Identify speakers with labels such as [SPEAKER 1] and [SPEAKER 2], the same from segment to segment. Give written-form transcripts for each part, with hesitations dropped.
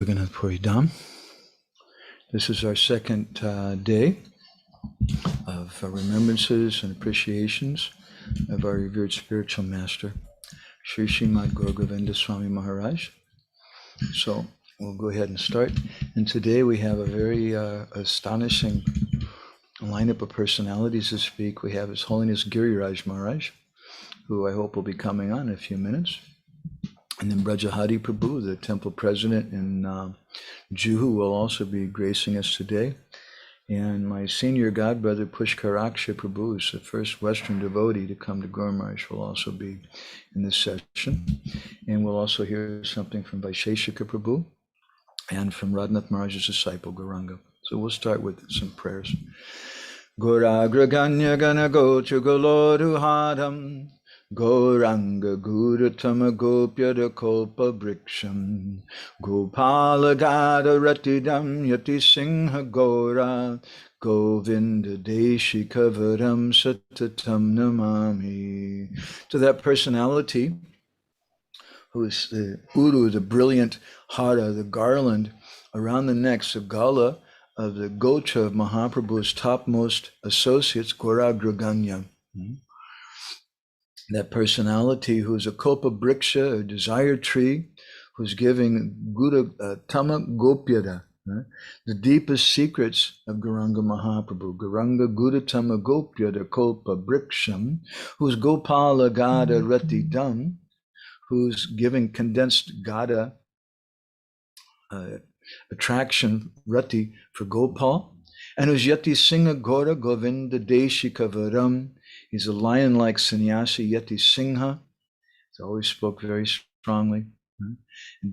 [SPEAKER 1] Jagannath Puri Dham. This is our second day of remembrances and appreciations of our revered spiritual master, Srimad Gour Govinda Swami Maharaj. So we'll go ahead and start. And today we have a very astonishing lineup of personalities to speak. We have His Holiness Giriraj Maharaj, who I hope will be coming on in a few minutes. And then Brajahari Prabhu, the temple president in Juhu, will also be gracing us today. And my senior godbrother, Pushkaraksha Prabhu, who's the first Western devotee to come to Guru Maharaj, will also be in this session. And we'll also hear something from Vaisheshika Prabhu and from Radhanath Maharaj's disciple, Gauranga. So we'll start with some prayers. Gauragraganya gana gocha golodu hadam Gauranga Guratama Gopyada Kolpa Briksham Gopala Gada Ratidam Yati Singha Gora Govinda Deshi Kavaram Satatam Namami. To that personality who is the Uru, the brilliant Hara, the garland around the necks of Gala of the Gocha of Mahaprabhu's topmost associates, Gauragraganya. That personality who is a Kopa Briksha, a desire tree, who's giving Tama Gopyada, the deepest secrets of Gauranga Mahaprabhu. Gauranga Gudatama Gopyada Kopa Briksham, who's Gopala Gada Ratidam, who's giving condensed Gada attraction, Rati, for Gopal, and who's Yati Singha Gora Govinda Deshi Kavaram. He's a lion-like sannyasi, Yati Singha. He always spoke very strongly. And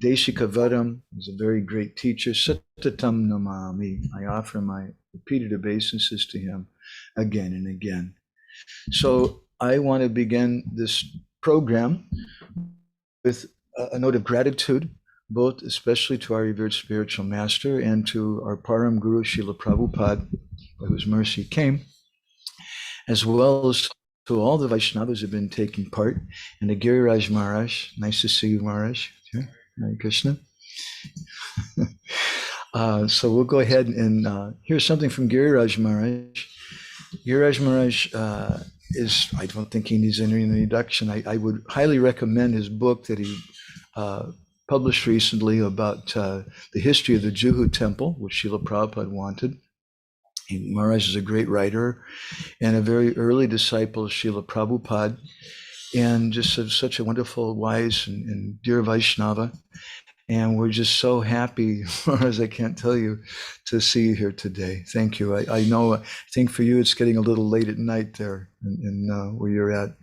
[SPEAKER 1] Deshika Vadam is a very great teacher. Satatam Namami. I offer my repeated obeisances to him again and again. So I want to begin this program with a note of gratitude, both especially to our revered spiritual master and to our Param Guru, Srila Prabhupada, by whose mercy came, as well as to all the Vaishnavas who have been taking part, and the Giriraj Maharaj. Nice to see you, Maharaj. Hare Krishna. So we'll go ahead and hear something from Giriraj Maharaj. Giriraj Maharaj is, I don't think he needs any introduction. I would highly recommend his book that he published recently about the history of the Juhu temple, which Srila Prabhupada wanted. Maharaj is a great writer and a very early disciple of Srila Prabhupada, and just such a wonderful, wise, and dear Vaishnava. And we're just so happy, Maharaj, I can't tell you, to see you here today. Thank you. I know, I think for you it's getting a little late at night there in where you're at.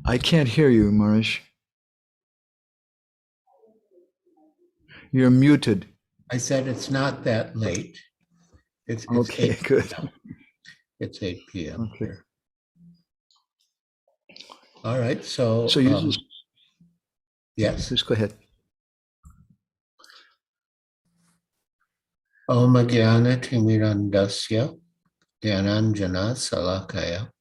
[SPEAKER 1] I can't hear you, Maharaj. You're muted.
[SPEAKER 2] I said it's not that late. It's
[SPEAKER 1] okay,
[SPEAKER 2] 8
[SPEAKER 1] good.
[SPEAKER 2] p.m. It's 8 p.m.
[SPEAKER 1] Okay.
[SPEAKER 2] here. All right, so
[SPEAKER 1] you just,
[SPEAKER 2] yes.
[SPEAKER 1] Just go ahead.
[SPEAKER 2] Om Jnana Timirandasya Dhyananjana Salakaya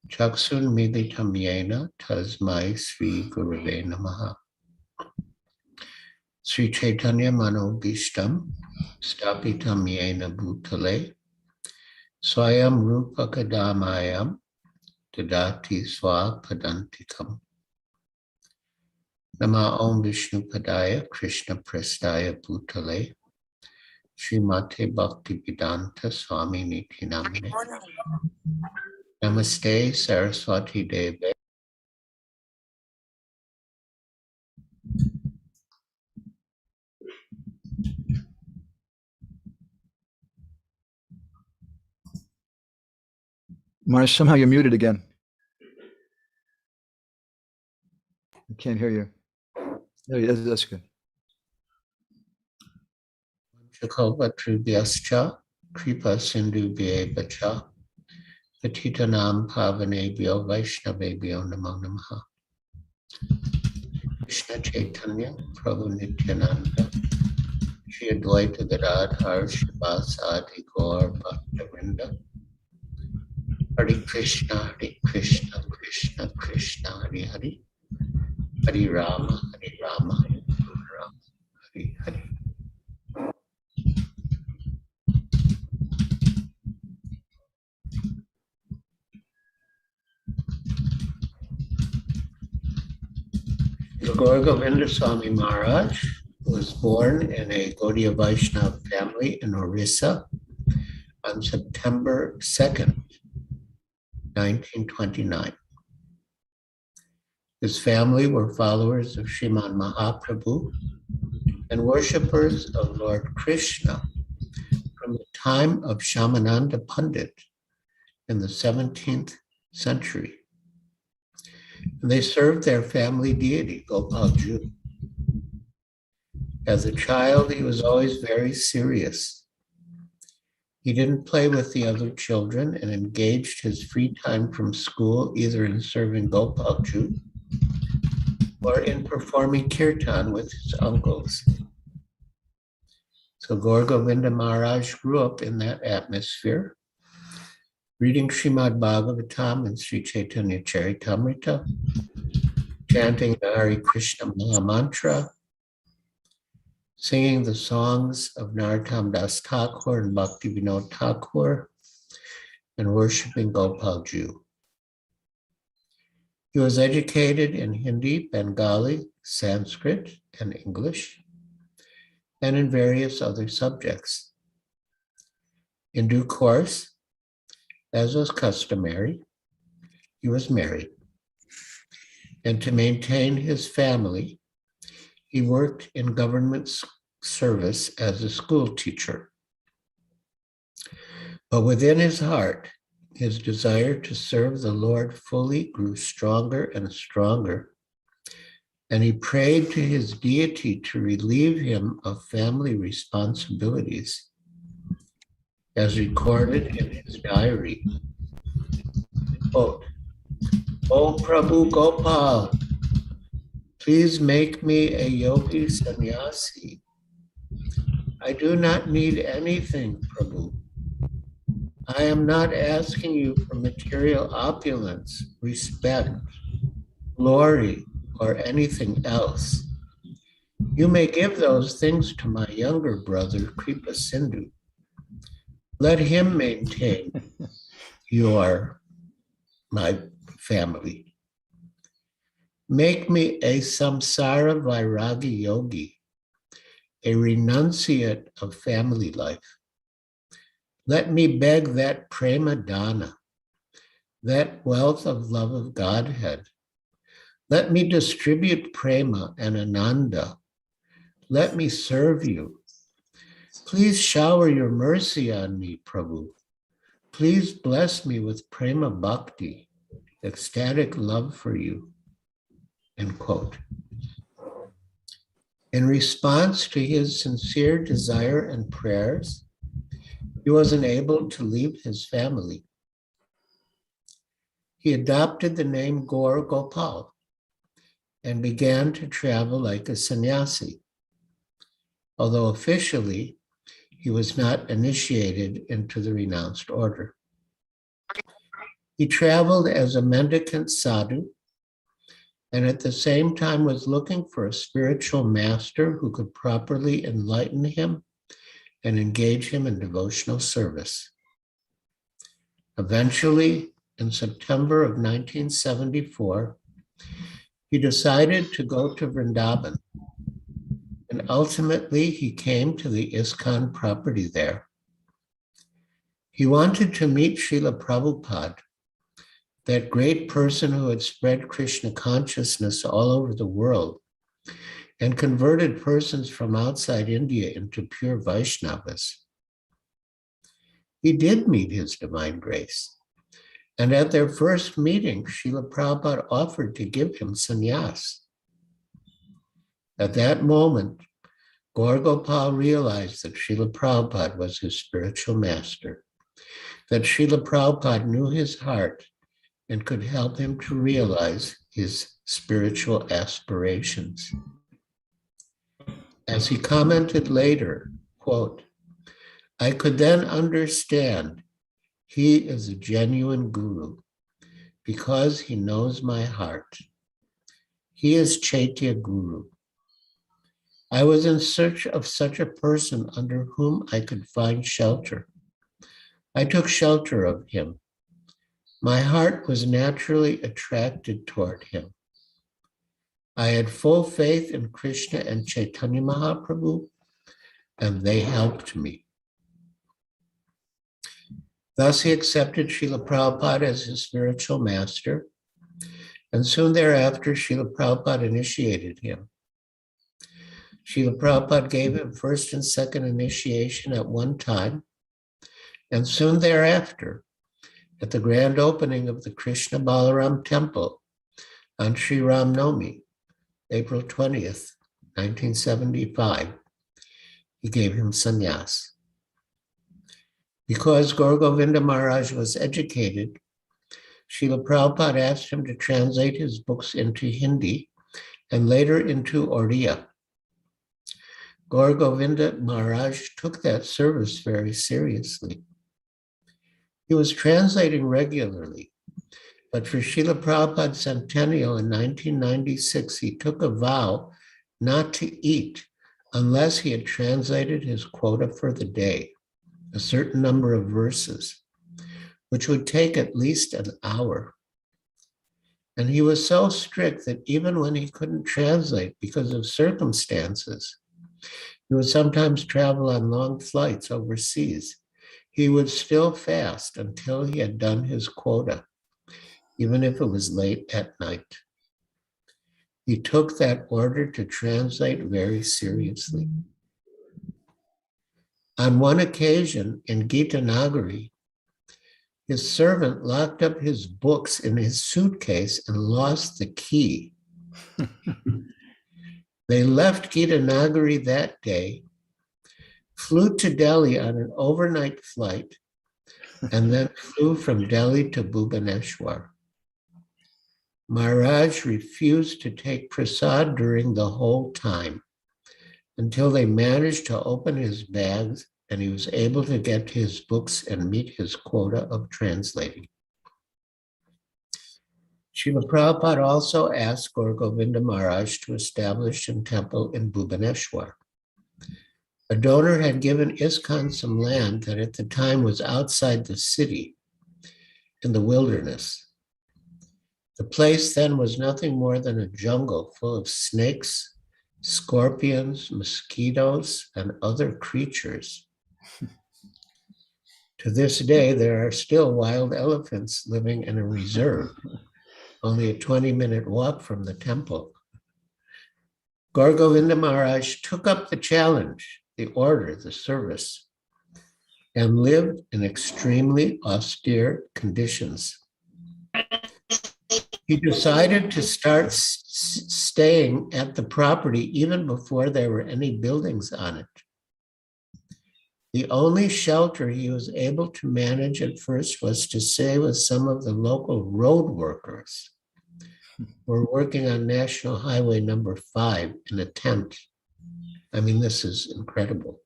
[SPEAKER 2] Chaksun Militam Yena Tasmai Sri Gurave Namaha. Sri Chaitanya Manobhishtam Stapitam Yena Bhutale Swayam Rupa Kadamayam Dadati Swa Padantikam. Nama Om Vishnu Padaya Krishna Prestaya Bhutale Srimate Bhakti Vedanta Swami Niti Namine. Namaste Saraswati Deve.
[SPEAKER 1] Maharaj, somehow you're muted again. I can't hear you. That's good.
[SPEAKER 2] Chakovatrubhyascha Kripa Sindhu Bhyevacha Patitanam Pavanebhyo Vaishnavebhyo Namo Namaha. Krishna Chaitanya Prabhu Nityananda Shri Advaita Gadadhar Srivasadi Gaur Bhakta Hare Krishna, Krishna Krishna, Hare Hare, Hare Rama, Hare Rama, Rama Rama, Hare Hare. Gour Govinda Swami Maharaj was born in a Gaudiya Vaishnav family in Orissa on September 2nd, 1929. His family were followers of Sriman Mahaprabhu and worshippers of Lord Krishna from the time of Shamananda Pandit in the 17th century. And they served their family deity, Gopalju. As a child, he was always very serious. He didn't play with the other children and engaged his free time from school either in serving Gopalju or in performing Kirtan with his uncles. So Gour Govinda Maharaj grew up in that atmosphere, reading Srimad Bhagavatam and Sri Chaitanya Charitamrita, chanting the Hare Krishna Maha Mantra, singing the songs of Narottam Das Thakur and Bhakti Vinod Thakur, and worshiping Gopalju. He was educated in Hindi, Bengali, Sanskrit, and English, and in various other subjects. In due course, as was customary, he was married. And to maintain his family, he worked in government service as a school teacher. But within his heart, his desire to serve the Lord fully grew stronger and stronger, and he prayed to his deity to relieve him of family responsibilities, as recorded in his diary. Quote, "O Prabhu Gopal, please make me a yogi sannyasi. I do not need anything, Prabhu. I am not asking you for material opulence, respect, glory, or anything else. You may give those things to my younger brother, Kripa Sindhu. Let him maintain my family. Make me a samsara vairagi yogi, a renunciate of family life. Let me beg that prema dana, that wealth of love of Godhead. Let me distribute prema and ananda. Let me serve you. Please shower your mercy on me, Prabhu. Please bless me with prema bhakti, ecstatic love for you." End quote. In response to his sincere desire and prayers, he was unable to leave his family. He adopted the name Gour Gopal and began to travel like a sannyasi, although officially he was not initiated into the renounced order. He traveled as a mendicant sadhu and at the same time was looking for a spiritual master who could properly enlighten him and engage him in devotional service. Eventually, in September of 1974, he decided to go to Vrindavan, and ultimately he came to the ISKCON property there. He wanted to meet Srila Prabhupada, that great person who had spread Krishna consciousness all over the world and converted persons from outside India into pure Vaishnavas. He did meet His Divine Grace, and at their first meeting, Srila Prabhupada offered to give him sannyas. At that moment, Gour Gopal realized that Srila Prabhupada was his spiritual master, that Srila Prabhupada knew his heart and could help him to realize his spiritual aspirations. As he commented later, quote, "I could then understand he is a genuine guru because he knows my heart. He is Chaitya Guru. I was in search of such a person under whom I could find shelter. I took shelter of him. My heart was naturally attracted toward him. I had full faith in Krishna and Chaitanya Mahaprabhu, and they helped me. Thus, he accepted Srila Prabhupada as his spiritual master, and soon thereafter, Srila Prabhupada initiated him. Srila Prabhupada gave him first and second initiation at one time, and soon thereafter, at the grand opening of the Krishna Balaram temple on Sri Ram Navami, April 20th, 1975, he gave him sannyas. Because Gour Govinda Maharaj was educated, Srila Prabhupada asked him to translate his books into Hindi and later into Odia. Gour Govinda Maharaj took that service very seriously. He was translating regularly, but for Srila Prabhupada's centennial in 1996, he took a vow not to eat unless he had translated his quota for the day, a certain number of verses, which would take at least an hour. And he was so strict that even when he couldn't translate because of circumstances, he would sometimes travel on long flights overseas. He would still fast until he had done his quota, even if it was late at night. He took that order to translate very seriously. On one occasion in Gita Nagari, his servant locked up his books in his suitcase and lost the key. They left Gita Nagari that day, flew to Delhi on an overnight flight, and then flew from Delhi to Bhubaneswar. Maharaj refused to take prasad during the whole time until they managed to open his bags and he was able to get his books and meet his quota of translating. Srila Prabhupada also asked Gour Govinda Maharaj to establish a temple in Bhubaneswar. A donor had given ISKCON some land that at the time was outside the city, in the wilderness. The place then was nothing more than a jungle full of snakes, scorpions, mosquitoes, and other creatures. To this day, there are still wild elephants living in a reserve, only a 20-minute walk from the temple. Gour Govinda Maharaj took up the challenge, the order, the service, and lived in extremely austere conditions. He decided to start staying at the property even before there were any buildings on it. The only shelter he was able to manage at first was to stay with some of the local road workers who were working on National Highway number 5 in a tent. I mean, this is incredible.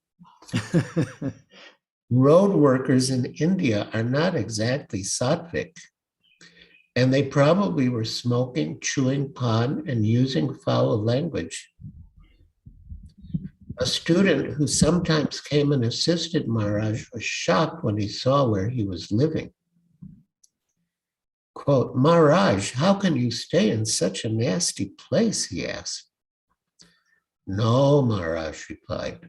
[SPEAKER 2] Road workers in India are not exactly sattvic, and they probably were smoking, chewing pan, and using foul language. A student who sometimes came and assisted Maharaj was shocked when he saw where he was living. Quote, "Maharaj, how can you stay in such a nasty place?" he asked. "No," Maharaj replied,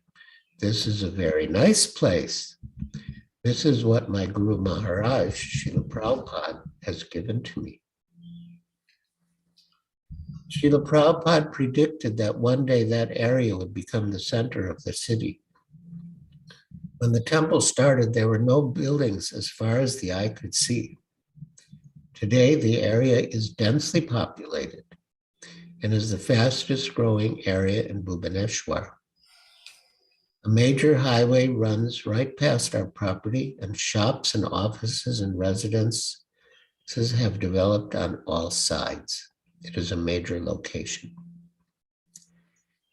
[SPEAKER 2] "this is a very nice place. This is what my Guru Maharaj, Srila Prabhupada, has given to me." Srila Prabhupada predicted that one day that area would become the center of the city. When the temple started, there were no buildings as far as the eye could see. Today, the area is densely populated and is the fastest growing area in Bhubaneswar. A major highway runs right past our property, and shops and offices and residences have developed on all sides. It is a major location.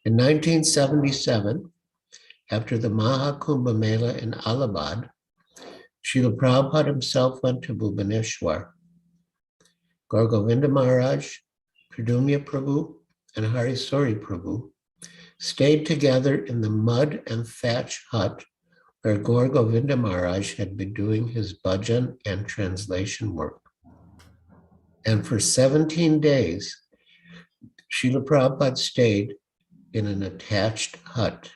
[SPEAKER 2] In 1977, after the Mahakumbha Mela in Allahabad, Srila Prabhupada himself went to Bhubaneswar. Gour Govinda Maharaj, Pradumya Prabhu, and Harisori Prabhu stayed together in the mud and thatch hut where Gour Govinda Maharaj had been doing his bhajan and translation work. And for 17 days, Srila Prabhupada stayed in an attached hut.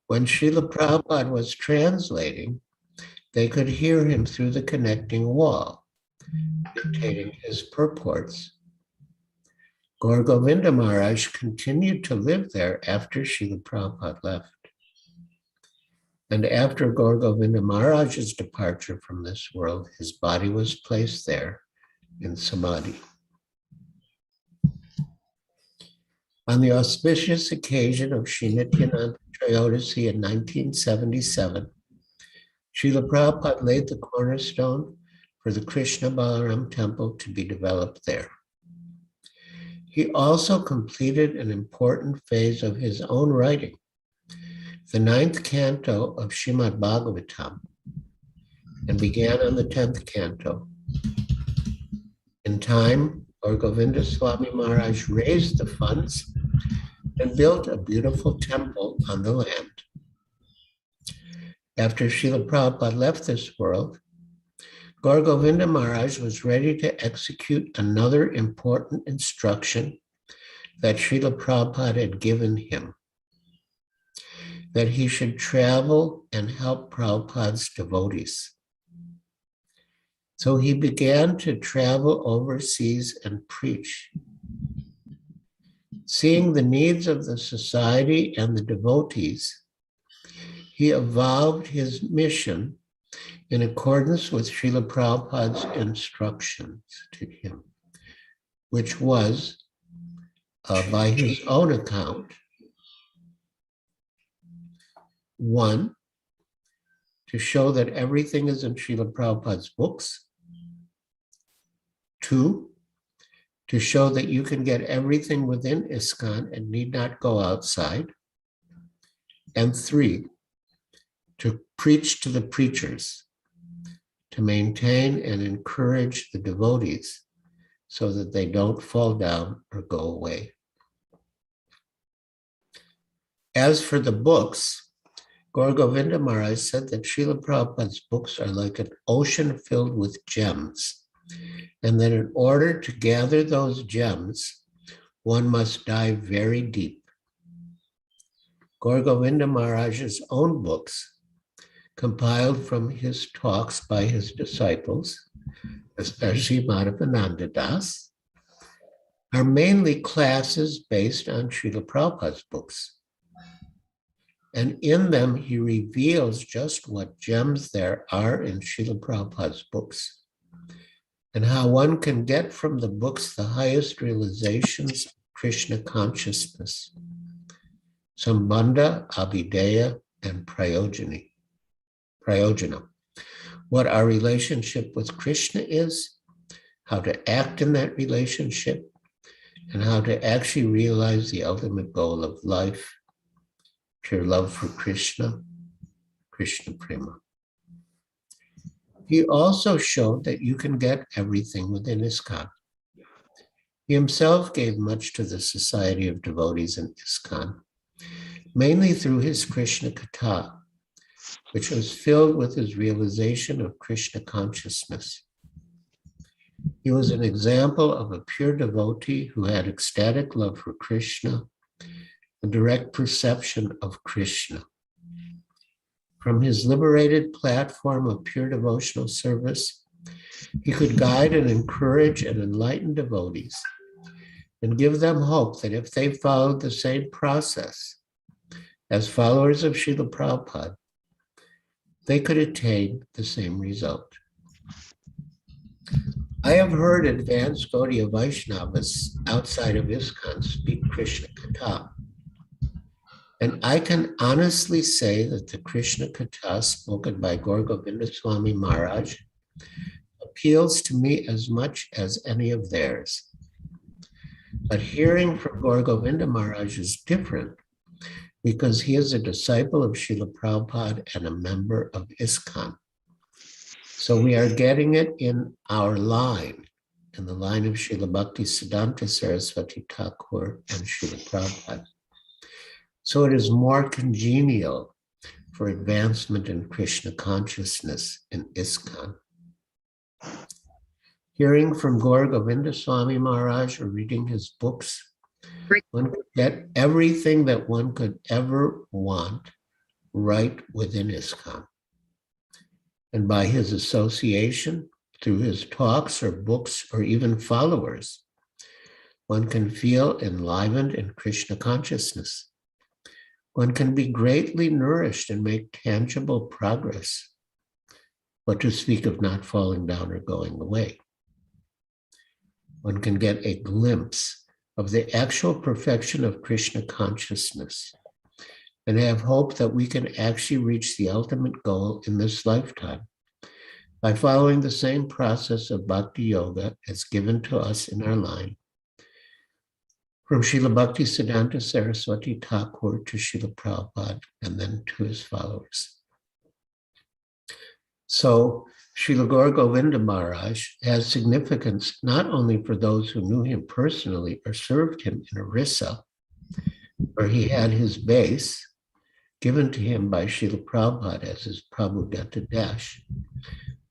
[SPEAKER 2] When Srila Prabhupada was translating, they could hear him through the connecting wall, dictating his purports. Gour Govinda Maharaj continued to live there after Srila Prabhupada left. And after Gour Govinda Maharaj's departure from this world, his body was placed there in Samadhi. On the auspicious occasion of Sri Nityananda Trayodasi in 1977, Srila Prabhupada laid the cornerstone for the Krishna Balaram temple to be developed there. He also completed an important phase of his own writing, the 9th canto of Srimad Bhagavatam, and began on the 10th canto. In time, Gour Govinda Swami Maharaj raised the funds and built a beautiful temple on the land. After Srila Prabhupada left this world, Gour Govinda Maharaj was ready to execute another important instruction that Srila Prabhupada had given him, that he should travel and help Prabhupada's devotees. So he began to travel overseas and preach. Seeing the needs of the society and the devotees, he evolved his mission in accordance with Srila Prabhupada's instructions to him, which was, by his own account, 1, to show that everything is in Srila Prabhupada's books. 2, to show that you can get everything within ISKCON and need not go outside. And 3, to preach to the preachers, to maintain and encourage the devotees so that they don't fall down or go away. As for the books, Gour Govinda Maharaj said that Srila Prabhupada's books are like an ocean filled with gems, and that in order to gather those gems, one must dive very deep. Gour Govinda Maharaj's own books, compiled from his talks by his disciples, especially Madhavananda Das, are mainly classes based on Srila Prabhupada's books. And in them, he reveals just what gems there are in Srila Prabhupada's books, and how one can get from the books the highest realizations of Krishna consciousness, Sambandha, Abhideya, and Prayojana. What our relationship with Krishna is, how to act in that relationship, and how to actually realize the ultimate goal of life, pure love for Krishna, Krishna Prema. He also showed that you can get everything within ISKCON. He himself gave much to the society of devotees in ISKCON, mainly through his Krishna Katha, which was filled with his realization of Krishna consciousness. He was an example of a pure devotee who had ecstatic love for Krishna, a direct perception of Krishna. From his liberated platform of pure devotional service, he could guide and encourage and enlighten devotees and give them hope that if they followed the same process as followers of Srila Prabhupada, they could attain the same result. I have heard advanced Gaudiya Vaishnavas outside of ISKCON speak Krishna Katha. And I can honestly say that the Krishna Katha spoken by Gour Govinda Swami Maharaj appeals to me as much as any of theirs. But hearing from Gour Govinda Maharaj is different because he is a disciple of Srila Prabhupada and a member of ISKCON. So we are getting it in our line, in the line of Srila Bhakti Siddhanta Saraswati Thakur and Srila Prabhupada. So it is more congenial for advancement in Krishna consciousness in ISKCON. Hearing from Gour Govinda Swami Maharaj or reading his books, one could get everything that one could ever want right within ISKCON. And by his association, through his talks or books or even followers, one can feel enlivened in Krishna consciousness. One can be greatly nourished and make tangible progress, but to speak of not falling down or going away. One can get a glimpse of the actual perfection of Krishna consciousness and have hope that we can actually reach the ultimate goal in this lifetime by following the same process of bhakti yoga as given to us in our line, from Srila Bhakti Siddhanta Saraswati Thakur to Srila Prabhupada, and then to his followers. So Srila Gour Govinda Maharaj has significance not only for those who knew him personally or served him in Orissa, where he had his base given to him by Srila Prabhupada as his Prabhupada Dash,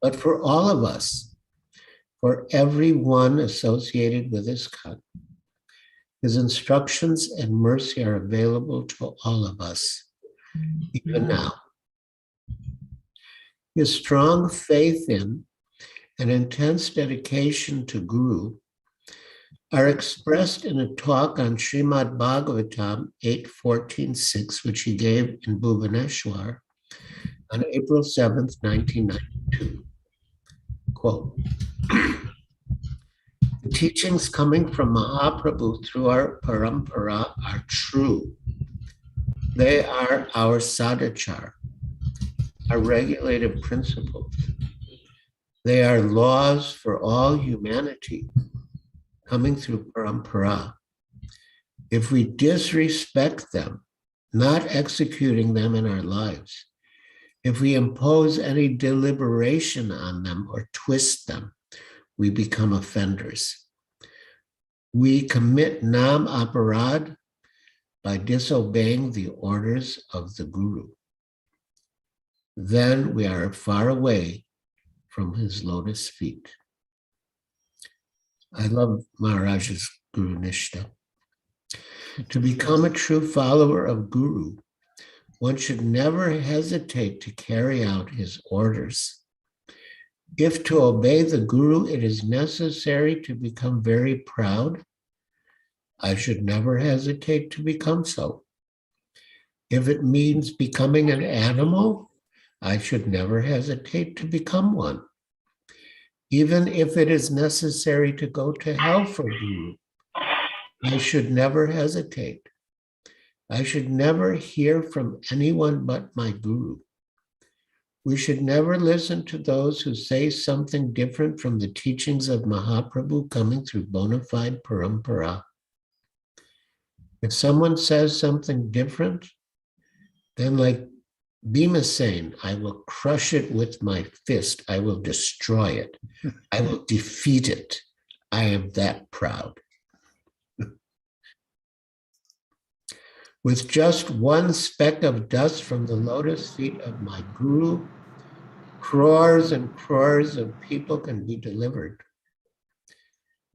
[SPEAKER 2] but for all of us, for everyone associated with ISKCON. His instructions and mercy are available to all of us, even now. His strong faith in and intense dedication to Guru are expressed in a talk on Srimad Bhagavatam 8.14.6, which he gave in Bhubaneswar on April 7th, 1992. Quote, "The teachings coming from Mahaprabhu through our parampara are true. They are our sadachar, our regulative principles. They are laws for all humanity coming through parampara. If we disrespect them, not executing them in our lives, if we impose any deliberation on them or twist them, we become offenders. We commit nam aparad by disobeying the orders of the Guru. Then we are far away from his lotus feet." I love Maharaj's Guru Nishta. To become a true follower of Guru, one should never hesitate to carry out his orders. If to obey the Guru it is necessary to become very proud, I should never hesitate to become so. If it means becoming an animal, I should never hesitate to become one. Even if it is necessary to go to hell for Guru, I should never hesitate. I should never hear from anyone but my Guru. We should never listen to those who say something different from the teachings of Mahaprabhu coming through bona fide parampara. If someone says something different, then like Bhimasena, I will crush it with my fist. I will destroy it. I will defeat it. I am that proud. With just one speck of dust from the lotus feet of my Guru, crores and crores of people can be delivered.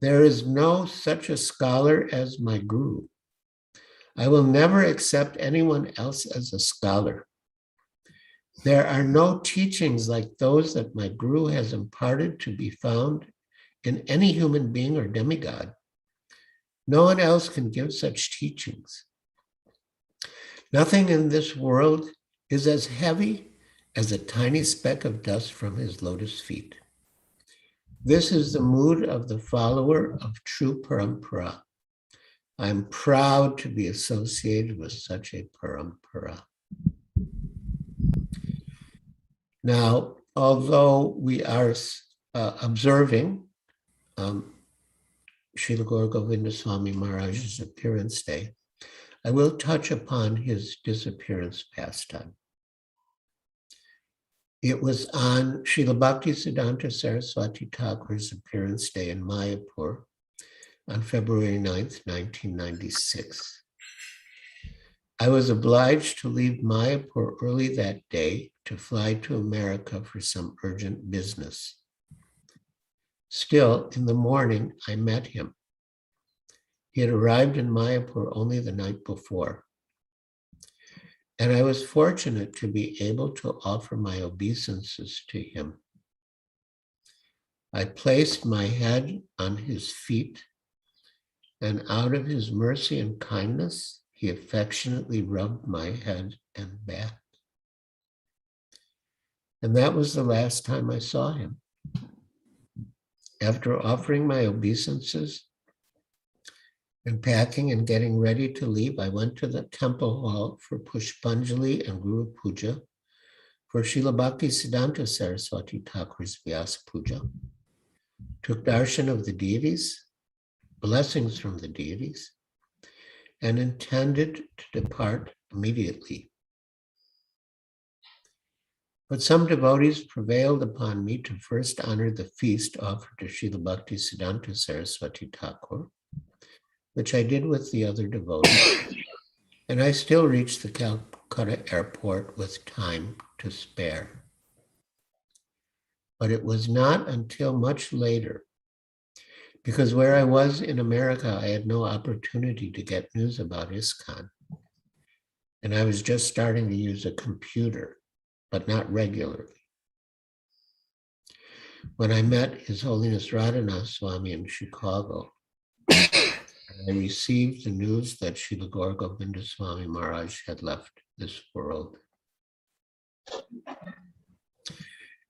[SPEAKER 2] There is no such a scholar as my Guru. I will never accept anyone else as a scholar. There are no teachings like those that my Guru has imparted to be found in any human being or demigod. No one else can give such teachings. Nothing in this world is as heavy as a tiny speck of dust from his lotus feet. This is the mood of the follower of true parampara. I'm proud to be associated with such a parampara. Now, although we are observing Srila Gour Govinda Swami Maharaj's appearance day, I will touch upon his disappearance pastime. It was on Srila Bhaktisiddhanta Saraswati Thakur's appearance day in Mayapur on February 9th, 1996. I was obliged to leave Mayapur early that day to fly to America for some urgent business. Still, in the morning, I met him. He had arrived in Mayapur only the night before, and I was fortunate to be able to offer my obeisances to him. I placed my head on his feet, and out of his mercy and kindness, he affectionately rubbed my head and back. And that was the last time I saw him. After offering my obeisances and packing and getting ready to leave, I went to the temple hall for Pushpanjali and Guru Puja for Srila Bhaktisiddhanta Saraswati Thakur's Vyasa Puja, took darshan of the deities, blessings from the deities, and intended to depart immediately. But some devotees prevailed upon me to first honor the feast offered to Srila Bhaktisiddhanta Saraswati Thakur, which I did with the other devotees, and I still reached the Calcutta airport with time to spare. But it was not until much later, because where I was in America, I had no opportunity to get news about ISKCON, and I was just starting to use a computer, but not regularly. When I met His Holiness Radhanath Swami in Chicago, I received the news that Srila Gour Govinda Swami Maharaj had left this world.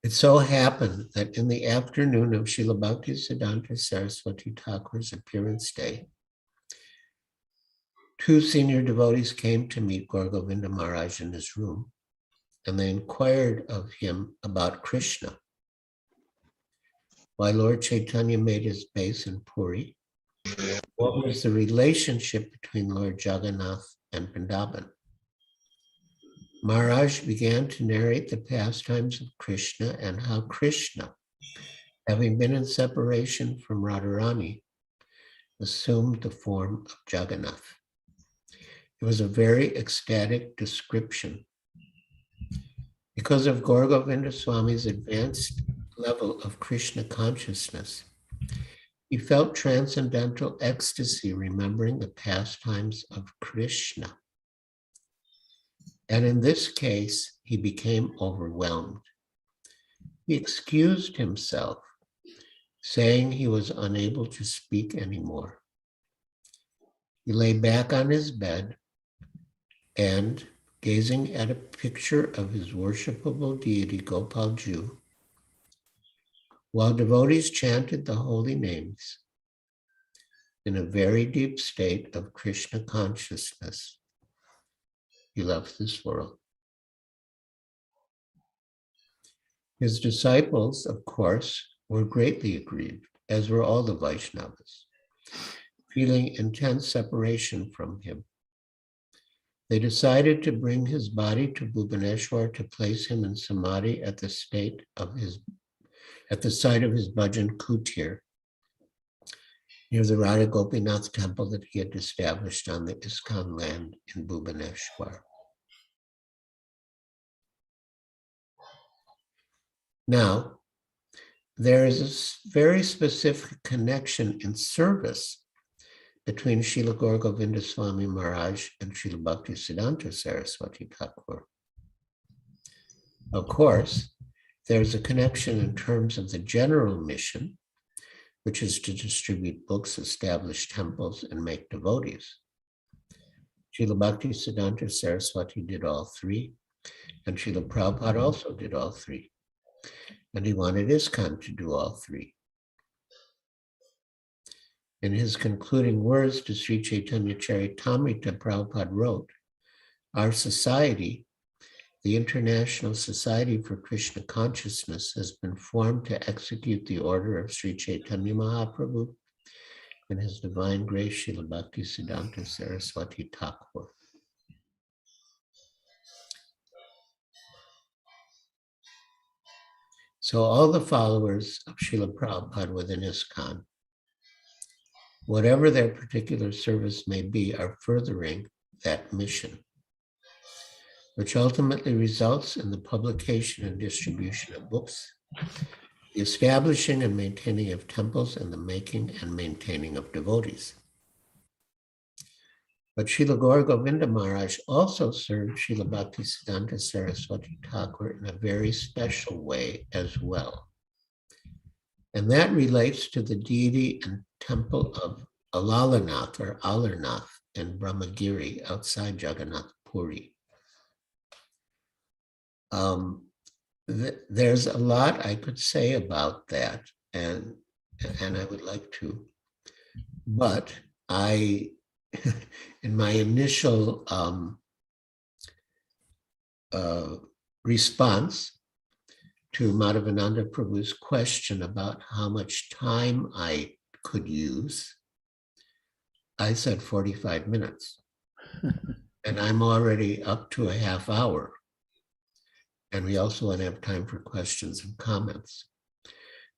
[SPEAKER 2] It so happened that in the afternoon of Srila Bhaktisiddhanta Saraswati Thakur's appearance day, two senior devotees came to meet Gour Govinda Maharaj in his room, and they inquired of him about Krishna. Why Lord Chaitanya made his base in Puri? What was the relationship between Lord Jagannath and Vrindavan? Maharaj began to narrate the pastimes of Krishna and how Krishna, having been in separation from Radharani, assumed the form of Jagannath. It was a very ecstatic description. Because of Gour Govinda Swami's advanced level of Krishna consciousness, he felt transcendental ecstasy remembering the pastimes of Krishna. And in this case, he became overwhelmed. He excused himself, saying he was unable to speak anymore. He lay back on his bed and, gazing at a picture of his worshipable deity Gopalju, while devotees chanted the holy names, in a very deep state of Krishna consciousness, he left this world. His disciples, of course, were greatly aggrieved, as were all the Vaishnavas, feeling intense separation from him. They decided to bring his body to Bhubaneswar to place him in samadhi at the site of his bhajan kutir, near the Radha Gopinath temple that he had established on the ISKCON land in Bhubaneswar. Now, there is a very specific connection in service between Srila Gour Govinda Swami Maharaj and Srila Bhaktisiddhanta Saraswati Thakur. Of course, there's a connection in terms of the general mission, which is to distribute books, establish temples, and make devotees. Srila Bhaktisiddhanta Saraswati did all three, and Srila Prabhupada also did all three. And he wanted ISKCON to do all three. In his concluding words to Sri Chaitanya Charitamrita, Prabhupada wrote, "Our society, the International Society for Krishna Consciousness, has been formed to execute the order of Sri Chaitanya Mahaprabhu and His Divine Grace Srila Bhaktisiddhanta Saraswati Thakur." So all the followers of Srila Prabhupada within ISKCON, whatever their particular service may be, are furthering that mission, which ultimately results in the publication and distribution of books, the establishing and maintaining of temples, and the making and maintaining of devotees. But Srila Gour Govinda Maharaj also served Srila Bhaktisiddhanta Saraswati Thakur in a very special way as well. And that relates to the deity and temple of Alalanath or Alarnath in Brahmagiri outside Jagannath Puri. There's a lot I could say about that, and I would like to, but I, in my initial response to Madhavananda Prabhu's question about how much time I could use, I said 45 minutes. And I'm already up to a half hour. And we also want to have time for questions and comments.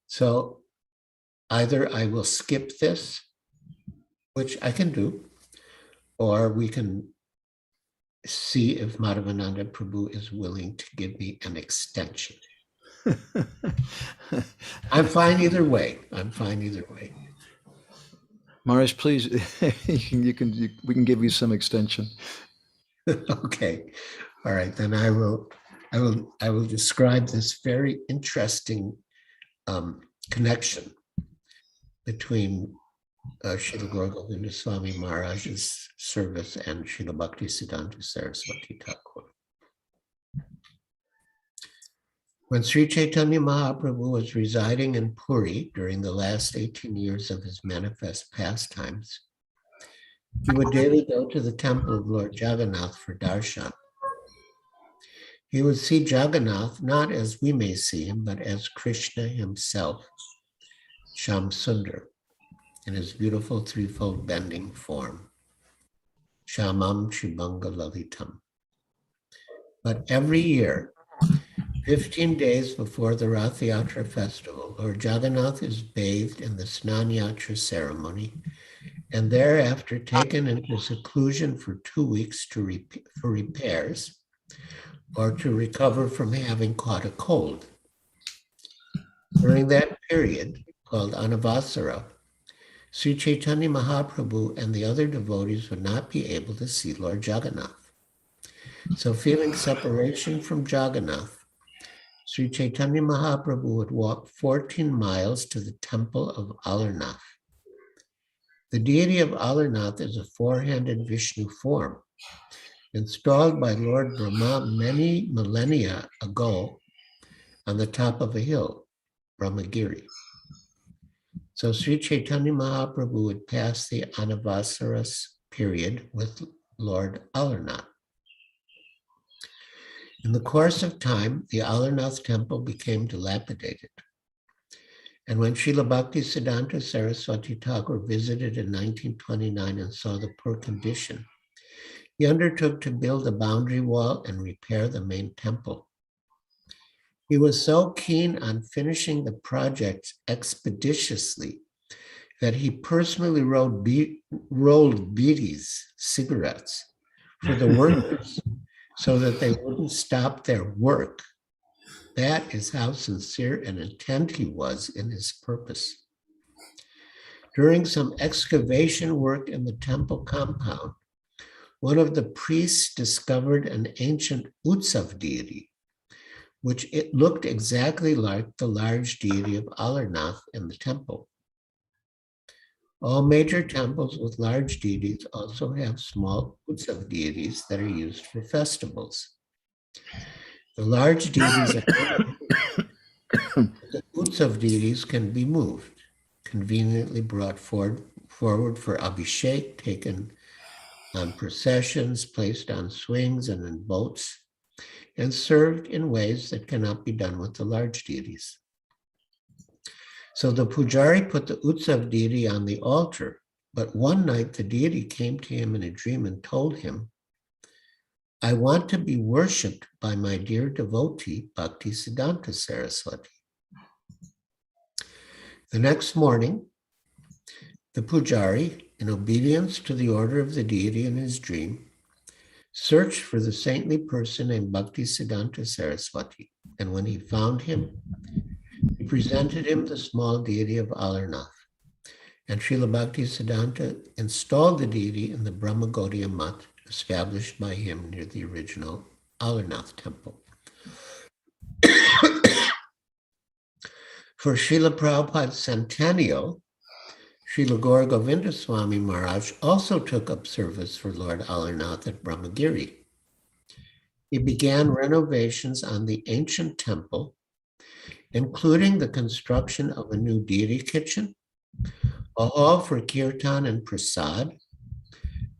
[SPEAKER 2] So either I will skip this, which I can do, or we can see if Madhavananda Prabhu is willing to give me an extension. I'm fine either way. I'm fine either way.
[SPEAKER 1] Maharaj, please, we can give you some extension.
[SPEAKER 2] Okay. All right. Then I will describe this very interesting connection between Srila Gour Govinda Swami Maharaj's service and Srila Bhaktisiddhanta Saraswati Thakur. When Sri Chaitanya Mahaprabhu was residing in Puri during the last 18 years of his manifest pastimes, he would daily go to the temple of Lord Jagannath for darshan. He would see Jagannath not as we may see him, but as Krishna himself, Shyam Sundar, in his beautiful threefold bending form, Shyamam Tribhanga Lalitam. But every year, 15 days before the Rath Yatra festival, Lord Jagannath is bathed in the Snan Yatra ceremony and thereafter taken into seclusion for 2 weeks for repairs or to recover from having caught a cold. During that period, called Anavasara, Sri Chaitanya Mahaprabhu and the other devotees would not be able to see Lord Jagannath. So feeling separation from Jagannath, Sri Chaitanya Mahaprabhu would walk 14 miles to the temple of Alarnath. The deity of Alarnath is a four-handed Vishnu form, installed by Lord Brahma many millennia ago on the top of a hill, Brahmagiri. So Sri Chaitanya Mahaprabhu would pass the Anavasaras period with Lord Alarnath. In the course of time, the Alarnath temple became dilapidated. And when Srila Bhaktisiddhanta Saraswati Thakur visited in 1929 and saw the poor condition, he undertook to build a boundary wall and repair the main temple. He was so keen on finishing the project expeditiously that he personally rolled bidis, cigarettes, for the workers so that they wouldn't stop their work. That is how sincere and intent he was in his purpose. During some excavation work in the temple compound, one of the priests discovered an ancient Utsav deity, which it looked exactly like the large deity of Alarnath in the temple. All major temples with large deities also have small Utsav deities that are used for festivals. The large deities the Utsav deities can be moved, conveniently brought forward for Abhishek, taken on processions, placed on swings and in boats, and served in ways that cannot be done with the large deities. So the pujari put the Utsav deity on the altar, but one night the deity came to him in a dream and told him, "I want to be worshipped by my dear devotee, Bhaktisiddhanta Saraswati. The next morning, the pujari, in obedience to the order of the deity in his dream, searched for the saintly person named Bhaktisiddhanta Saraswati, and when he found him, he presented him the small deity of Alarnath, and Srila Bhaktisiddhanta installed the deity in the Brahma Gaudiya Math established by him near the original Alarnath temple. For Srila Prabhupada's centennial, Srila Gour Govinda Swami Maharaj also took up service for Lord Alarnath at Brahmagiri. He began renovations on the ancient temple, including the construction of a new deity kitchen, a hall for Kirtan and Prasad,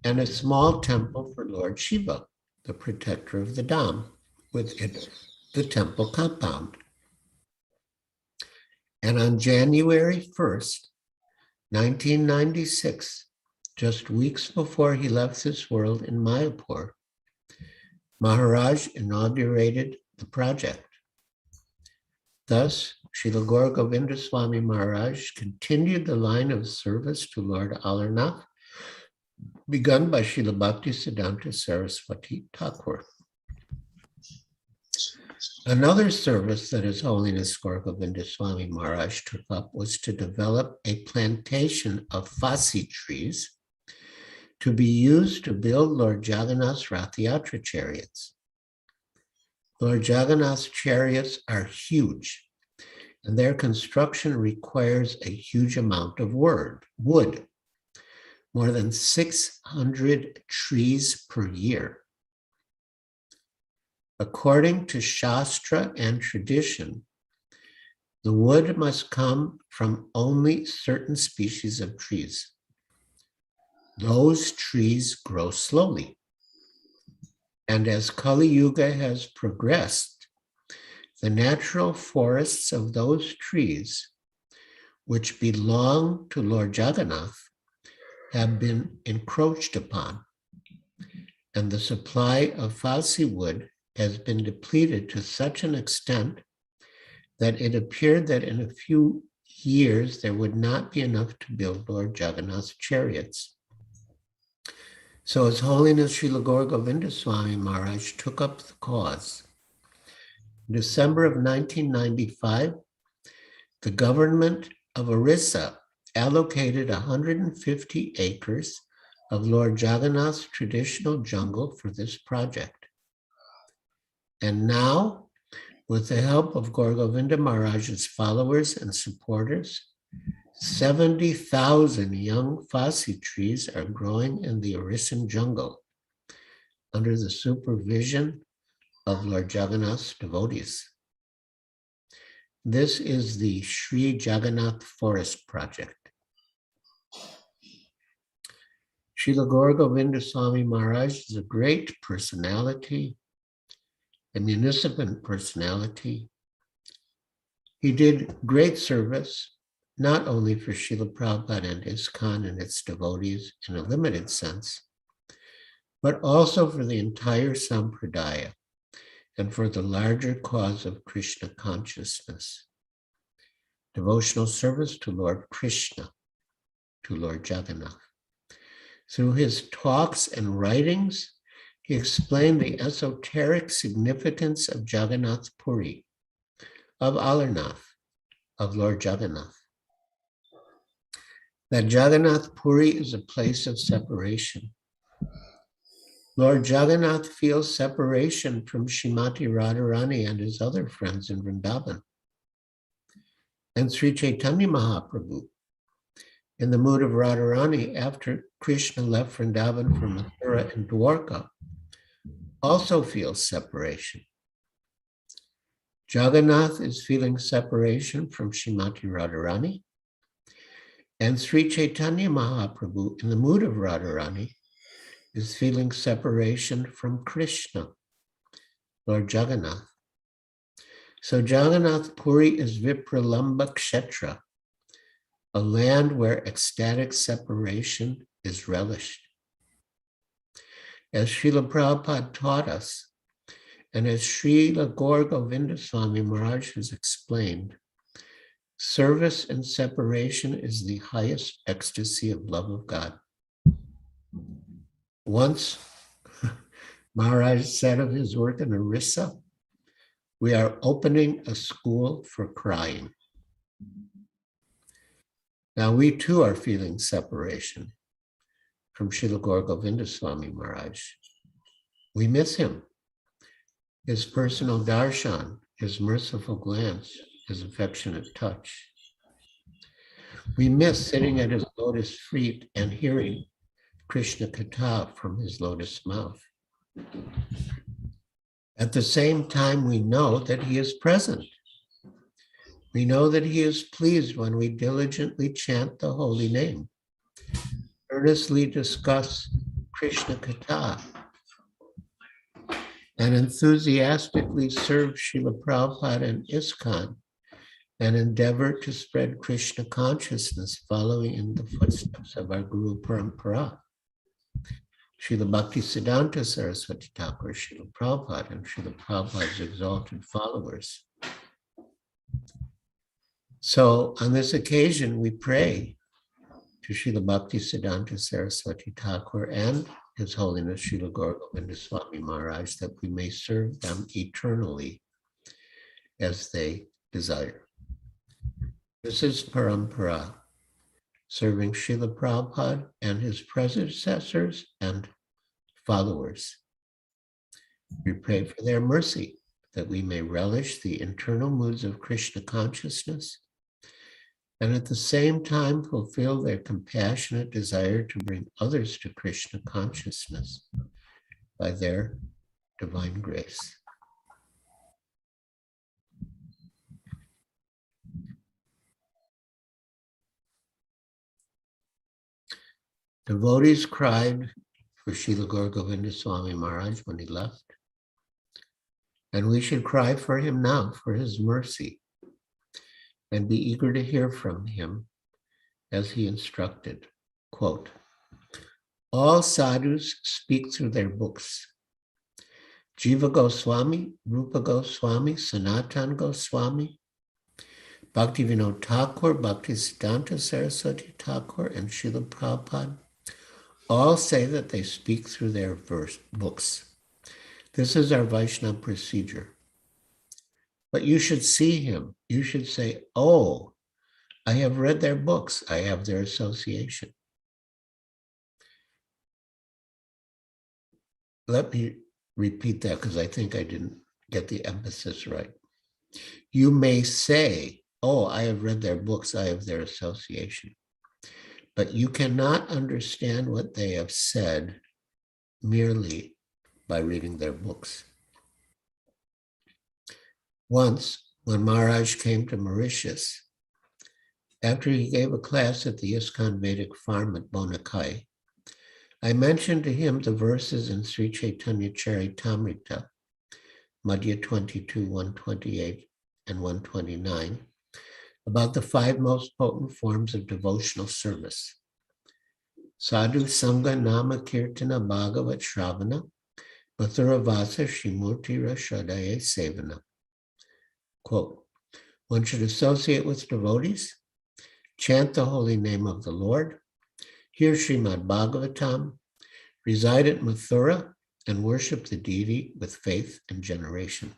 [SPEAKER 2] and a small temple for Lord Shiva, the protector of the Dham, within the temple compound. And on January 1st, 1996, just weeks before he left this world in Mayapur, Maharaj inaugurated the project. Thus, Srila Gour Govinda Swami Maharaj continued the line of service to Lord Alarnath, begun by Srila Bhaktisiddhanta Saraswati Thakur. Another service that His Holiness Gour Govinda Swami Maharaj took up was to develop a plantation of Fasi trees to be used to build Lord Jagannath's Rath Yatra chariots. Lord Jagannath's chariots are huge, and their construction requires a huge amount of wood, more than 600 trees per year. According to Shastra and tradition, the wood must come from only certain species of trees. Those trees grow slowly. And as Kali Yuga has progressed, the natural forests of those trees, which belong to Lord Jagannath, have been encroached upon, and the supply of Fasi wood has been depleted to such an extent that it appeared that in a few years there would not be enough to build Lord Jagannath's chariots. So His Holiness Srila Gour Govinda Swami Maharaj took up the cause. In December of 1995, the government of Orissa allocated 150 acres of Lord Jagannath's traditional jungle for this project. And now, with the help of Gour Govinda Maharaj's followers and supporters, 70,000 young Fasi trees are growing in the Orissan jungle under the supervision of Lord Jagannath's devotees. This is the Sri Jagannath Forest Project. Srila Gour Govinda Swami Maharaj is a great personality, a munificent personality. He did great service, not only for Srila Prabhupada and ISKCON and its devotees in a limited sense, but also for the entire Sampradaya and for the larger cause of Krishna consciousness. Devotional service to Lord Krishna, to Lord Jagannath. Through his talks and writings, he explained the esoteric significance of Jagannath Puri, of Alarnath, of Lord Jagannath. That Jagannath Puri is a place of separation. Lord Jagannath feels separation from Srimati Radharani and his other friends in Vrindavan. And Sri Chaitanya Mahaprabhu, in the mood of Radharani after Krishna left Vrindavan for Mathura and Dwarka, also feels separation. Jagannath is feeling separation from Srimati Radharani, and Sri Chaitanya Mahaprabhu, in the mood of Radharani, is feeling separation from Krishna, Lord Jagannath. So Jagannath Puri is Vipralamba Kshetra, a land where ecstatic separation is relished. As Srila Prabhupada taught us, and as Srila Gour Govinda Swami Maharaj has explained, Service and separation is the highest ecstasy of love of God. Once, Maharaj said of his work in Orissa, we are opening a school for crying. Now we too are feeling separation from Srila Gour Govinda Swami Maharaj. We miss him, his personal darshan, his merciful glance, his affectionate touch. We miss sitting at his lotus feet and hearing Krishna Katha from his lotus mouth. At the same time, we know that he is present. We know that he is pleased when we diligently chant the holy name, earnestly discuss Krishna Katha, and enthusiastically serve Srila Prabhupada and ISKCON, and endeavor to spread Krishna consciousness following in the footsteps of our Guru Parampara, Srila Bhakti Siddhanta Saraswati Thakur, Srila Prabhupada, and Srila Prabhupada's exalted followers. So on this occasion, we pray to Srila Bhakti Siddhanta Saraswati Thakur and His Holiness Srila Gour Govinda Swami Maharaj that we may serve them eternally as they desire. This is Parampara, serving Srila Prabhupada and his predecessors and followers. We pray for their mercy, that we may relish the internal moods of Krishna consciousness, and at the same time fulfill their compassionate desire to bring others to Krishna consciousness by their divine grace. Devotees cried for Srila Gour Govinda Swami Maharaj when he left, and we should cry for him now for his mercy and be eager to hear from him as he instructed. Quote, all sadhus speak through their books. Jiva Goswami, Rupa Goswami, Sanatan Goswami, Bhaktivinoda Thakur, Bhakti Siddhanta Saraswati Thakur, and Srila Prabhupada all say that they speak through their books. This is our Vaishnava procedure. But you should see him. You should say, oh, I have read their books. I have their association. Let me repeat that because I think I didn't get the emphasis right. You may say, oh, I have read their books. I have their association. But you cannot understand what they have said merely by reading their books. Once, when Maharaj came to Mauritius, after he gave a class at the ISKCON Vedic farm at Bonakai, I mentioned to him the verses in Sri Chaitanya Charitamrita, Madhya 22, 128 and 129, about the 5 most potent forms of devotional service. Sadhu Sangha Nama Kirtana Bhagavat Shravana, Mathura Vasa Shrimurtira Shradaya Sevana. Quote, one should associate with devotees, chant the holy name of the Lord, hear Srimad Bhagavatam, reside at Mathura, and worship the deity with faith and generation.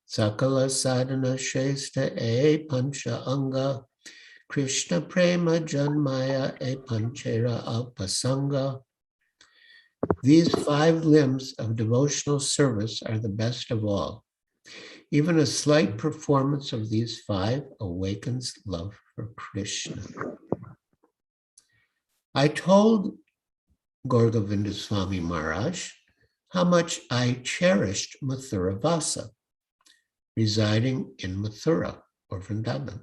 [SPEAKER 2] Sakala sadhana shrestha e pancha anga, Krishna prema janmaya e panchera alpasanga. These 5 limbs of devotional service are the best of all. Even a slight performance of these 5 awakens love for Krishna. I told Gour Govinda Swami Maharaj how much I cherished Mathura Vasa, residing in Mathura or Vrindavan.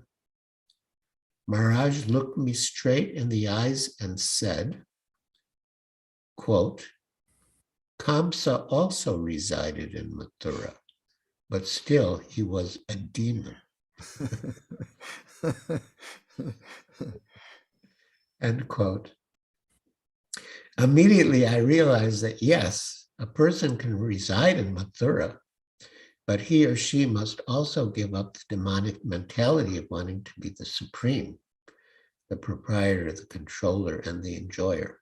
[SPEAKER 2] Maharaj looked me straight in the eyes and said, quote, Kamsa also resided in Mathura, but still he was a demon. End quote. Immediately I realized that yes, a person can reside in Mathura But he or she must also give up the demonic mentality of wanting to be the supreme, the proprietor, the controller, and the enjoyer.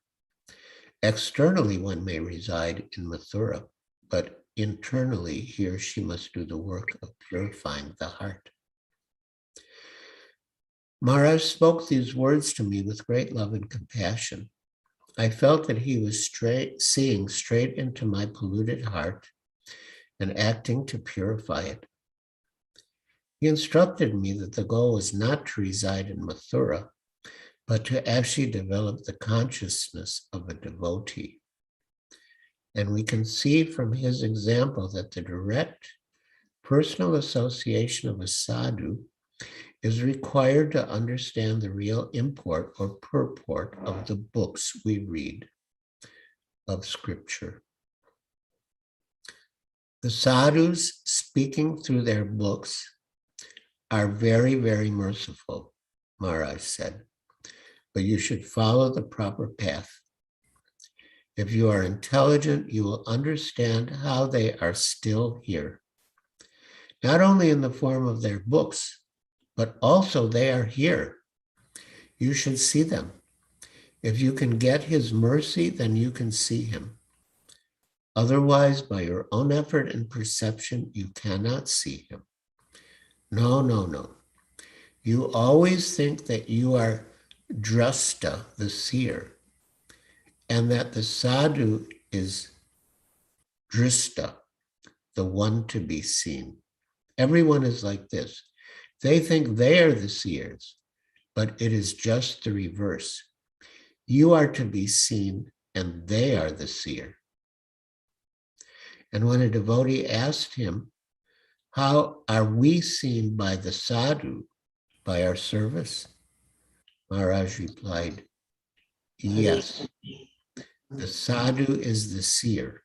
[SPEAKER 2] Externally, one may reside in Mathura, but internally, he or she must do the work of purifying the heart. Maharaj spoke these words to me with great love and compassion. I felt that he was seeing straight into my polluted heart and acting to purify it. He instructed me that the goal was not to reside in Mathura, but to actually develop the consciousness of a devotee. And we can see from his example that the direct personal association of a sadhu is required to understand the real import or purport of the books we read of scripture. The sadhus speaking through their books are very, very merciful, Maharaj said, but you should follow the proper path. If you are intelligent, you will understand how they are still here, not only in the form of their books, but also they are here. You should see them. If you can get his mercy, then you can see him. Otherwise, by your own effort and perception, you cannot see him. No, no, no. You always think that you are drashta, the seer, and that the sadhu is drishta, the one to be seen. Everyone is like this. They think they are the seers, but it is just the reverse. You are to be seen, and they are the seer. And when a devotee asked him, how are we seen by the sadhu, by our service? Maharaj replied, yes, the sadhu is the seer.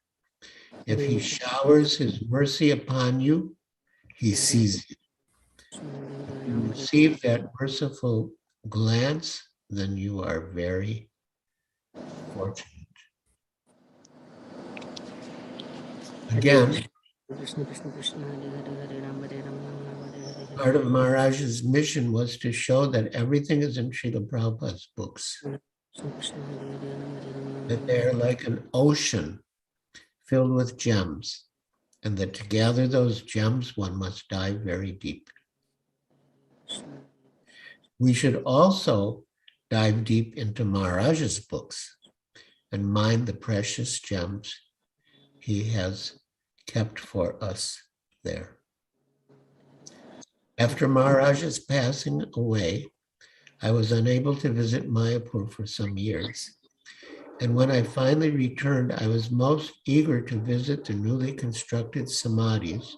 [SPEAKER 2] If he showers his mercy upon you, he sees you. If you receive that merciful glance, then you are very fortunate. Again, part of Maharaj's mission was to show that everything is in Srila Prabhupada's books, that they're like an ocean filled with gems, and that to gather those gems, one must dive very deep. We should also dive deep into Maharaj's books and mine the precious gems he has kept for us there. After Maharaj's passing away, I was unable to visit Mayapur for some years. And when I finally returned, I was most eager to visit the newly constructed samadhis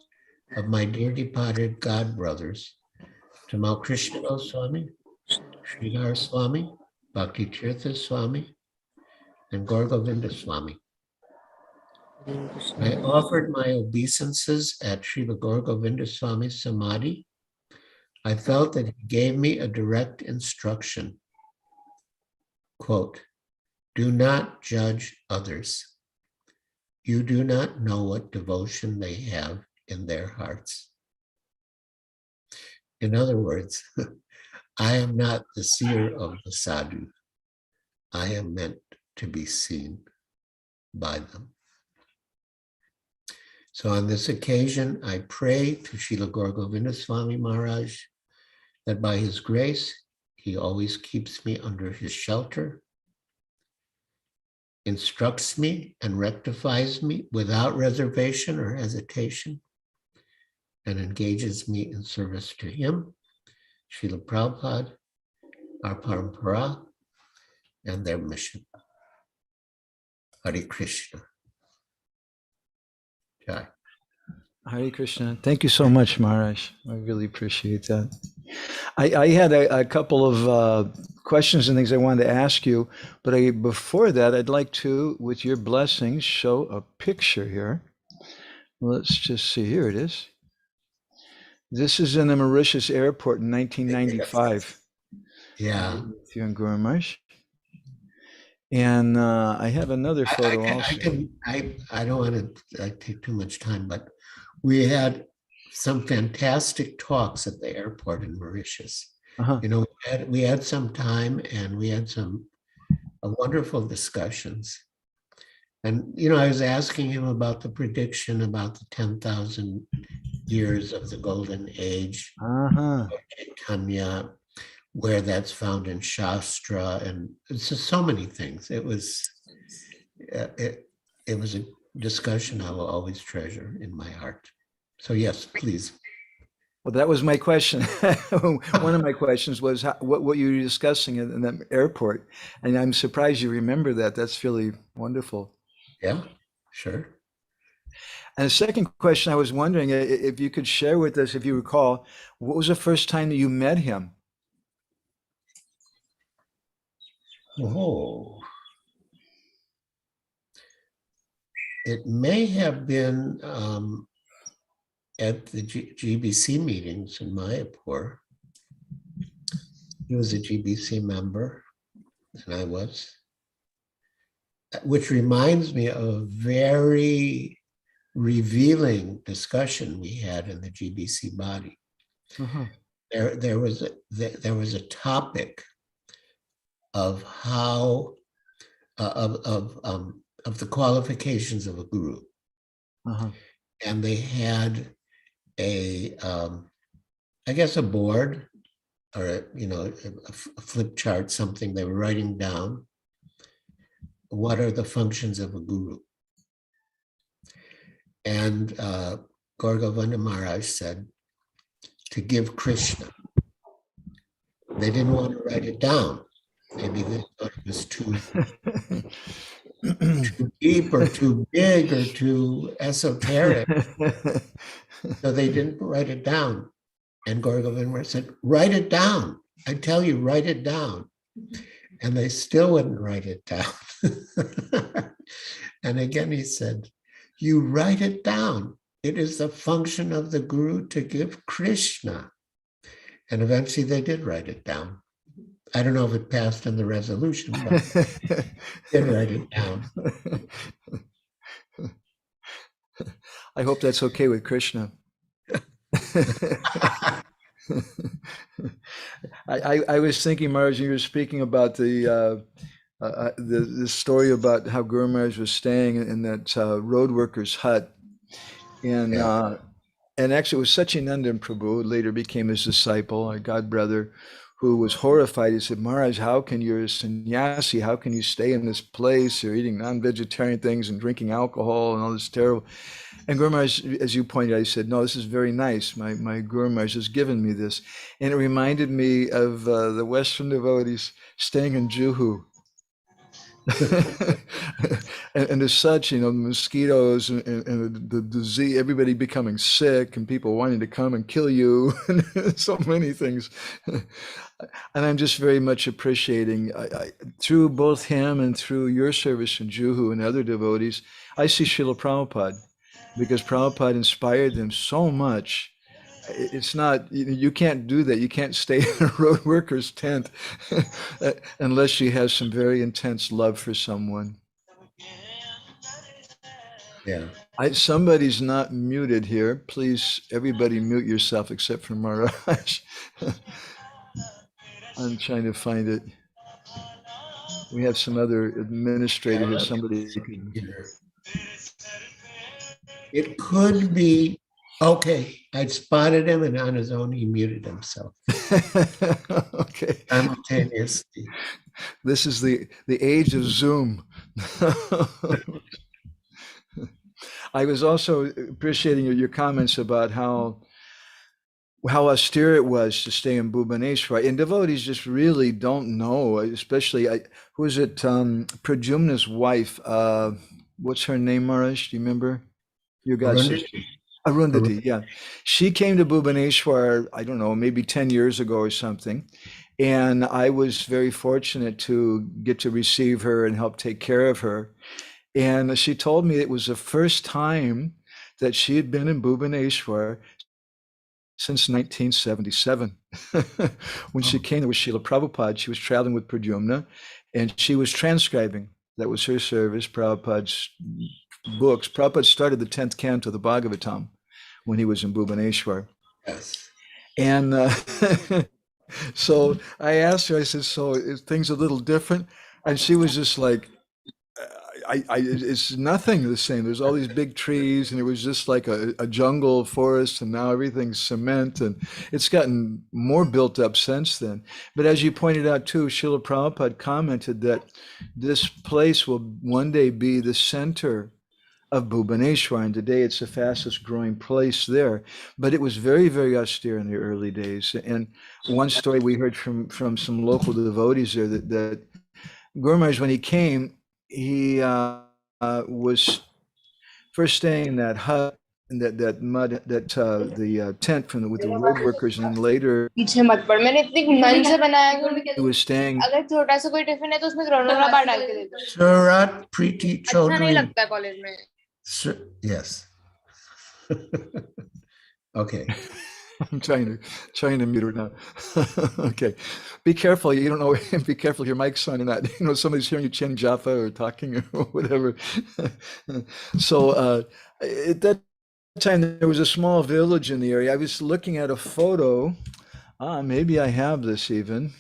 [SPEAKER 2] of my dear departed god brothers, Tamal Krishna Swami, Sridhar Swami, Bhakti Tirtha Swami, and Gour Govinda Swami. I offered my obeisances at Srila Gour Govinda Swami's samadhi. I felt that he gave me a direct instruction. Quote, do not judge others. You do not know what devotion they have in their hearts. In other words, I am not the seer of the sadhu. I am meant to be seen by them. So on this occasion, I pray to Srila Gour Govinda Swami Maharaj that by his grace, he always keeps me under his shelter, instructs me and rectifies me without reservation or hesitation, and engages me in service to him, Srila Prabhupada, our parampara, and their mission. Hare Krishna. Jai.
[SPEAKER 1] Hare Krishna. Thank you so much, Maharaj. I really appreciate that. I had a couple of questions and things I wanted to ask you, but before that, I'd like to, with your blessings, show a picture here. Let's just see. Here it is. This is in the Mauritius airport in 1995.
[SPEAKER 2] Yeah.
[SPEAKER 1] With you and Guru Maharaj. And I have another photo also.
[SPEAKER 2] I don't want to take too much time, but we had some fantastic talks at the airport in Mauritius.
[SPEAKER 1] Uh-huh.
[SPEAKER 2] You know, we had some time and we had some wonderful discussions. And, you know, I was asking him about the prediction about the 10,000 years of the golden age,
[SPEAKER 1] Uh-huh.
[SPEAKER 2] Chaitanya, where that's found in Shastra, and it's just so many things. It was a discussion I will always treasure in my heart. So yes, please.
[SPEAKER 1] Well, that was my question. One of my questions was what you were discussing in that airport, and I'm surprised you remember that. That's really wonderful.
[SPEAKER 2] Yeah, sure.
[SPEAKER 1] And the second question, I was wondering if you could share with us, if you recall, what was the first time that you met him?
[SPEAKER 2] Oh, it may have been at the GBC meetings in Mayapur. He was a GBC member, and I was. Which reminds me of a very revealing discussion we had in the GBC body.
[SPEAKER 1] Uh-huh.
[SPEAKER 2] There was a topic of how of the qualifications of a guru,
[SPEAKER 1] Uh-huh.
[SPEAKER 2] and they had a I guess a board or a flip chart, something they were writing down. What are the functions of a guru? And Gour Govinda Maharaj said to give Krishna. They didn't want to write it down. Maybe they thought it was too deep or too big or too esoteric. So they didn't write it down. And Gour Govinda said, write it down. I tell you, write it down. And they still wouldn't write it down. And again, he said, you write it down. It is the function of the guru to give Krishna. And eventually they did write it down. I don't know if it passed in the resolution, but they did write it down.
[SPEAKER 1] I hope that's okay with Krishna. I was thinking, Maharaj, you were speaking about the story about how Guru Maharaj was staying in that road worker's hut, and
[SPEAKER 2] Yeah.
[SPEAKER 1] and actually it was Satyananda Prabhu, who later became his disciple, our god brother, who was horrified. He said, Maharaj, how can you're a sannyasi? How can you stay in this place? You're eating non-vegetarian things and drinking alcohol and all this terrible. And Guru Maharaj, as you pointed out, he said, no, this is very nice. My Guru Maharaj has given me this. And it reminded me of the Western devotees staying in Juhu. and as such, mosquitoes and the disease, everybody becoming sick and people wanting to come and kill you, and so many things. And I'm just very much appreciating, through both him and through your service in Juhu and other devotees, I see Srila Prabhupada, because Prabhupada inspired them so much. It's not, you can't do that. You can't stay in a road worker's tent unless she has some very intense love for someone.
[SPEAKER 2] Yeah.
[SPEAKER 1] Somebody's not muted here. Please, everybody mute yourself except for Maharaj. I'm trying to find it. We have some other administrator here. Somebody can...
[SPEAKER 2] It could be, okay, I spotted him, and on his own, he muted himself.
[SPEAKER 1] Okay.
[SPEAKER 2] Simultaneously.
[SPEAKER 1] This is the age of Zoom. I was also appreciating your comments about how austere it was to stay in Bhubaneswar. And devotees just really don't know, especially, who is it, Pradyumna's wife, what's her name, Maharaj? Do you remember? Your god's sister. Arundhati, yeah. She came to Bhubaneswar, I don't know, maybe 10 years ago or something. And I was very fortunate to get to receive her and help take care of her. And she told me it was the first time that she had been in Bhubaneswar since 1977. When she came there with Srila Prabhupada, she was traveling with Pradyumna, and she was transcribing. That was her service, Prabhupada's books. Prabhupada started the 10th canto of the Bhagavatam when he was in Bhubaneswar.
[SPEAKER 2] Yes.
[SPEAKER 1] And so I asked her, I said, so is things a little different? And she was just like, it's nothing the same. There's all these big trees, and it was just like a jungle forest, and now everything's cement, and it's gotten more built up since then. But as you pointed out too, Srila Prabhupada commented that this place will one day be the center of Bhubaneswar, and today it's the fastest growing place there. But it was very, very austere in the early days. And one story we heard from some local devotees there that Guru Maharaj, when he came, he was first staying in that hut, and that mud, that the tent with the road workers, and then later he was staying.
[SPEAKER 2] Surat Preeti Chaudhary. Yes. Okay.
[SPEAKER 1] I'm trying to mute her now. Okay, be careful. You don't know. Be careful. Your mic's on or not. You know, somebody's hearing you chanting japa or talking or whatever. So at that time, there was a small village in the area. I was looking at a photo. Maybe I have this even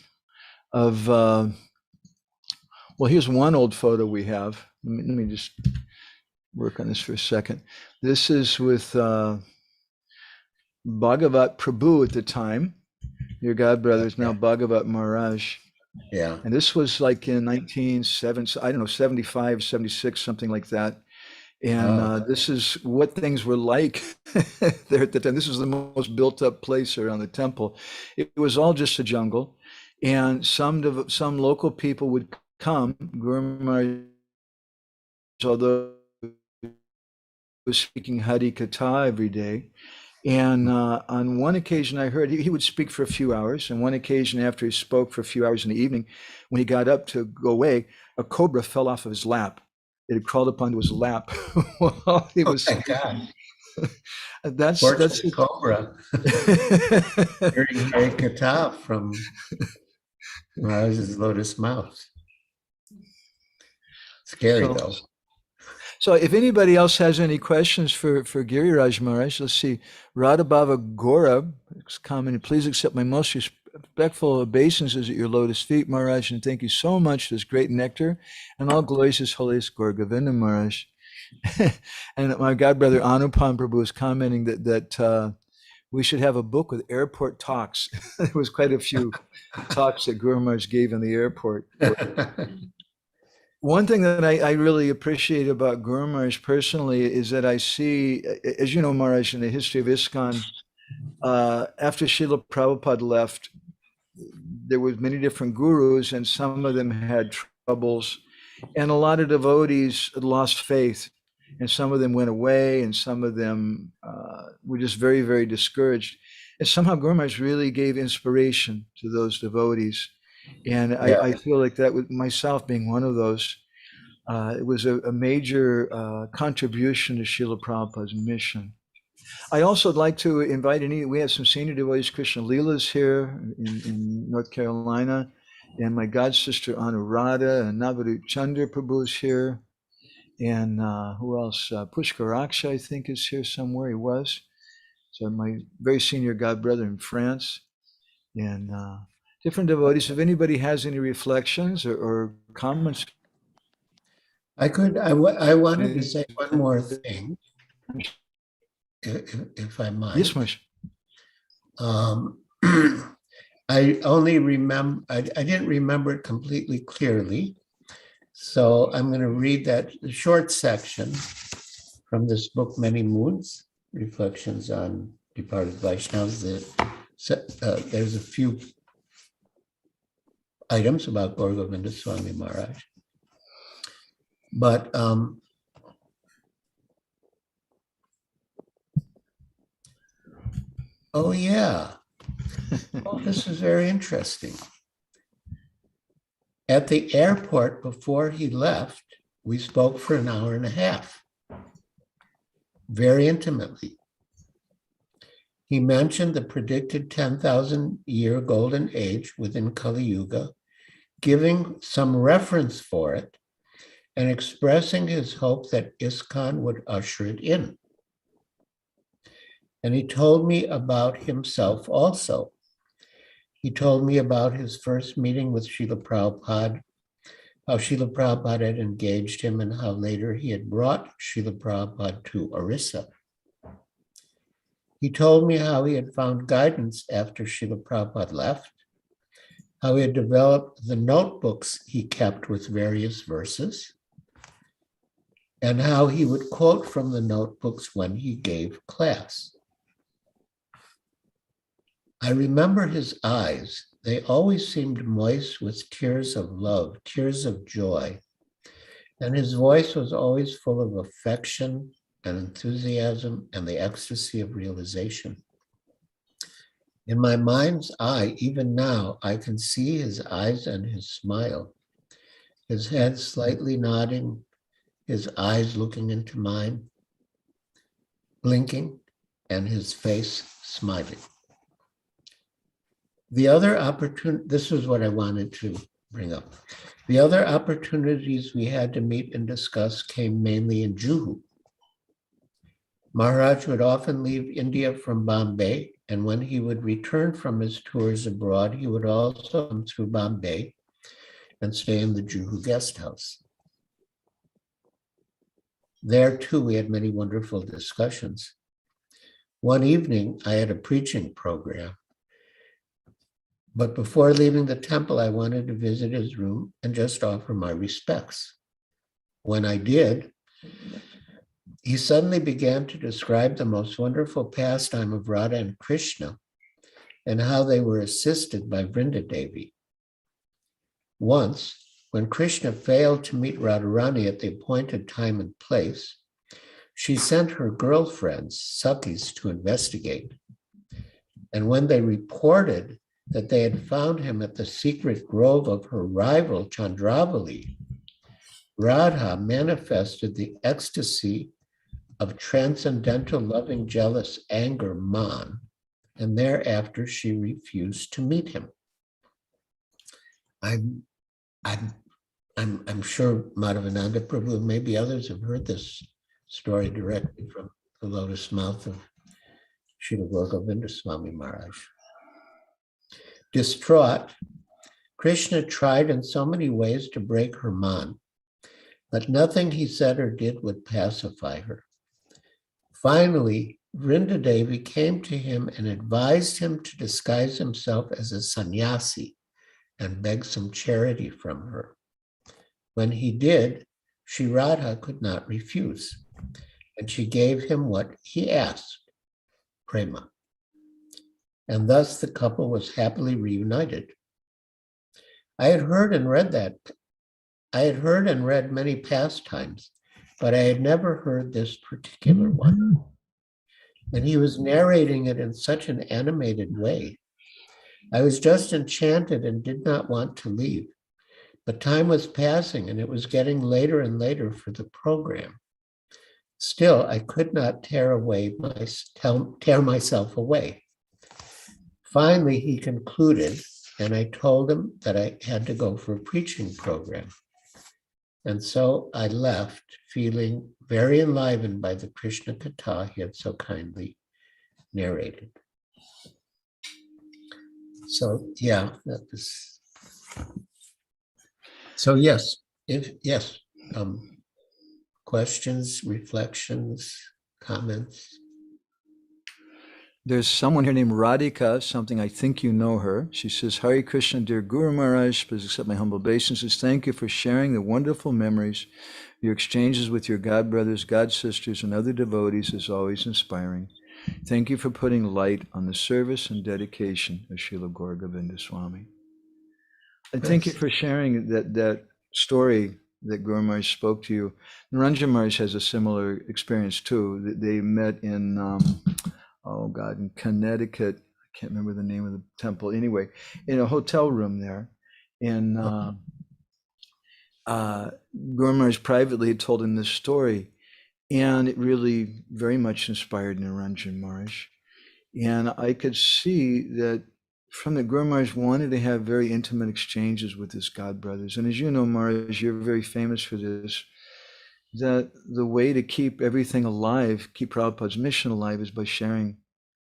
[SPEAKER 1] of. Well, here's one old photo we have. Let me just work on this for a second. This is with. Bhagavat Prabhu at the time, your god brother is now Bhagavat Maharaj.
[SPEAKER 2] Yeah.
[SPEAKER 1] And this was like in 1970, I don't know, 75, 76, something like that. And this is what things were like there at the time. This was the most built up place around the temple. It was all just a jungle. And some local people would come, Guru Maharaj, although he was speaking Hare Katha every day. And on one occasion, I heard he would speak for a few hours. And one occasion, after he spoke for a few hours in the evening, when he got up to go away, a cobra fell off of his lap. It had crawled up onto his lap while he was.
[SPEAKER 2] Oh my God.
[SPEAKER 1] That's
[SPEAKER 2] a cobra. Hearing Hare Katha from Maharaj's lotus mouth. Scary though.
[SPEAKER 1] So if anybody else has any questions for Giriraj Maharaj, let's see. Radhabhava Gora is commenting, please accept my most respectful obeisances at your lotus feet, Maharaj, and thank you so much for this great nectar and all glories to His Holiness Gour Govinda Maharaj. And my godbrother Anupam Prabhu is commenting that we should have a book with airport talks. There was quite a few talks that Guru Maharaj gave in the airport. One thing that I really appreciate about Guru Maharaj personally is that I see, as you know, Maharaj, in the history of ISKCON, after Srila Prabhupada left, there were many different gurus, and some of them had troubles, and a lot of devotees lost faith, and some of them went away, and some of them were just very, very discouraged. And somehow Guru Maharaj really gave inspiration to those devotees. And I feel like that, with myself being one of those, it was a major contribution to Srila Prabhupada's mission. I also would like to invite we have some senior devotees, Krishna Leela's here in North Carolina, and my god sister Anuradha, and Navadut Chandra Prabhu's here, and who else? Pushkaraksha, I think, is here somewhere. He was. So my very senior god brother in France, and different devotees. If anybody has any reflections or comments.
[SPEAKER 2] I wanted to say one more thing, if I might.
[SPEAKER 1] Yes, Maharaj.
[SPEAKER 2] I only remember, I didn't remember it completely clearly. So I'm going to read that short section from this book, Many Moons, Reflections on Departed Vaishnavas. There's a few items about Gour Govinda Swami Maharaj. But oh yeah, this is very interesting. At the airport before he left, we spoke for an hour and a half, very intimately. He mentioned the predicted 10,000-year golden age within Kali Yuga, giving some reference for it, and expressing his hope that ISKCON would usher it in. And he told me about himself also. He told me about his first meeting with Srila Prabhupada, how Srila Prabhupada had engaged him, and how later he had brought Srila Prabhupada to Orissa. He told me how he had found guidance after Srila Prabhupada left, how he had developed the notebooks he kept with various verses, and how he would quote from the notebooks when he gave class. I remember his eyes. They always seemed moist with tears of love, tears of joy. And his voice was always full of affection and enthusiasm and the ecstasy of realization. In my mind's eye, even now, I can see his eyes and his smile, his head slightly nodding, his eyes looking into mine, blinking, and his face smiling. The other opportunity, this is what I wanted to bring up. The other opportunities we had to meet and discuss came mainly in Juhu. Maharaj would often leave India from Bombay, and when he would return from his tours abroad, he would also come through Bombay and stay in the Juhu guest house. There too, we had many wonderful discussions. One evening, I had a preaching program. But before leaving the temple, I wanted to visit his room and just offer my respects. When I did, he suddenly began to describe the most wonderful pastime of Radha and Krishna and how they were assisted by Vrinda Devi. Once, when Krishna failed to meet Radharani at the appointed time and place, she sent her girlfriends, Sakis, to investigate. And when they reported that they had found him at the secret grove of her rival, Chandravali, Radha manifested the ecstasy of transcendental loving jealous anger, man, and thereafter she refused to meet him. I'm sure Madhavananda Prabhu and maybe others have heard this story directly from the lotus mouth of Srila Gour Govinda Swami Maharaj. Distraught, Krishna tried in so many ways to break her man, but nothing he said or did would pacify her. Finally, Vrinda Devi came to him and advised him to disguise himself as a sannyasi and beg some charity from her. When he did, Sri Radha could not refuse, and she gave him what he asked, prema. And thus the couple was happily reunited. I had heard and read many pastimes, but I had never heard this particular one. And he was narrating it in such an animated way. I was just enchanted and did not want to leave. But time was passing and it was getting later and later for the program. Still, I could not tear myself away. Finally, he concluded, and I told him that I had to go for a preaching program. And so I left feeling very enlivened by the Krishna Katha he had so kindly narrated. So, yeah, that was. So, yes, questions, reflections, comments.
[SPEAKER 1] There's someone here named Radhika, something I think you know her. She says, Hare Krishna, dear Guru Maharaj, please accept my humble obeisances. Thank you for sharing the wonderful memories. Your exchanges with your God brothers, God sisters, and other devotees is always inspiring. Thank you for putting light on the service and dedication of Srila Gour Govinda Swami. And thank you for sharing that story that Guru Maharaj spoke to you. Naranjan Maharaj has a similar experience too. They met in in Connecticut. I can't remember the name of the temple. Anyway, in a hotel room there. And Guru Maharaj privately had told him this story. And it really very much inspired Naranjan Maharaj. And I could see that from the Guru Maharaj wanted to have very intimate exchanges with his God brothers. And as you know, Maharaj, you're very famous for this, that the way to keep everything alive, keep Prabhupada's mission alive, is by sharing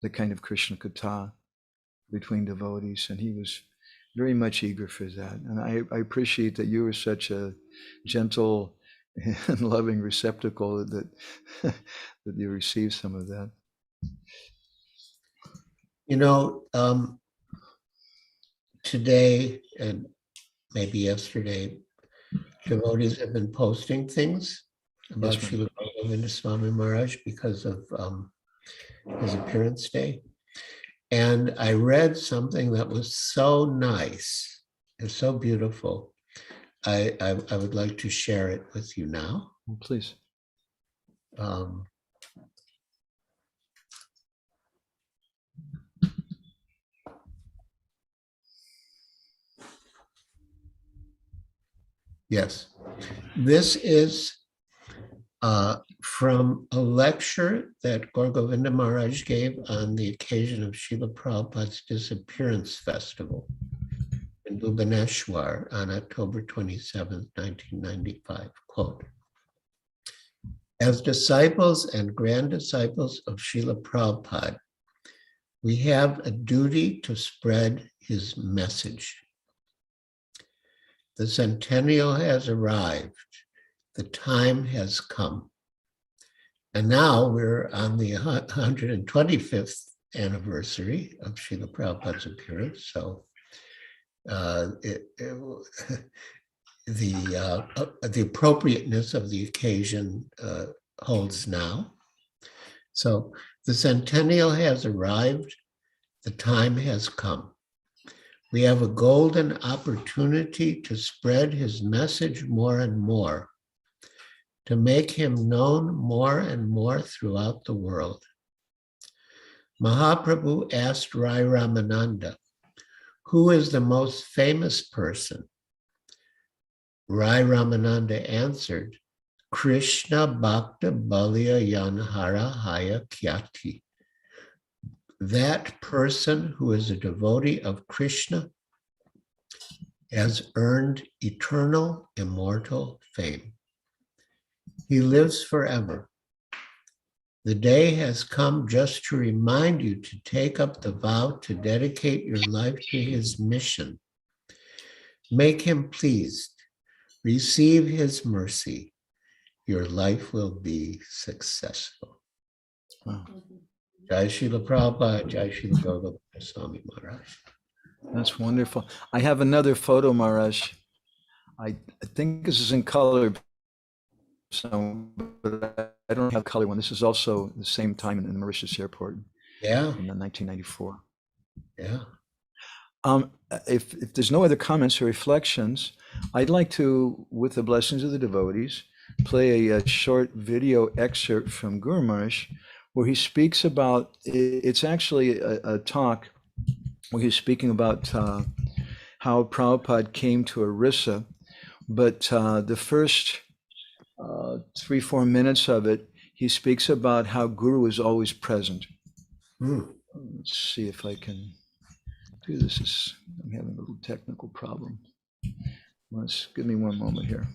[SPEAKER 1] the kind of Krishna Katha between devotees, and he was very much eager for that. And I appreciate that you were such a gentle and loving receptacle that that you received some of that.
[SPEAKER 2] You know, today and maybe yesterday, devotees have been posting things about
[SPEAKER 1] Yes,
[SPEAKER 2] Srila Govinda Swami Maharaj because of his appearance day. And I read something that was so nice and so beautiful. I would like to share it with you now.
[SPEAKER 1] please.
[SPEAKER 2] Yes, this is from a lecture that Gour Govinda Maharaj gave on the occasion of Srila Prabhupada's disappearance festival in Bhubaneswar on October 27, 1995. Quote, as disciples and grand disciples of Srila Prabhupada, we have a duty to spread his message. The centennial has arrived. The time has come. And now we're on the 125th anniversary of Srila Prabhupada's appearance. So the appropriateness of the occasion holds now. So the centennial has arrived. The time has come. We have a golden opportunity to spread his message more and more, to make him known more and more throughout the world. Mahaprabhu asked Rai Ramananda, who is the most famous person? Rai Ramananda answered, Krishna Bhakta Balya Yanhara Haya Kyati. That person who is a devotee of Krishna has earned eternal, immortal fame. He lives forever. The day has come just to remind you to take up the vow to dedicate your life to his mission. Make him pleased. Receive his mercy. Your life will be successful.
[SPEAKER 1] Wow.
[SPEAKER 2] Jai Srila Prabhupada, Jai Srila Gour Govinda Swami Maharaj.
[SPEAKER 1] That's wonderful. I have another photo, Maharaj. I think this is in color, but I don't have color one. This is also the same time in the Mauritius airport.
[SPEAKER 2] Yeah.
[SPEAKER 1] In 1994.
[SPEAKER 2] Yeah.
[SPEAKER 1] If there's no other comments or reflections, I'd like to, with the blessings of the devotees, play a short video excerpt from Guru Maharaj, where he speaks about, it's actually a talk where he's speaking about how Prabhupada came to Orissa, but the first 3-4 minutes of it, he speaks about how Guru was always present. Let's see if I can do this. I'm having a little technical problem. Give me one moment here.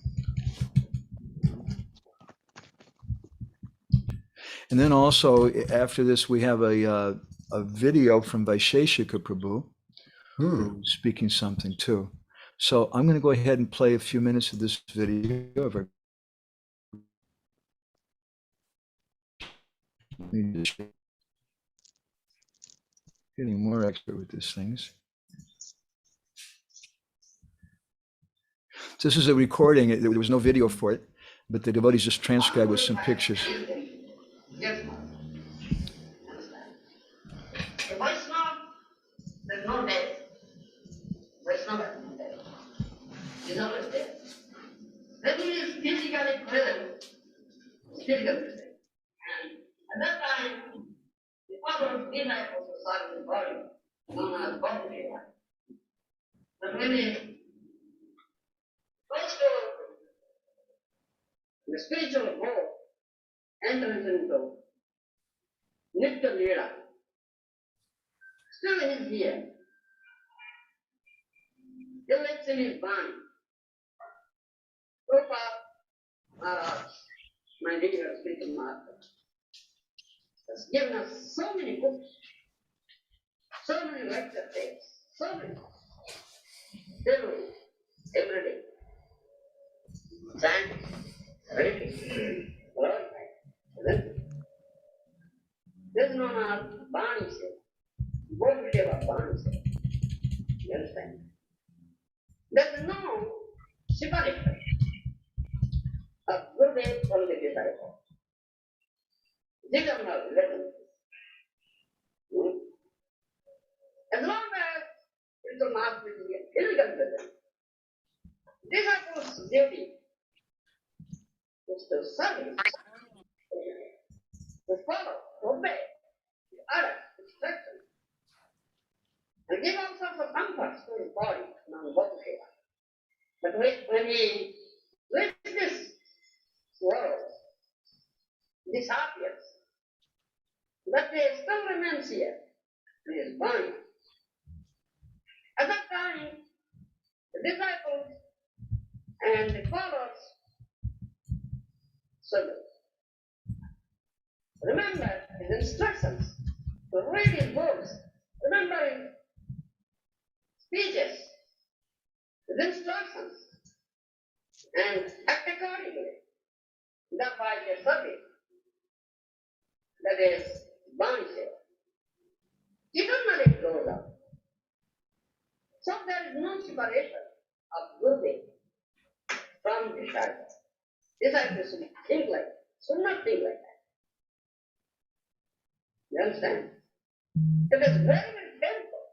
[SPEAKER 1] And then also after this, we have a video from Vaisheshika Prabhu, who's speaking something too. So I'm going to go ahead and play a few minutes of this video of our getting more expert with these things. So this is a recording. There was no video for it, but the devotees just transcribed with some pictures.
[SPEAKER 3] Yes, a Vaishnava, there's no death. Vaishnava has no death. He's always there. When he is physically present, physically present. And at that time, the power of midnight was inside the body, known as body. But when he goes to the spiritual world, enters into Nitya Leela, still he is here. Still it's in his mind. Prabhupada Maharaj, my dear spiritual master, has given us so many books So many lecture tapes, so many. Every day. Scientists, writing, glorified. This is known as Bani Seva. Bodhi Seva, Bani Seva. You understand? There is no separation of Gurudev from the disciple. Jitendra, listen. As long as it's a mass media, physical presence, disciples' duty is to serve, to follow, to obey, to order, instruction, and give all sorts of comforts to his body, non-bodhi seva. But when he leaves this world, disappears, but he still remains here, in his body. At that time, the disciples and the followers serve. Remember his instructions, to read his books, remember his speeches, his instructions, and act accordingly. That's why they serve him. That is Bani Seva. Eternally goes on. So there is no separation of Gurudev from disciple. Disciples should think like that, should not think like that. You understand? It is very, very painful.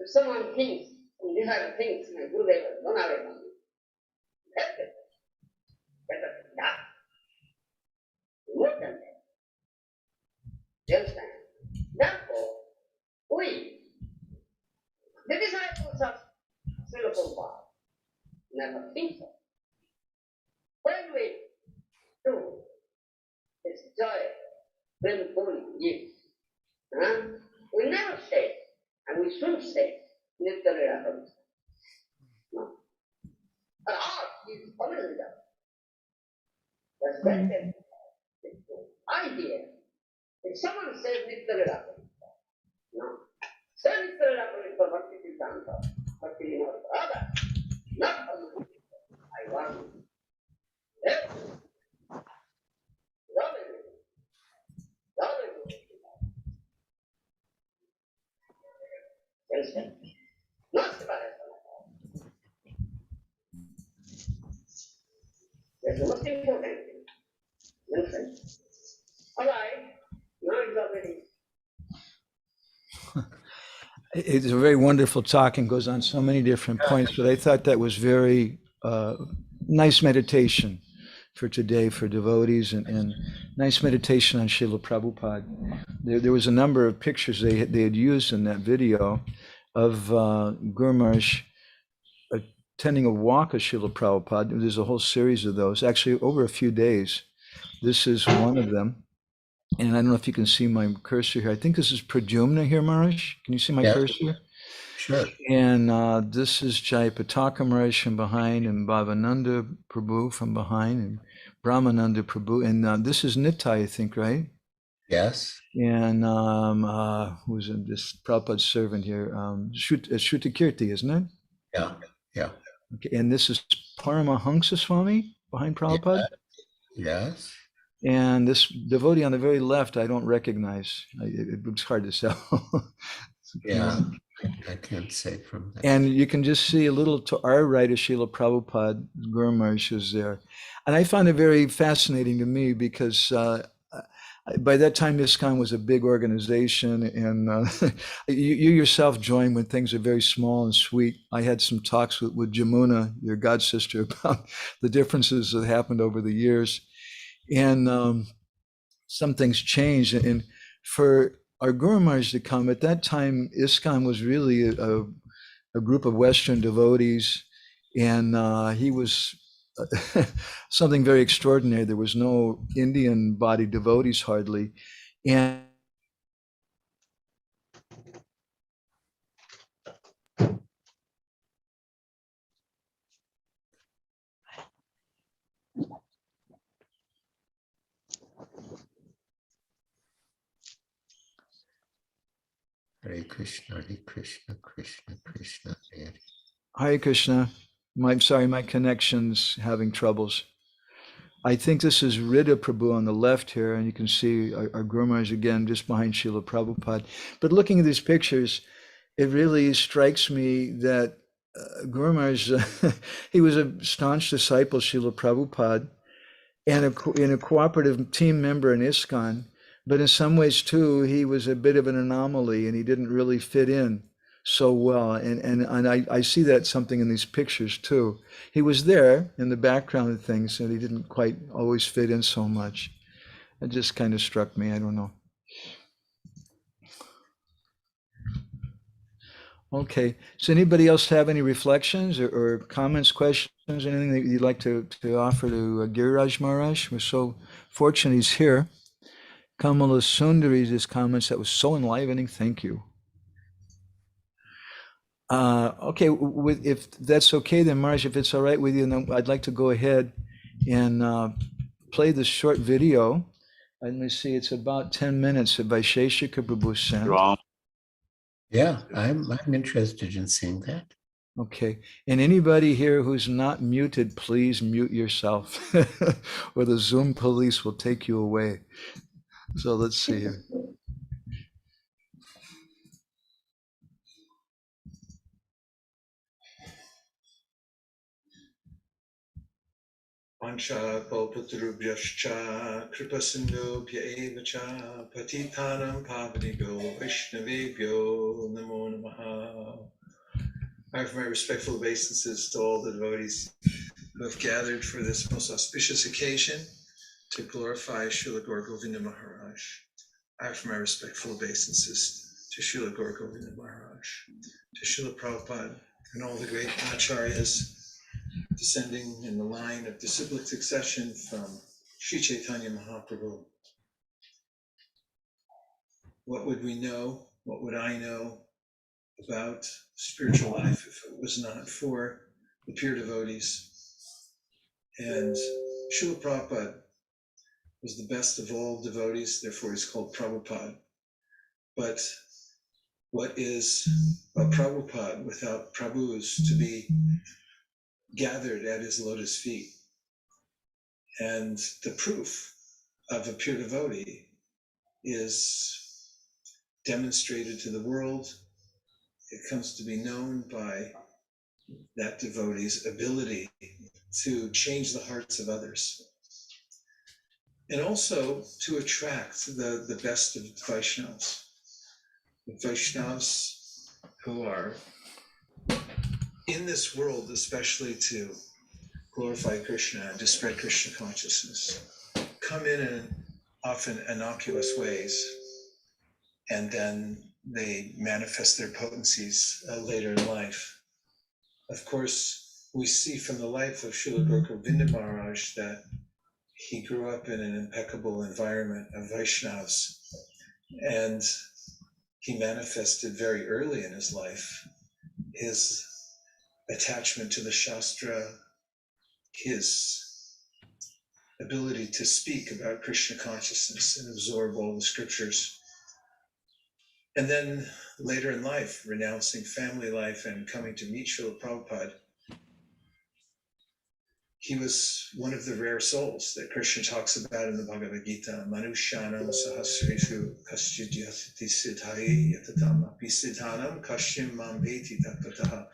[SPEAKER 3] If someone thinks, and disciple thinks, my Gurudev has gone away from me, that's it. Better to die. More than that. You understand? Therefore, we, the disciples of Srila Prabhupada, never think so. When we do this joy, when we give, we never say, and we shouldn't say, Nitya No. But all is always done. That's very idea. If someone says Nitya no. Say Nitya for Bhakti Vedanta, Bhakti Vinod for others, not for me. I want you. Yes. Love it. Love it. Understand? Not separation at all. That's the most important thing. Understand? All right. Now it's already.
[SPEAKER 1] It's a very wonderful talk and goes on so many different points, but I thought that was very nice meditation for today for devotees and nice meditation on Srila Prabhupada. There was a number of pictures they had used in that video of Guru Maharaj attending a walk of Srila Prabhupada. There's a whole series of those, actually over a few days. This is one of them. And I don't know if you can see my cursor here. I think this is Pradyumna here, Maharaj. Can you see my cursor?
[SPEAKER 2] Sure.
[SPEAKER 1] And this is Jayapataka Maharaj from behind, and Bhavananda Prabhu from behind, and Brahmananda Prabhu. And this is Nitai, I think, right?
[SPEAKER 2] Yes.
[SPEAKER 1] And who's this Prabhupada's servant here? Shrutakirti, isn't it?
[SPEAKER 2] Yeah. Yeah.
[SPEAKER 1] Okay. And this is Paramahansa Swami behind Prabhupada.
[SPEAKER 2] Yes.
[SPEAKER 1] And this devotee on the very left, I don't recognize. It's hard to tell.
[SPEAKER 2] Yeah, I can't say from that.
[SPEAKER 1] And you can just see a little to our right of Srila Prabhupada, Guru Maharaj is there. And I found it very fascinating to me because by that time, ISKCON was a big organization, and you yourself join when things are very small and sweet. I had some talks with Jamuna, your god sister, about the differences that happened over the years. And some things changed. And for our Guru Maharaj to come, at that time, ISKCON was really a group of Western devotees, and he was something very extraordinary. There was no Indian body devotees hardly. And
[SPEAKER 2] Hare Krishna, Krishna Krishna, Hare Hare.
[SPEAKER 1] Hare Krishna. I'm sorry, my connection's having troubles. I think this is Rita Prabhu on the left here, and you can see our Guru Maharaj again just behind Srila Prabhupada. But looking at these pictures, it really strikes me that Guru Maharaj, he was a staunch disciple of Srila Prabhupada and a cooperative team member in ISKCON, but in some ways too, he was a bit of an anomaly and he didn't really fit in so well. And I see that something in these pictures too. He was there in the background of things and he didn't quite always fit in so much. It just kind of struck me, I don't know. Okay, so anybody else have any reflections or comments, questions, anything that you'd like to offer to Giriraj Maharaj? We're so fortunate he's here. Kamala Sundari's comments, that was so enlivening, thank you. Okay, if that's okay then Maharaj, if it's all right with you, then I'd like to go ahead and play this short video. Let me see, it's about 10 minutes that Vaisheshika Prabhu sent.
[SPEAKER 2] Yeah, I'm interested in seeing that.
[SPEAKER 1] Okay, and anybody here who's not muted, please mute yourself or the Zoom police will take you away. So let's see here. Pancha kalpatarubhyascha kripasindobhya evacha patitanam pavanibhyo vaishnavebhyo namo namaha. I offer my respectful obeisances to all the devotees who have gathered for this most auspicious occasion to glorify Srila Gour Govinda Maharaj. I offer my respectful obeisances to Srila Gour Govinda Maharaj, to Srila Prabhupada, and all the great acharyas descending in the line of disciplic succession from Sri Chaitanya Mahaprabhu. What would we know? What would I know about spiritual life if it was not for the pure devotees? And Srila Prabhupada was the best of all devotees, therefore he's called Prabhupada. But what is a Prabhupada without Prabhus to be gathered at his lotus feet? And the proof of a pure devotee is demonstrated to the world. It comes to be known by that devotee's ability to change the hearts of others. And also to attract the best of Vaishnavas. The Vaishnavas who are in this world, especially to glorify Krishna and to spread Krishna consciousness, come in often innocuous ways, and then they manifest their potencies later in life. Of course, we see from the life of Srila Gour Govinda Maharaj that he grew up in an impeccable environment of Vaishnavas, and he manifested very early in his life his attachment to the Shastra, his ability to speak about Krishna consciousness and absorb all the scriptures. And then later in life, renouncing family life and coming to meet Srila Prabhupada, he was one of the rare souls that Krishna talks about in the Bhagavad Gita. Manushyanam sahasreshu kaschidhyasiti siddhaye yatatam api siddhanam kashim mam veti tatataha.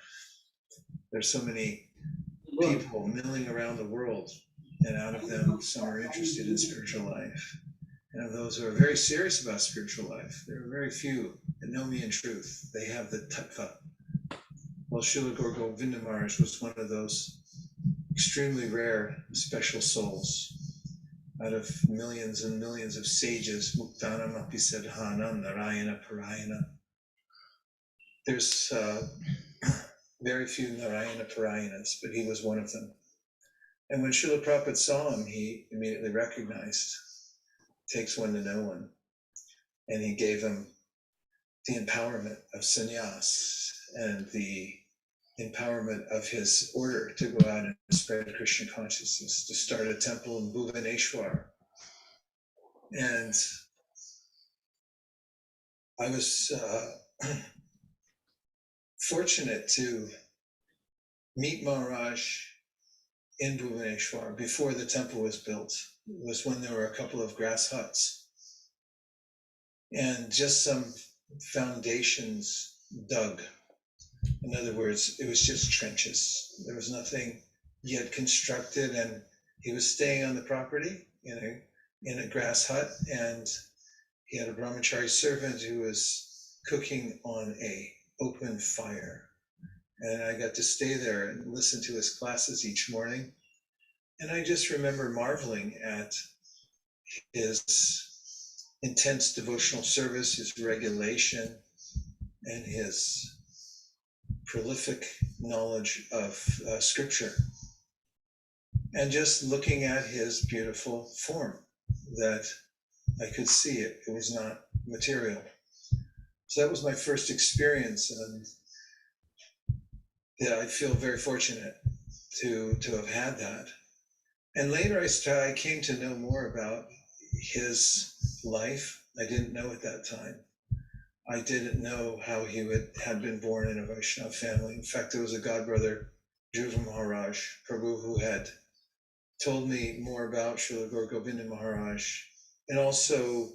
[SPEAKER 1] There's so many people milling around the world, and out of them, some are interested in spiritual life. And of those who are very serious about spiritual life, there are very few that know me in truth. They have the tattva. Well, Srila Gour Govinda Maharaj was one of those extremely rare, special souls. Out of millions and millions of sages, Muktanam api siddhanam Narayana Parayana. There's very few Narayana Parayanas, but he was one of them. And when Srila Prabhupada saw him, he immediately recognized, takes one to know one. And he gave him the empowerment of sannyas and the empowerment of his order to go out and spread Krishna consciousness, to start a temple in Bhubaneswar. And I was
[SPEAKER 4] fortunate to meet Maharaj in Bhubaneswar before the temple was built. It was when there were a couple of grass huts and just some foundations dug. In other words, it was just trenches. There was nothing yet constructed, and he was staying on the property in a grass hut, and he had a brahmachari servant who was cooking on a open fire. And I got to stay there and listen to his classes each morning. And I just remember marveling at his intense devotional service, his regulation, and his prolific knowledge of scripture. And just looking at his beautiful form, that I could see it. It was not material. So that was my first experience, and yeah, I feel very fortunate to have had that. And later I came to know more about his life. I didn't know at that time. I didn't know how he had been born in a Vaishnav family. In fact, there was a godbrother, Dhruva Maharaj, Prabhu, who had told me more about Srila Gour Govinda Maharaj, and also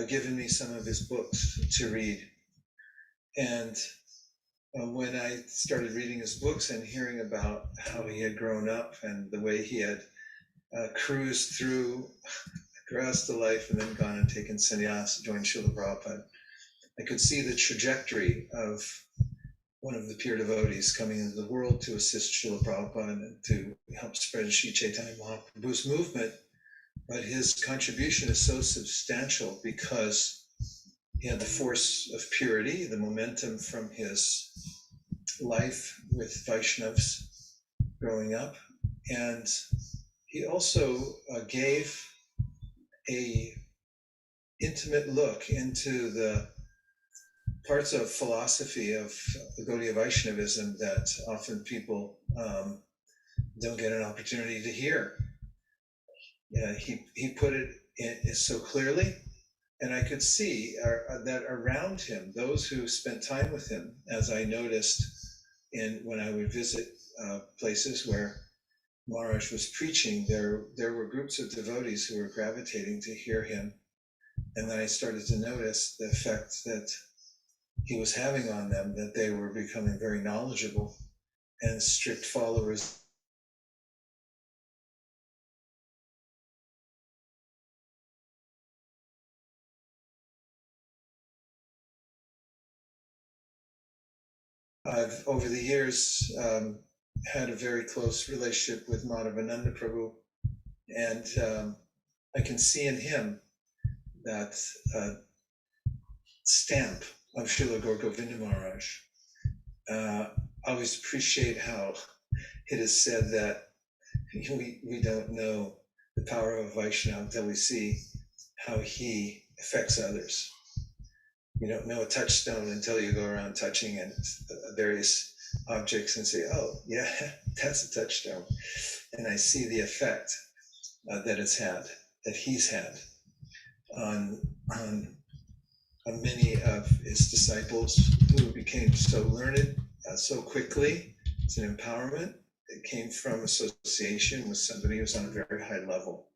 [SPEAKER 4] given me some of his books to read. And when I started reading his books and hearing about how he had grown up and the way he had cruised through Grahastha life and then gone and taken sannyas, joined Srila Prabhupada, I could see the trajectory of one of the pure devotees coming into the world to assist Srila Prabhupada and to help spread Sri Chaitanya Mahaprabhu's movement. But his contribution is so substantial because he had the force of purity, the momentum from his life with Vaishnavas growing up. And he also gave a intimate look into the parts of philosophy of the Gaudiya Vaishnavism that often people don't get an opportunity to hear. Yeah, he put it in so clearly, and I could see that around him, those who spent time with him, as I noticed when I would visit places where Maharaj was preaching, there were groups of devotees who were gravitating to hear him. And then I started to notice the effect that he was having on them, that they were becoming very knowledgeable and strict followers. I've, over the years, had a very close relationship with Madhavananda Prabhu, and I can see in him that stamp of Srila Gour Govinda Maharaj. I always appreciate how it is said that we don't know the power of Vaishnava until we see how he affects others. You don't know a touchstone until you go around touching and various objects and say, oh, yeah, that's a touchstone. And I see the effect that it's had, that he's had on many of his disciples who became so learned so quickly. It's an empowerment. It came from association with somebody who's on a very high level.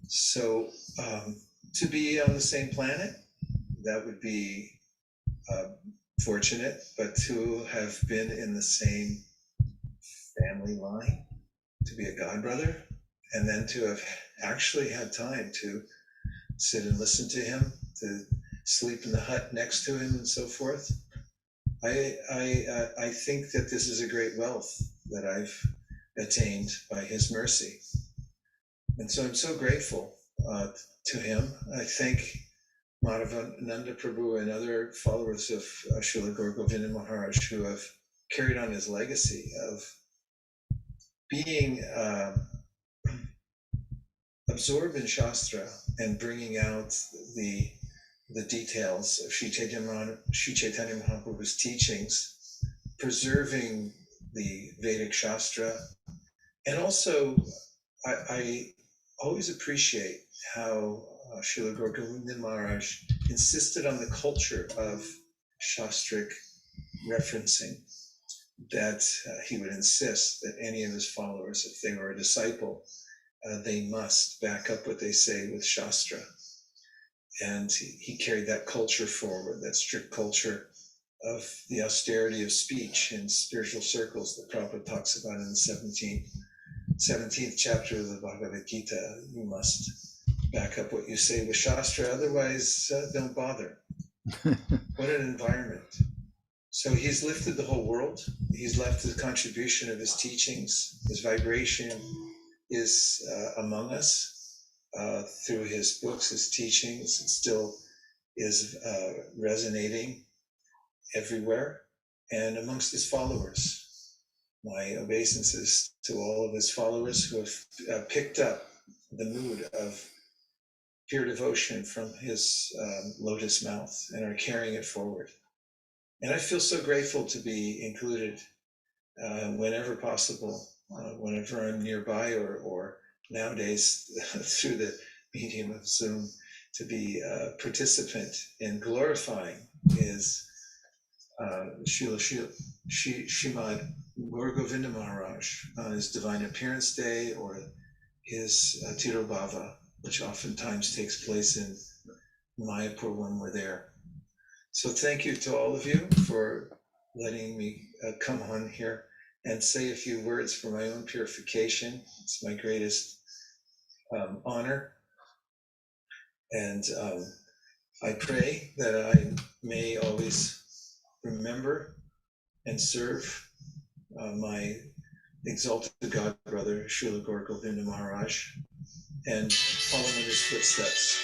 [SPEAKER 4] So to be on the same planet, that would be fortunate, but to have been in the same family line, to be a godbrother, and then to have actually had time to sit and listen to him, to sleep in the hut next to him and so forth. I think that this is a great wealth that I've attained by his mercy. And so I'm so grateful to him. I thank Madhavananda Prabhu and other followers of Srila Gour Govinda Maharaj who have carried on his legacy of being absorbed in Shastra and bringing out the details of Sri Chaitanya Mahaprabhu's teachings, preserving the Vedic Shastra. And also, I always appreciate how Srila Gour Govinda Maharaj insisted on the culture of shastric referencing, that he would insist that any of his followers, if they were a disciple, they must back up what they say with Shastra. And he carried that culture forward, that strict culture of the austerity of speech in spiritual circles that Prabhupada talks about in the 17th chapter of the Bhagavad Gita. You must back up what you say with Shastra, otherwise don't bother. What an environment. So he's lifted the whole world. He's left the contribution of his teachings. His vibration is among us through his books, his teachings. It still is resonating everywhere and amongst his followers. My obeisances to all of his followers who have picked up the mood of pure devotion from his lotus mouth and are carrying it forward. And I feel so grateful to be included whenever possible, whenever I'm nearby, or nowadays through the medium of Zoom, to be a participant in glorifying his Srimad Gour Govinda Maharaj on his Divine Appearance Day, or his Tirobhava, which oftentimes takes place in Mayapur when we're there. So thank you to all of you for letting me come on here and say a few words for my own purification. It's my greatest honor. And I pray that I may always remember and serve my exalted God brother, Srila Gour Govinda Maharaj, and follow in his footsteps.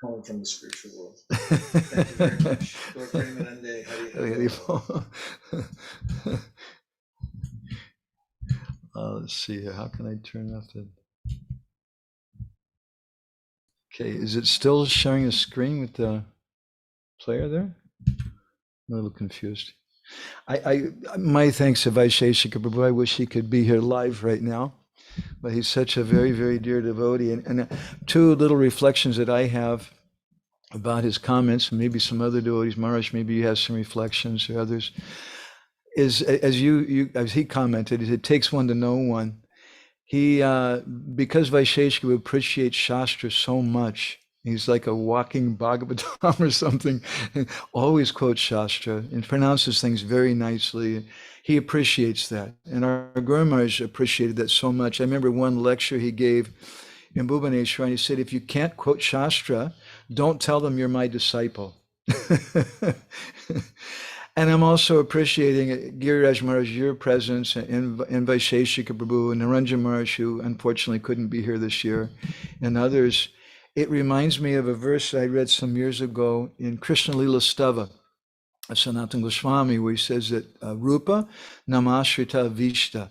[SPEAKER 4] Calling from the spiritual world. Thank you very much. Gaur Premanande, Hare.
[SPEAKER 1] Let's see here. How can I turn off the... Okay, is it still showing a screen with the player there? I'm a little confused. My thanks to Vaisheshika Prabhu. I wish he could be here live right now, but he's such a very, very dear devotee. And two little reflections that I have about his comments, and maybe some other devotees, Maharaj, maybe you have some reflections or others, is as he commented, it takes one to know one. He, because Vaisheshika appreciates Shastra so much, he's like a walking Bhagavatam or something, always quotes Shastra and pronounces things very nicely. He appreciates that. And our Guru Maharaj appreciated that so much. I remember one lecture he gave in Bhubaneswar, and he said, if you can't quote Shastra, don't tell them you're my disciple. And I'm also appreciating Giriraj Maharaj, your presence, and Vaisheshika Prabhu, and Naranjan Maharaj, who unfortunately couldn't be here this year, and others. It reminds me of a verse I read some years ago in Krishna Lila Stava, of Sanatana Goswami, where he says that Rupa Namashrita Vishta,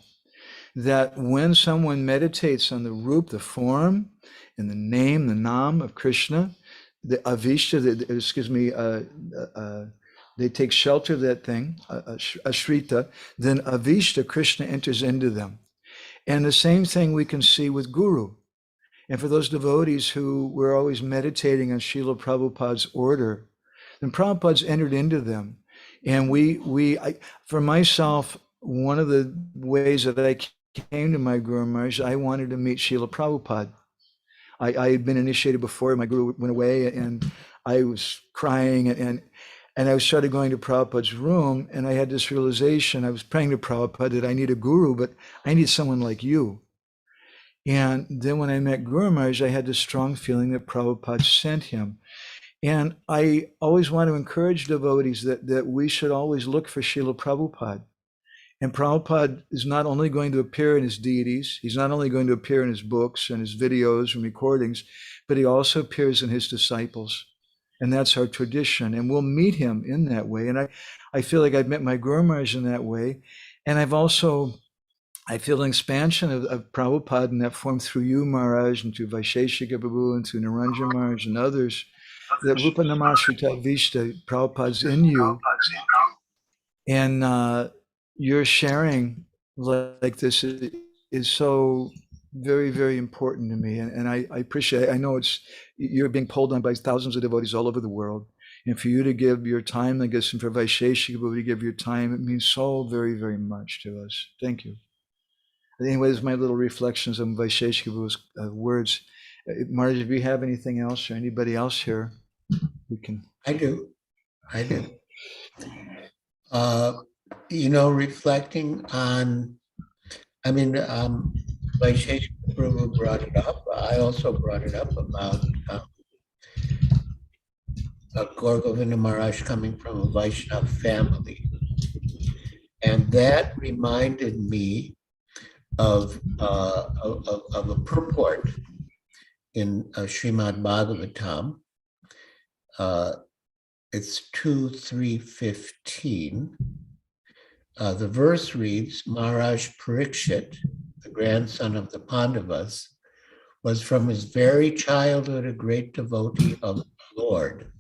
[SPEAKER 1] that when someone meditates on the Rup, the form, and the name, the Nam of Krishna, the Avishta, they take shelter of that thing, Ashrita, then Avishta, Krishna enters into them. And the same thing we can see with Guru. And for those devotees who were always meditating on Srila Prabhupada's order, then Prabhupada's entered into them. And for myself, one of the ways that I came to my Guru Maharaj, I wanted to meet Srila Prabhupada. I had been initiated before, my Guru went away, and I was crying, and I started going to Prabhupada's room, and I had this realization. I was praying to Prabhupada that I need a guru, but I need someone like you. And then when I met Guru Maharaj, I had this strong feeling that Prabhupada sent him. And I always want to encourage devotees that we should always look for Srila Prabhupada. And Prabhupada is not only going to appear in his deities, he's not only going to appear in his books and his videos and recordings, but he also appears in his disciples. And that's our tradition. And we'll meet him in that way. And I feel like I've met my Guru Maharaj in that way. And I feel an expansion of Prabhupada in that form through you, Maharaj, and through Vaisheshika Prabhu, and through Naranjan Maharaj and others, that Rupa Namashrita Vishta, Prabhupada's in you. And your sharing like this is so very, very important to me. And I appreciate it. I know you're being pulled on by thousands of devotees all over the world. And for you to give your time, I guess, and for Vaisheshika Prabhu to give your time, it means so very, very much to us. Thank you. Anyways, my little reflections on Vaisheshika Prabhu's words. Maharaj, if you have anything else or anybody else here, we can.
[SPEAKER 2] I do. Reflecting on, Vaisheshika Prabhu brought it up. I also brought it up about Gour Govinda Maharaj coming from a Vaishnav family. And that reminded me of a purport in Srimad Bhagavatam. It's 2.3.15. The verse reads, Maharaj Parikshit, the grandson of the Pandavas, was from his very childhood a great devotee of the Lord.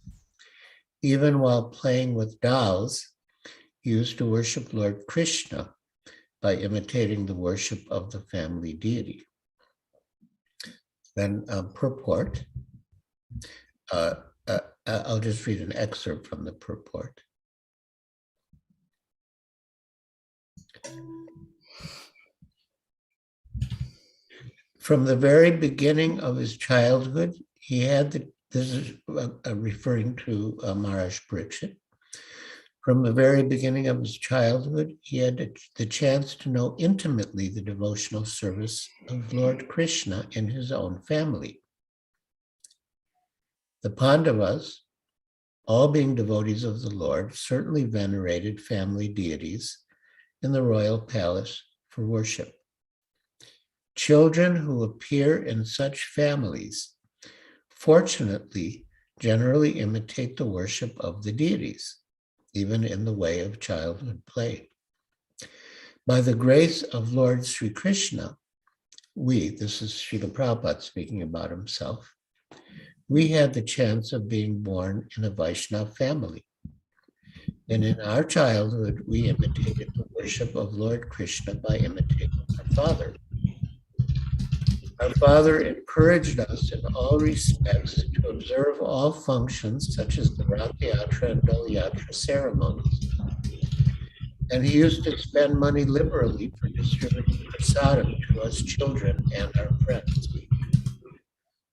[SPEAKER 2] Even while playing with dolls, he used to worship Lord Krishna by imitating the worship of the family deity. Then purport. I'll just read an excerpt from the purport. From the very beginning of his childhood, he had this is referring to Maharaj Parikshit. From the very beginning of his childhood, he had the chance to know intimately the devotional service of Lord Krishna in his own family. The Pandavas, all being devotees of the Lord, certainly venerated family deities in the royal palace for worship. Children who appear in such families, fortunately, generally imitate the worship of the deities, even in the way of childhood play. By the grace of Lord Sri Krishna, this is Srila Prabhupada speaking about himself, we had the chance of being born in a Vaishnav family. And in our childhood, we imitated the worship of Lord Krishna by imitating our father. Our father encouraged us in all respects to observe all functions such as the Rath Yatra and Dol Yatra ceremonies. And he used to spend money liberally for distributing prasadam to us children and our friends.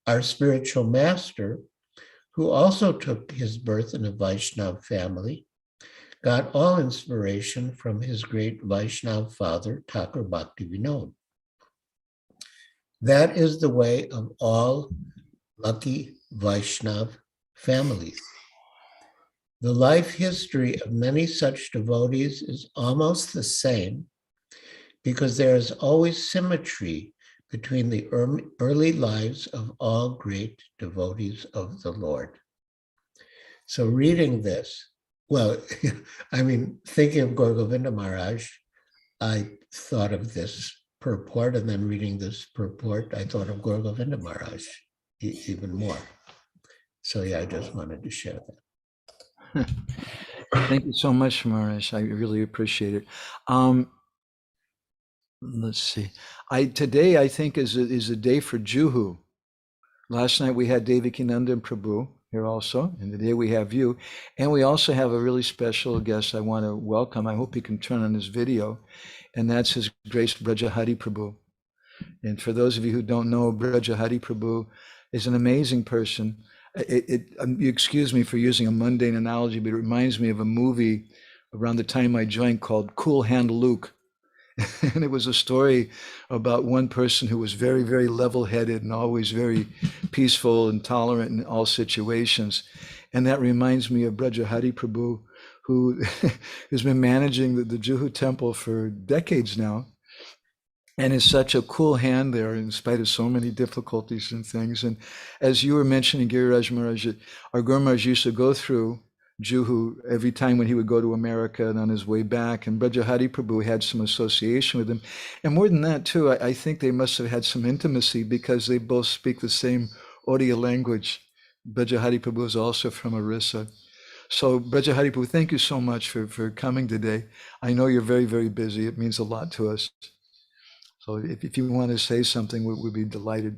[SPEAKER 2] Our spiritual master, who also took his birth in a Vaishnav family, got all inspiration from his great Vaishnav father, Thakur Bhakti Vinod. That is the way of all lucky Vaishnav families. The life history of many such devotees is almost the same because there is always symmetry between the early lives of all great devotees of the Lord. So reading this, thinking of Gour Govinda Maharaj, I thought of this purport, and then reading this purport, I thought of Gour Govinda Maharaj even more. So I just wanted to share that.
[SPEAKER 1] Thank you so much, Maharaj. I really appreciate it. Let's see. Today I think is a day for Juhu. Last night we had Devakinanda and Prabhu here also, and today we have you. And we also have a really special guest I want to welcome. I hope he can turn on his video, and that's His Grace Brajahari Prabhu. And for those of you who don't know, Brajahari Prabhu is an amazing person. You excuse me for using a mundane analogy, but it reminds me of a movie around the time I joined called Cool Hand Luke. And it was a story about one person who was very, very level-headed and always very peaceful and tolerant in all situations. And that reminds me of Brajahari Prabhu, who has been managing the Juhu temple for decades now, and is such a cool hand there in spite of so many difficulties and things. And as you were mentioning, Giriraj Maharaj, our Guru Maharaj used to go through Juhu every time when he would go to America and on his way back, and Brajahari Prabhu had some association with him. And more than that too, I think they must have had some intimacy because they both speak the same Odia language. Brajahari Prabhu is also from Orissa. So Brajahari Prabhu, thank you so much for coming today. I know you're very, very busy. It means a lot to us. So if you want to say something, we'd be delighted.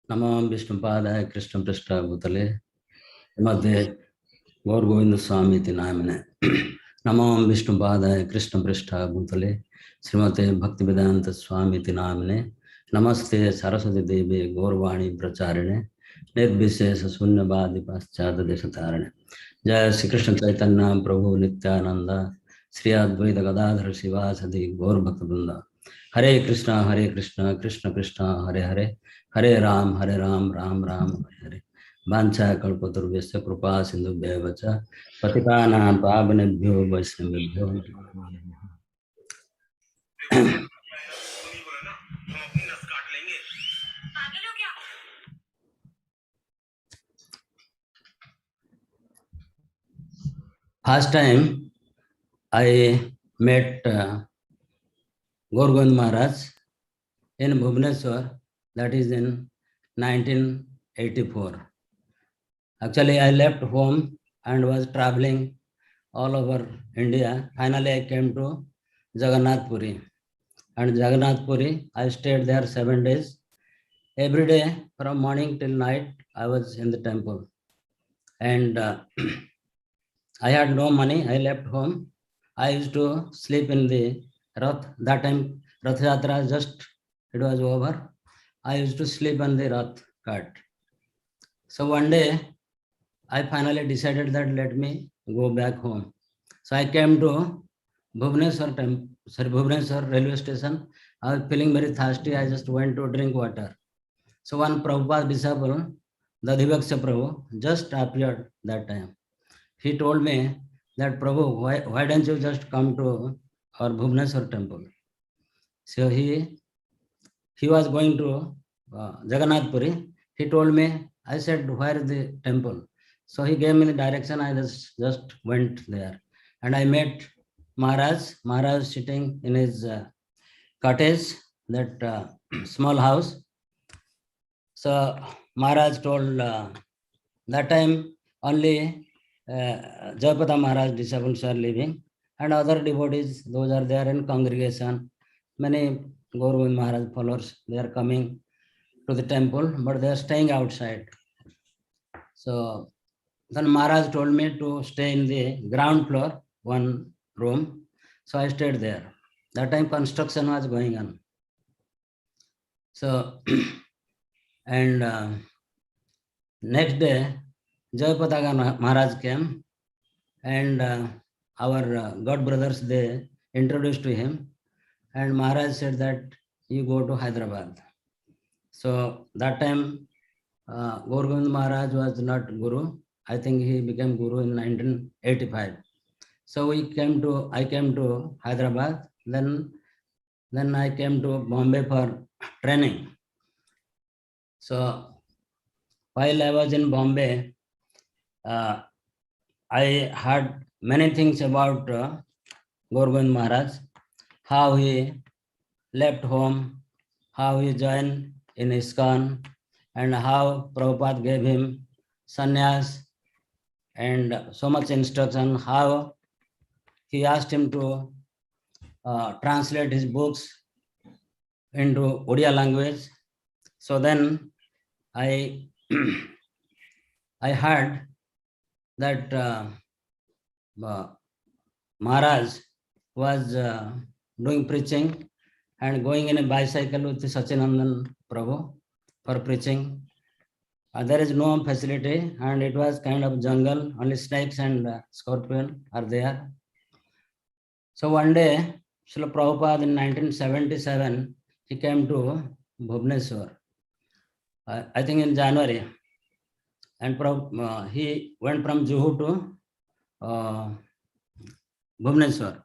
[SPEAKER 5] Namo Vishnupadaya Krishna Prishta Bhutale Srimate Gour Govinda Swami Tinamine Namo Vishnupadaya Krishna Prishta Bhutale Srimate Bhakti Vedanta Swami Tinamine Namaste Saraswati Devi Gaurvani Pracharine Nirvishesha Sunyavadi Paschata Deshatarane Jai Sri Krishna Chaitanya Prabhu Nityananda Sri Advaita Gadadhara Sivasadi Gaur Bhaktivinoda Hare Krishna, Krishna Krishna, Hare Hare, Hare Ram, Ram Ram, Hare Hare. Vancha kalpatarvyasya kripa sindhu bhavacha patitanam pavanebhyo vaishnavebhyo. First time I met Gour Govinda Maharaj in Bhubaneswar, that is in 1984. Actually, I left home and was traveling all over India. Finally, I came to Jagannath Puri. And Jagannath Puri, I stayed there 7 days. Every day, from morning till night, I was in the temple. And I had no money. I left home. I used to sleep in the Rath. That time, Rath Yatra it was over. I used to sleep on the Rath cart. So one day, I finally decided that let me go back home. So I came to Bhubaneswar railway station. I was feeling very thirsty. I just went to drink water. So one Prabhupada disciple, the M.V.Sc Prabhu, just appeared that time. He told me that Prabhu, why don't you just come to our Bhubaneswar temple? So he was going to Jagannath Puri. He told me, I said, where is the temple? So he gave me the direction. I just went there. And I met Maharaj sitting in his cottage, that small house. So Maharaj told, that time only Jayapada Maharaj disciples are living, and other devotees, those are there in congregation. Many Gour Govinda Maharaj followers, they are coming to the temple, but they are staying outside. So then Maharaj told me to stay in the ground floor, one room. So I stayed there. That time construction was going on. So, and next day, Jayapada Maharaj came, and our God brothers, they introduced to him, and Maharaj said that you go to Hyderabad. So that time, Gour Govinda Maharaj was not Guru. I think he became Guru in 1985. So I came to Hyderabad. Then I came to Bombay for training. So while I was in Bombay, I heard many things about Gour Govinda Maharaj, how he left home, how he joined in ISKCON, and how Prabhupada gave him sannyas and so much instruction, how he asked him to translate his books into Odia language. So then I heard that Maharaj was doing preaching and going in a bicycle with Sachinandan Prabhu for preaching. There is no facility, and it was kind of jungle, only snakes and scorpion are there. So one day, Srila Prabhupada in 1977, he came to Bhubaneswar, I think in January, and he went from Juhu to Bhubaneswar.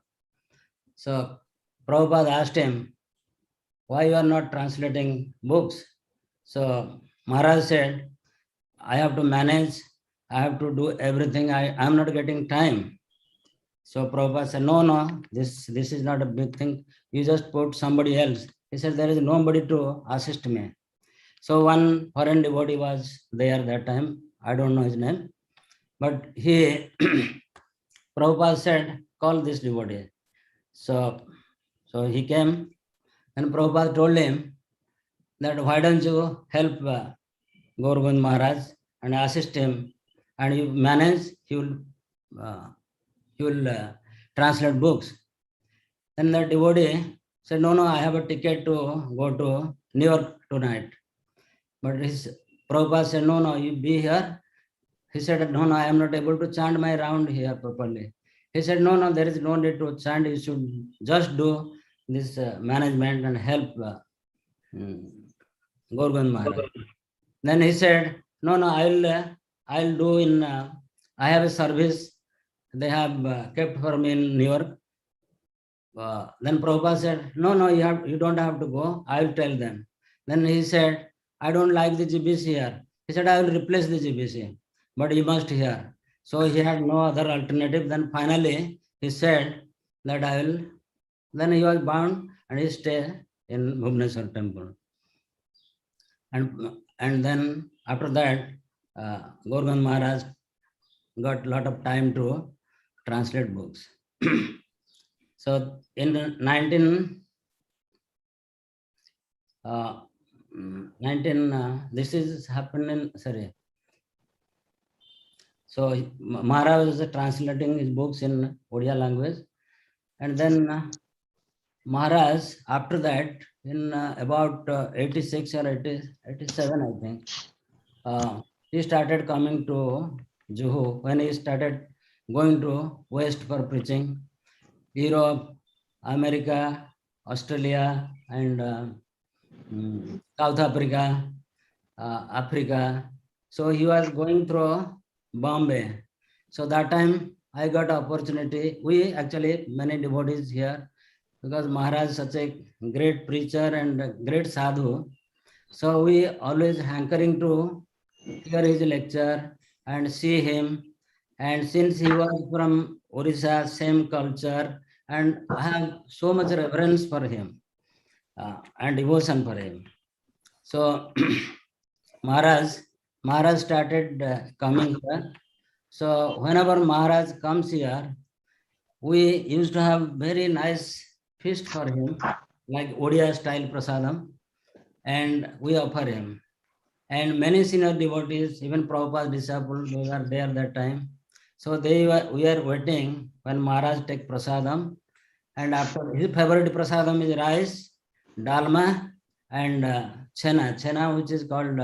[SPEAKER 5] So Prabhupada asked him, why you are not translating books? So Maharaj said, I have to manage, I have to do everything, I am not getting time. So Prabhupada said, no, this is not a big thing. You just put somebody else. He said, there is nobody to assist me. So one foreign devotee was there that time. I don't know his name. But he, Prabhupada said, call this devotee. So he came, and Prabhupada told him that why don't you help Gour Govinda Maharaj and assist him, and you manage, he will translate books. Then the devotee said, no, I have a ticket to go to New York tonight. But his Prabhupada said, no, you be here. He said, no, I am not able to chant my round here properly. He said, no, there is no need to chant. You should just do this management and help Gour Govinda Maharaj. Then he said, no, I'll do in, I have a service they have kept for me in New York. Then Prabhupada said, no, you don't have to go. I will tell them. Then he said, I don't like the GBC here. He said, I will replace the GBC, but you must hear. So he had no other alternative. Then finally he said that I will. Then he was bound and he stayed in Bhubaneswar temple. And then after that, Gour Govinda Maharaj got a lot of time to translate books. So in 19, this is happening, sorry. So Maharaj was translating his books in Odia language. And then Maharaj, after that, in about 86 or 87, I think, he started coming to Juhu when he started going to West for preaching. Europe, America, Australia, and South Africa, Africa. So he was going through Bombay. So that time I got opportunity. We actually, many devotees here, because Maharaj is such a great preacher and a great sadhu. So we always hankering to hear his lecture and see him. And since he was from Orissa, same culture, and I have so much reverence for him and devotion for him. So Maharaj started coming here. So whenever Maharaj comes here, we used to have very nice feast for him, like Odia style prasadam, and we offer him. And many senior devotees, even Prabhupada's disciples, they were there that time. So we are waiting when Maharaj take prasadam, and after his favorite prasadam is rice, dalma, and chena, which is called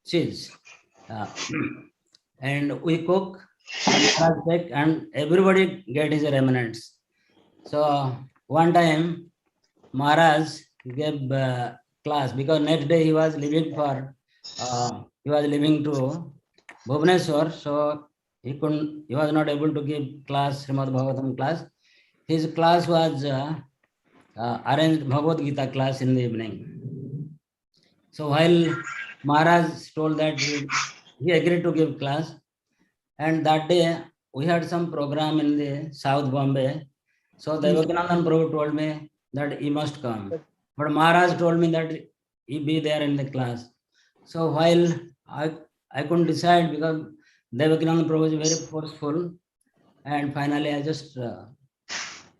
[SPEAKER 5] cheese. And we cook, Maharaj take, and everybody get his remnants. So one time Maharaj gave class, because next day he was leaving to Bhubaneswar, so he was not able to give class, Srimad Bhagavatam class. His class was arranged Bhagavad Gita class in the evening. So while Maharaj told that he agreed to give class, and that day we had some program in the South Bombay. So Devakinandan Prabhu told me that he must come. But Maharaj told me that he be there in the class. So while I couldn't decide, because Devakinandan Prabhu is very forceful, and finally I just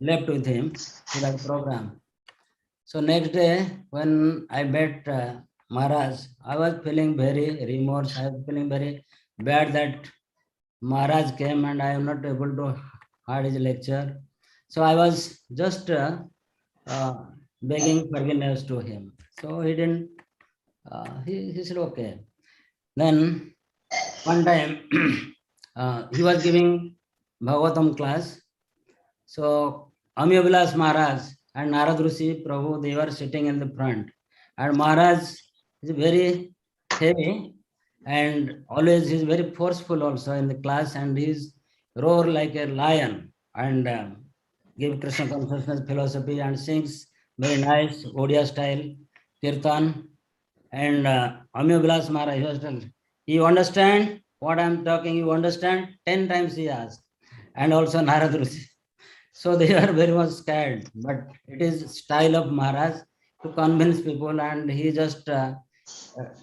[SPEAKER 5] left with him to that program. So next day when I met Maharaj, I was feeling very remorse. I was feeling very bad that Maharaj came and I am not able to hear his lecture. So I was just begging forgiveness to him. So he didn't, he said, okay. Then one time he was giving Bhagavatam class. So M.V.Sc. Maharaj and Narad Rishi Prabhu, they were sitting in the front. And Maharaj is very heavy, and always he's very forceful also in the class, and he's roar like a lion and give Krishna consciousness philosophy and sings very nice Odia style Kirtan. And M.V.Sc. Maharaj, he was telling, you understand what I'm talking? You understand? 10 times he asked. And also Narad Rishi. So they are very much scared, but it is style of Maharaj to convince people, and he just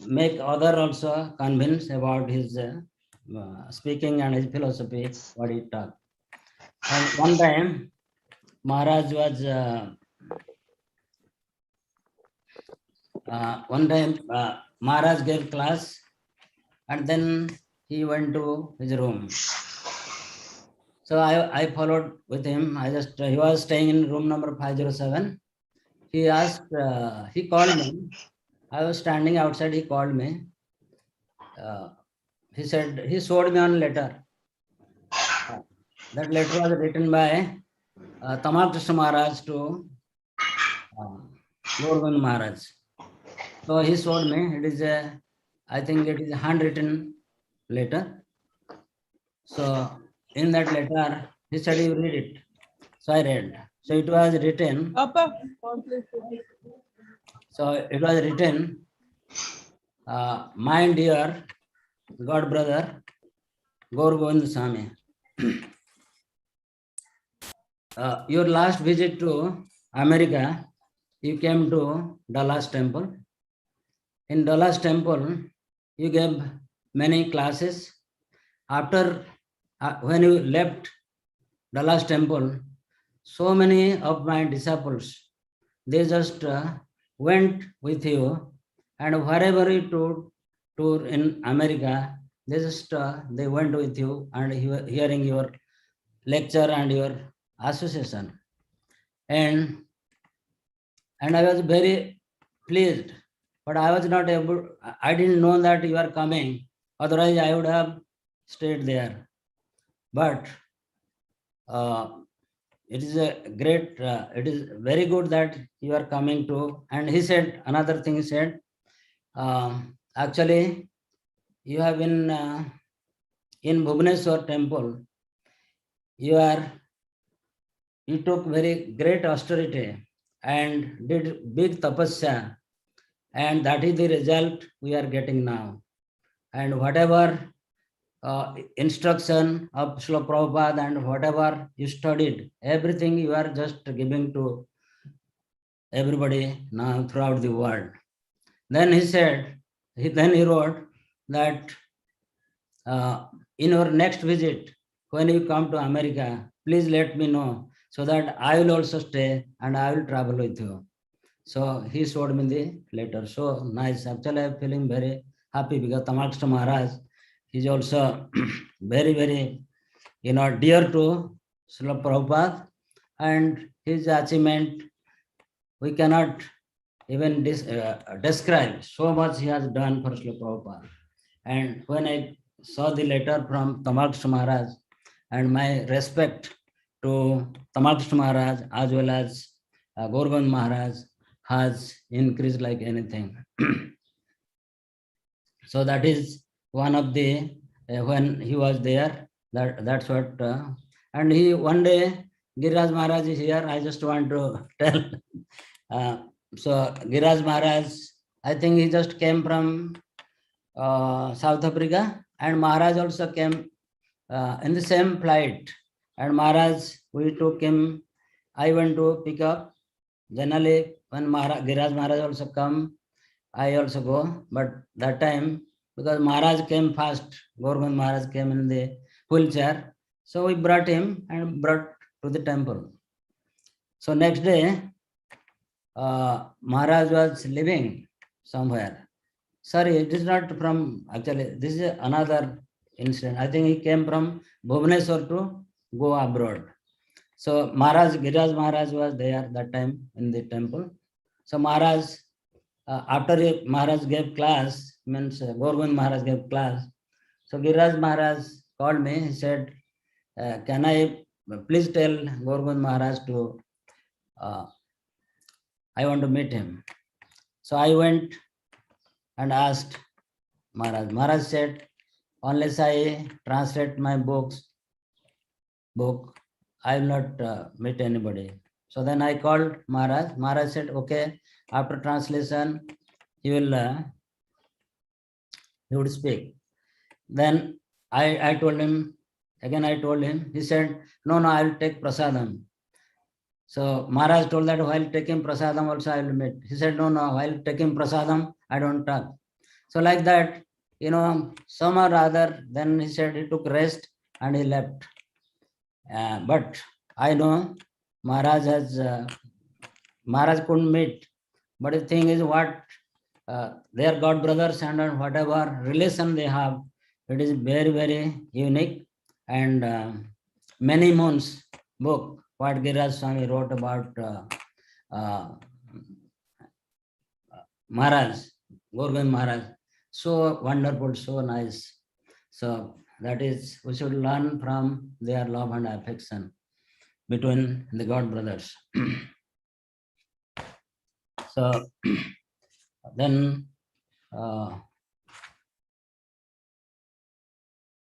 [SPEAKER 5] make other also convinced about his speaking and his philosophy, what he taught. And one time Maharaj was Maharaj gave class and then he went to his room. So I followed with him. He was staying in room number 507. He asked, he called me. I was standing outside, he called me. He said, he showed me one letter. That letter was written by Tamal Krishna Maharaj to Gour Govinda Maharaj. So he showed me, I think it is a handwritten letter. So in that letter, he said, you read it. So I read. So it was written. My dear God brother, Gour Govinda Swami, your last visit to America, you came to Dallas Temple. In Dallas Temple, you gave many classes. After, when you left Dallas Temple, so many of my disciples, they just went with you, and wherever you tour in America, they just they went with you and hearing your lecture and your association. And I was very pleased, but I was not able, I didn't know that you are coming. Otherwise, I would have stayed there. But it is a great, it is very good that you are coming to. And he said, another thing he said, actually, you have been in Bhubaneswar temple, you took very great austerity and did big tapasya, and that is the result we are getting now. And whatever instruction of Srila Prabhupada and whatever you studied, everything you are just giving to everybody now throughout the world. Then he said, then he wrote that in your next visit, when you come to America, please let me know so that I will also stay and I will travel with you. So he showed me the letter. So nice. Actually, I'm feeling very happy because Tamal Krishna Maharaj is also very, very, dear to Srila Prabhupada, and his achievement, we cannot even describe. So much he has done for Srila Prabhupada. And when I saw the letter from Tamal Krishna Maharaj, and my respect to Tamal Krishna Maharaj as well as Gour Govinda Maharaj has increased like anything. So that is one of the, when he was there, that's what, and he one day, Giriraj Maharaj is here, I just want to tell. So Giriraj Maharaj, I think he just came from South Africa, and Maharaj also came in the same flight. And Maharaj, we took him, I went to pick up. Generally, when Giriraj Maharaj also come, I also go. But that time, because Maharaj came fast, Gour Govinda Maharaj came in the wheelchair. So we brought him and brought to the temple. So next day, Maharaj was living somewhere. Sorry, it is not from, actually, this is another incident. I think he came from Bhubaneswar to go abroad. So Giriraj Maharaj was there that time in the temple. So Maharaj, after Maharaj gave class, means Gour Govinda Maharaj gave class. So Giriraj Maharaj called me, he said, can I please tell Gour Govinda Maharaj to, I want to meet him. So I went and asked Maharaj. Maharaj said, unless I translate my book, I will not meet anybody. So then I called Maharaj. Maharaj said, okay, after translation, he would speak. Then I told him, he said, no, I will take prasadam. So Maharaj told that while taking prasadam also I will meet. He said, no, while taking prasadam, I don't talk. So like that, some or other, then he said he took rest and he left. But I know Maharaj couldn't meet. But the thing is what their god brothers and whatever relation they have, it is very, very unique. And many months book, what Giriraj Swami wrote about Maharaj, Gour Govinda Maharaj, so wonderful, so nice. So that is, we should learn from their love and affection between the god brothers. So then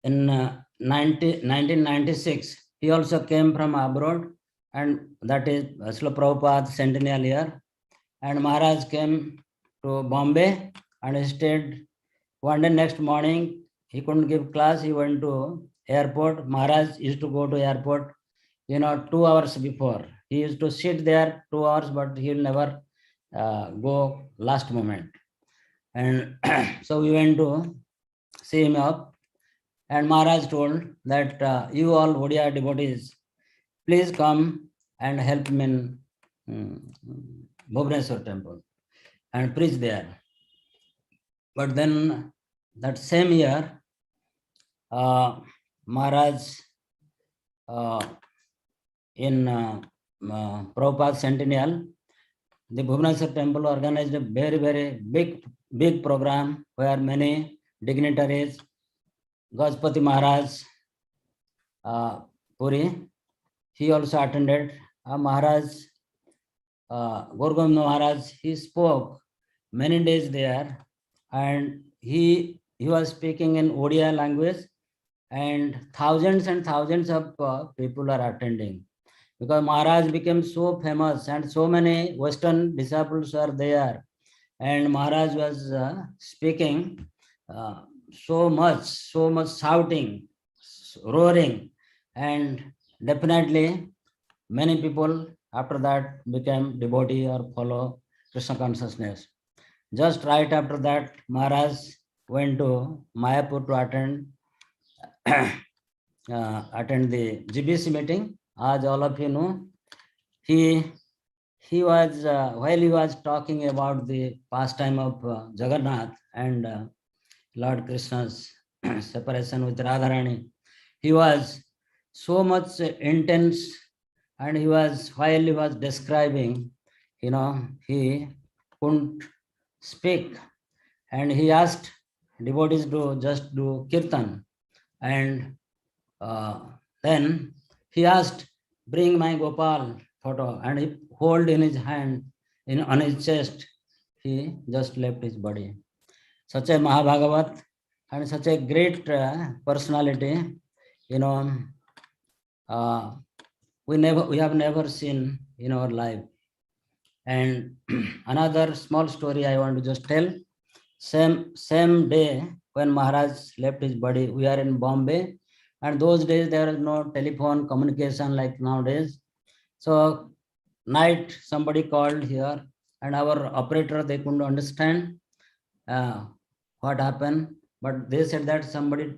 [SPEAKER 5] in 1996, he also came from abroad, and that is Srila Prabhupada centennial year. And Maharaj came to Bombay and he stayed. One day next morning, he couldn't give class, he went to airport. Maharaj used to go to airport, 2 hours before. He used to sit there 2 hours, but he'll never go last moment. And so we went to see him up. And Maharaj told that you all Odia devotees, please come and help me in Bhubaneswar temple and preach there. But then that same year, Maharaj in Prabhupada centennial, the Bhubaneswar temple organized a very, very big program where many dignitaries, Gajpati Maharaj, Puri, he also attended. Maharaj, Gour Govinda Maharaj, he spoke many days there, and he was speaking in Odia language, and thousands of people are attending, because Maharaj became so famous and so many Western disciples are there, and Maharaj was speaking so much shouting, roaring, and definitely many people after that became devotee or follow Krishna consciousness. Just right after that, Maharaj went to Mayapur to attend the GBC meeting. As all of you know, he was while he was talking about the pastime of Jagannath and Lord Krishna's separation with Radharani, he was so much intense, and while he was describing, he couldn't speak, and he asked devotees to just do Kirtan, and then he asked, bring my Gopal photo, and he hold in his hand, on his chest, he just left his body. Such a Mahabhagavat and such a great personality, we have never seen in our life. And another small story I want to just tell. Same day when Maharaj left his body, we are in Bombay, and those days there is no telephone communication like nowadays. So night somebody called here, and our operator, they couldn't understand what happened, but they said that somebody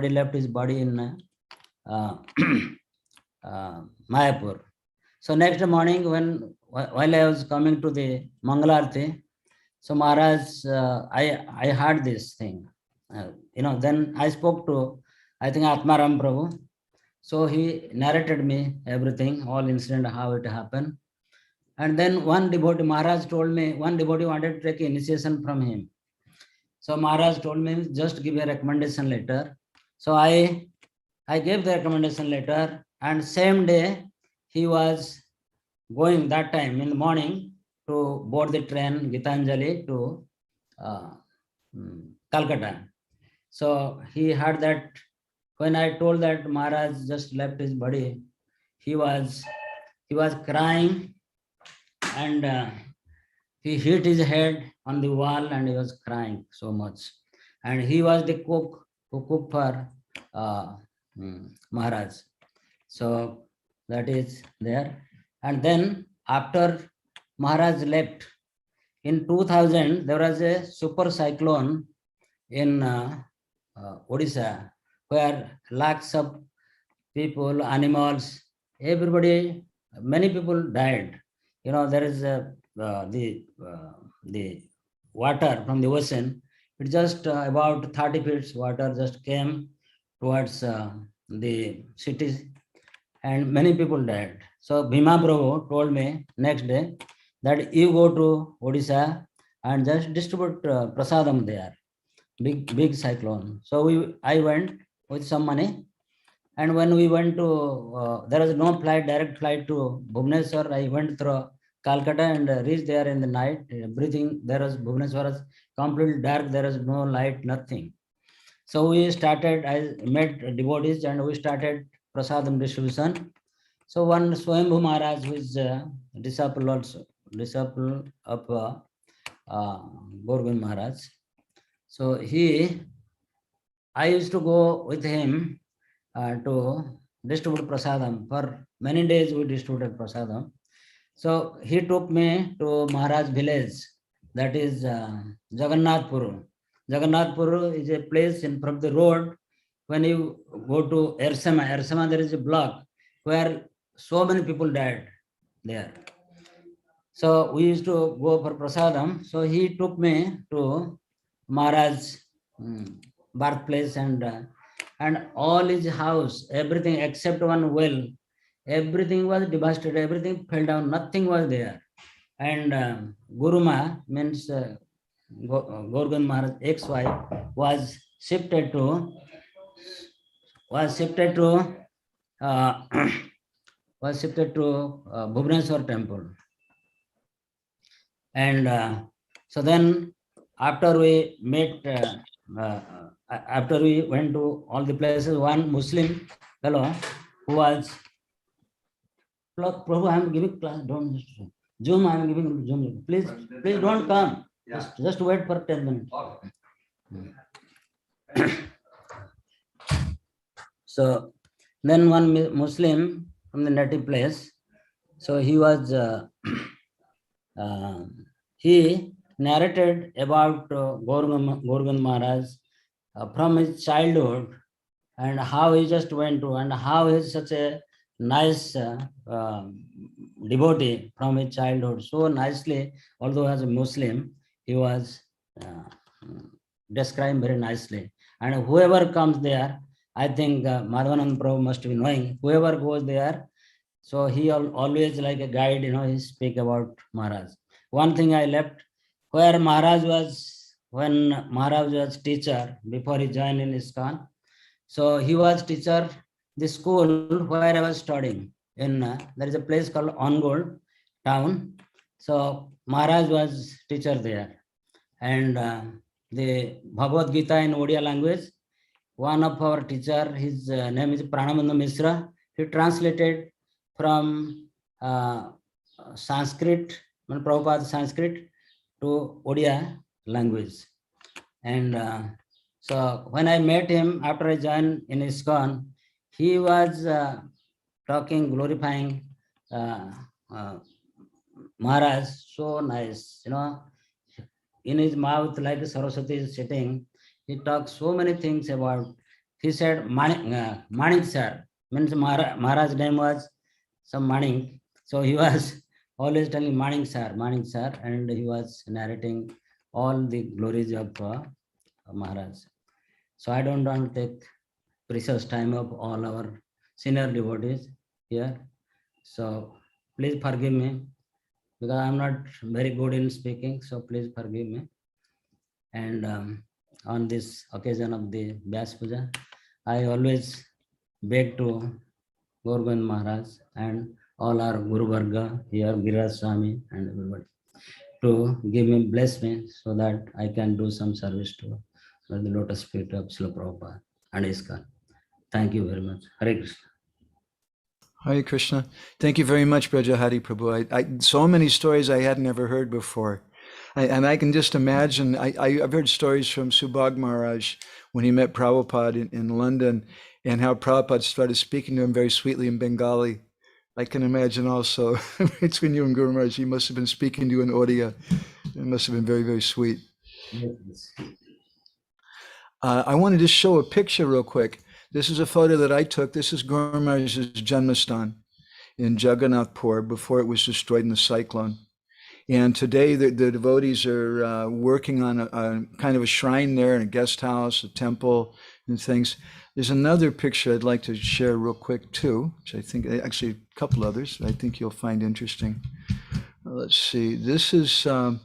[SPEAKER 5] left his body in Mayapur. So next morning, while I was coming to the Mangalarti, so Maharaj, I heard this thing. Then I spoke to, I think, Atmaram Prabhu. So he narrated me everything, all incident, how it happened. And then one devotee, Maharaj told me, one devotee wanted to take initiation from him. So Maharaj told me, just give a recommendation letter. So I gave the recommendation letter, and same day he was going that time in the morning to board the train Gitanjali to Calcutta. So he heard that when I told that Maharaj just left his body, he was crying, and he hit his head on the wall and he was crying so much. And he was the cook who cooked for Maharaj. So that is there. And then after Maharaj left, in 2000, there was a super cyclone in Odisha, where lakhs of people, animals, everybody, many people died. There is the water from the ocean. It just about 30 feet water just came towards the cities, and many people died. So Bhima Prabhu told me next day that you go to Odisha and just distribute prasadam there. Big cyclone. So I went with some money, and when we went to there was no direct flight to Bhubaneswar. I went through Calcutta and reached there in the night. Everything there was Bhubaneswar was completely dark. There was no light, nothing. So we started. I met devotees and we started prasadam distribution. So one Swayambhu Maharaj, who is a disciple of Gour Govinda Maharaj. So I used to go with him to distribute prasadam. For many days we distributed prasadam. So he took me to Maharaj village, that is Jagannathpur. Jagannathpur is a place in from the road. When you go to Ersama, there is a block where so many people died there. So we used to go for prasadam. So he took me to Maharaj's birthplace, and all his house, everything except one well, everything was devastated, everything fell down, nothing was there. And Guruma means Gour Govinda Maharaj ex-wife was shifted to Bhubaneswar temple. And so then after we met, after we went to all the places, one Muslim fellow who was, Prabhu, I am giving class, don't Zoom, I am giving Zoom. Please don't come. Just wait for 10 minutes. So then one Muslim from the native place, so he was, he narrated about Gour Govinda Maharaj from his childhood, and how he just went to, and how he is such a nice devotee from his childhood. So nicely, although as a Muslim, he was described very nicely. And whoever comes there, I think Madhavananda Prabhu must be knowing, whoever goes there, so he always like a guide, he speak about Maharaj. One thing I left, where Maharaj was, when Maharaj was teacher, before he joined in ISKCON, so he was teacher, the school where I was studying, in there is a place called Ongol town. So Maharaj was teacher there. And the Bhagavad Gita in Odia language, one of our teacher, his name is Pranamanda Mishra, he translated from Sanskrit, Prabhupada Sanskrit to Odia language. And so when I met him after I joined in ISKCON, he was talking, glorifying Maharaj, so nice, in his mouth like Saraswati is sitting. He talks so many things about, he said Manik sir, means Maharaj's name was some Manik. So he was always telling Manik sir, and he was narrating all the glories of Maharaj. So I don't want to take precious time of all our senior devotees here. So please forgive me, because I'm not very good in speaking, so please forgive me. And on this occasion of the Vyas Puja, I always beg to Gour Govinda Maharaj and all our Guru Varga here, Giriraj Swami and everybody, to bless me, so that I can do some service to the lotus feet of Srila Prabhupada and ISKCON. Thank you very much. Hare Krishna.
[SPEAKER 1] Hare Krishna. Thank you very much, Braja Hari Prabhu. I so many stories I had never heard before. And I can just imagine, I've heard stories from Subhag Maharaj when he met Prabhupada in London, and how Prabhupada started speaking to him very sweetly in Bengali. I can imagine also between you and Guru Maharaj, he must have been speaking to you in Odia. It must have been very, very sweet.
[SPEAKER 5] Yes.
[SPEAKER 1] I wanted to show a picture real quick. This is a photo that I took. This is Guru Maharaj's Janmastan in Jagannathpur before it was destroyed in the cyclone. And today the devotees are working on a kind of a shrine there and a guest house, a temple and things. There's another picture I'd like to share real quick too, which I think, actually a couple others, I think you'll find interesting. Let's see, this is a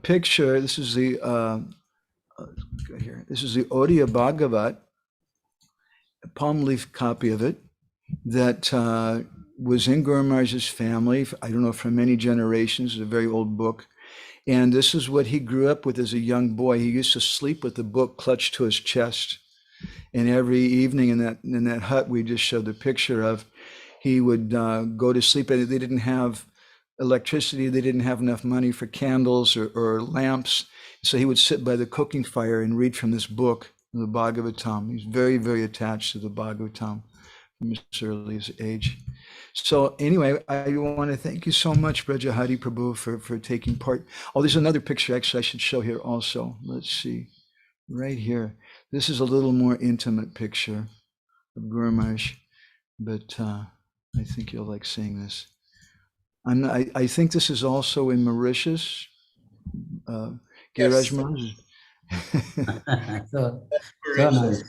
[SPEAKER 1] picture, this is the, this is the Odia Bhagavat, a palm leaf copy of it that was in Guru Maharaj's family, I don't know, for many generations. It's a very old book. And this is what he grew up with as a young boy. He used to sleep with the book clutched to his chest. And every evening in that hut we just showed the picture of, he would go to sleep. And they didn't have electricity. They didn't have enough money for candles or lamps. So he would sit by the cooking fire and read from this book, the Bhagavatam. He's very, very attached to the Bhagavatam from his early age. So anyway, I want to thank you so much, Braja Hari Prabhu, for taking part. Oh, there's another picture actually I should show here also. Let's see, right here. This is a little more intimate picture of Guru Maharaj, but I think you'll like seeing this. I think this is also in Mauritius.
[SPEAKER 2] Yes.
[SPEAKER 1] Maharaj.
[SPEAKER 5] So nice.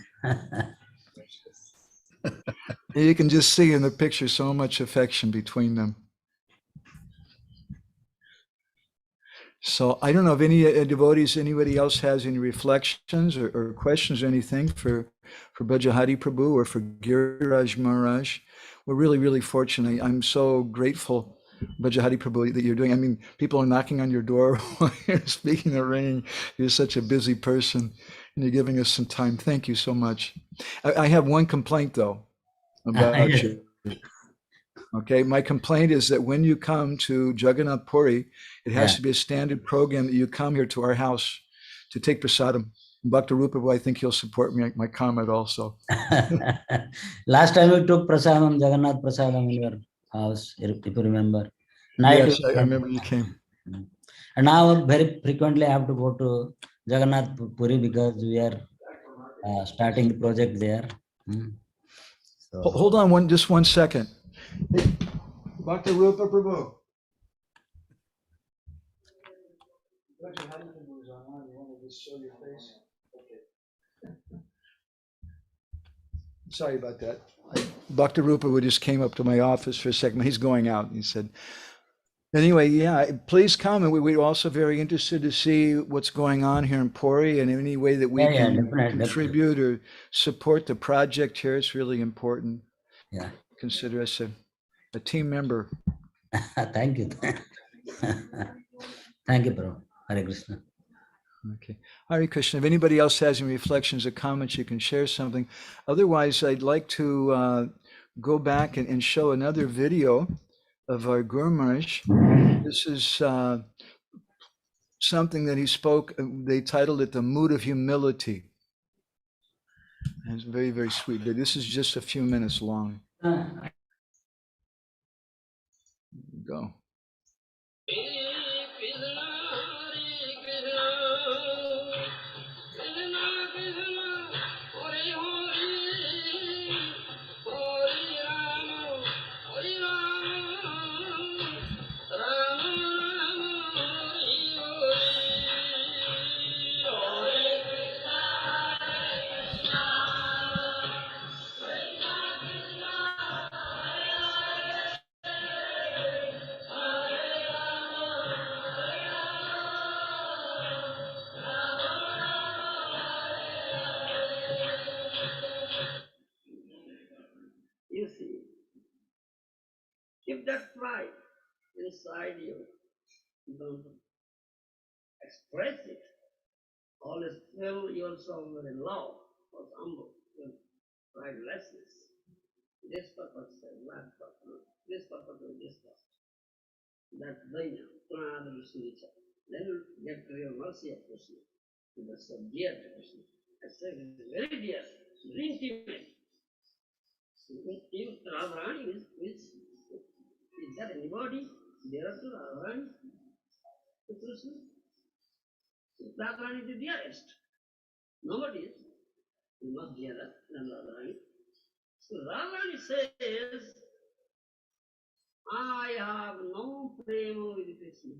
[SPEAKER 1] You can just see in the picture so much affection between them. So I don't know if any devotees, anybody else has any reflections or questions or anything for Bhajahari Prabhu or for Giriraj Maharaj. We're really, really fortunate. I'm so grateful, Bhajahari Prabhu, that you're doing. I mean, people are knocking on your door while you're speaking or ringing. You're such a busy person and you're giving us some time. Thank you so much. I have one complaint though about you. Okay, my complaint is that when you come to Jagannath Puri, it has to be a standard program that you come here to our house to take prasadam. Bhakta Rupa, I think he'll support me, my comment also.
[SPEAKER 5] Last time we took prasadam, Jagannath prasadam in your house, if you remember.
[SPEAKER 1] Yes, I remember you came.
[SPEAKER 5] And now very frequently I have to go to Jagannath Puri because we are starting the project there. So.
[SPEAKER 1] Hold on just one second. Hey, Bhakta Rupa Prabhu. Sorry about that. Bhakta Rupa just came up to my office for a second. He's going out. He said, anyway, yeah, please come. And we're also very interested to see what's going on here in Puri and any way that we can contribute or support the project here. It's really important.
[SPEAKER 5] Yeah.
[SPEAKER 1] Consider us a team member.
[SPEAKER 5] Thank you. Thank you, Prabhu. Hare Krishna.
[SPEAKER 1] Okay. Hare Krishna. If anybody else has any reflections or comments, you can share something. Otherwise, I'd like to go back and show another video of our Guru Maharaj. This is something that he spoke. They titled it The Mood of Humility. And it's very, very sweet. But this is just a few minutes long. Go.
[SPEAKER 3] You see, if that pride inside you don't express it, always fill yourself with love or humble, with pridelessness. This purpose, that purpose, this purpose, this purpose. That then you get to your mercy of Krishna. That's so dear to Krishna. I say it is very dear, very intimate. If Radharani is there anybody dearer to Radharani? To Krishna? Radharani is the dearest. Nobody is not dearer than Radharani. So Radharani says, I have no prema with Krishna.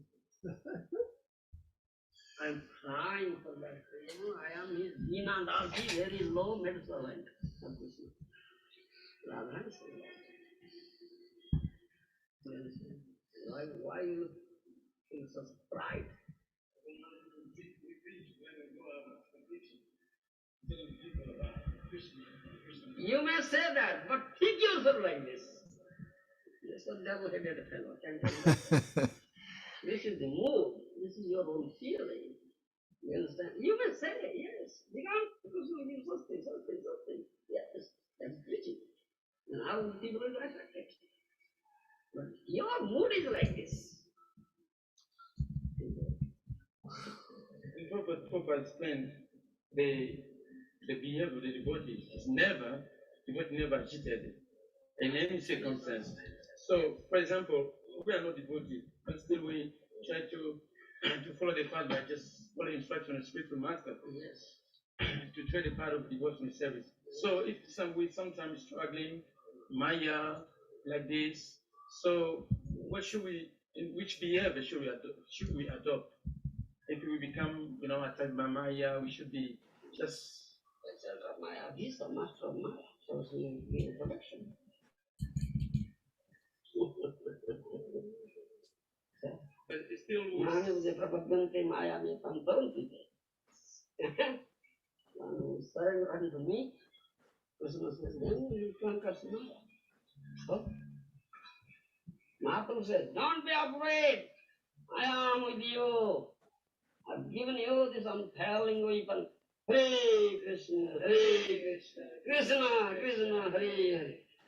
[SPEAKER 3] Krishna Das is very low made servant of Krishna. Radharani said that. You understand? Why you feel such pride? You may say that, but think yourself like this. Yes, a devil-headed fellow can tell that. This is the mood. This is your own feeling. You understand? You may say, yes, you can't do something. Yes, that's preaching. And how people will accept it. But your mood is like this.
[SPEAKER 6] Prabhupada explained the behavior of the devotee is never, devotee never agitated in any circumstance. So, for example, we are not devotees, but still we try to follow the path by just following instruction of spiritual master.
[SPEAKER 3] Yes.
[SPEAKER 6] To tread a part of devotional service. So if we sometimes struggling, Maya, like this, so what should we, in which behavior should we adopt? If we become, attacked by Maya, we should be just...
[SPEAKER 3] Maya, he's the master of Maya, so he be in production.
[SPEAKER 6] But it still
[SPEAKER 3] Maya me tantanti. When you surrender unto me, Krishna says, then you conquer Maya. So, Mahatma says, don't be afraid. I am with you. I've given you this unfailing weapon. Hare Krishna, Krishna Krishna, Hare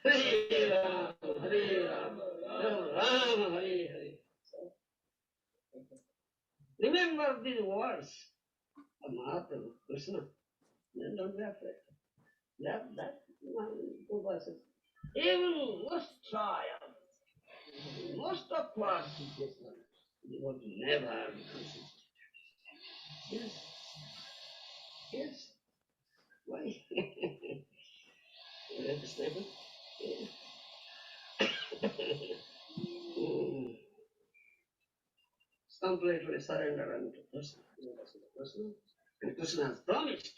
[SPEAKER 3] Hare, Hare Rama, Rama Hare Hare. Remember these words of Mahatma, Krishna, then don't be afraid. That Prabhupada says, even worst trial, most of class situation, you would never be consistent. Yes. Yes. Why? You understand? Completely surrender unto Krishna. And Krishna has promised.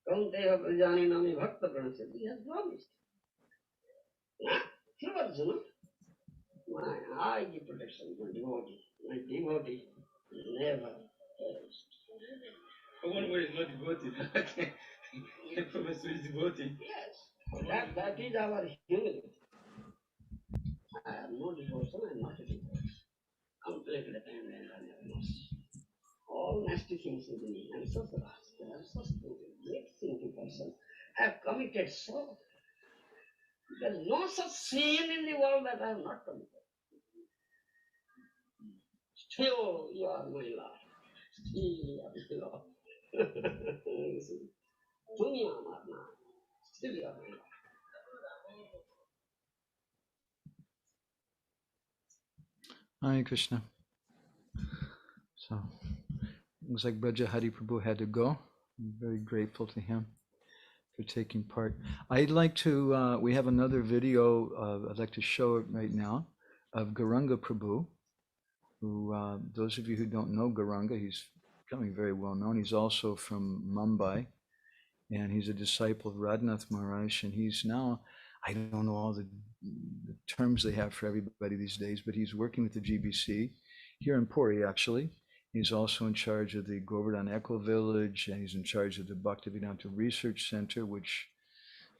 [SPEAKER 3] Kaunteya prajani nami bhakta pranasya. He has promised. Arjuna, I give protection to devotee. My devotee never perished.
[SPEAKER 6] One way is not devoted. The professor is devoted.
[SPEAKER 3] Yes, that is our humility. I am no devotion, I am not a devotion. Completely dependent on your mercy. All nasty things in me, and so fast, I am so stupid, great thinking person. I have committed so. There is no such sin in the world that I have not committed. Still, you are my Lord. Still, you are my Lord. Dunya marna. Still, you are my Lord.
[SPEAKER 1] Hare Krishna. So, looks like Braja Hari Prabhu had to go. I'm very grateful to him for taking part. I'd like to, we have another video, I'd like to show it right now, of Gauranga Prabhu, who, those of you who don't know Gauranga, he's becoming very well known. He's also from Mumbai, and he's a disciple of Radhanath Maharaj, and he's now, I don't know all the terms they have for everybody these days, but he's working with the GBC here in Puri, actually. He's also in charge of the Govardhan Eco Village, and he's in charge of the Bhaktivedanta Research Center, which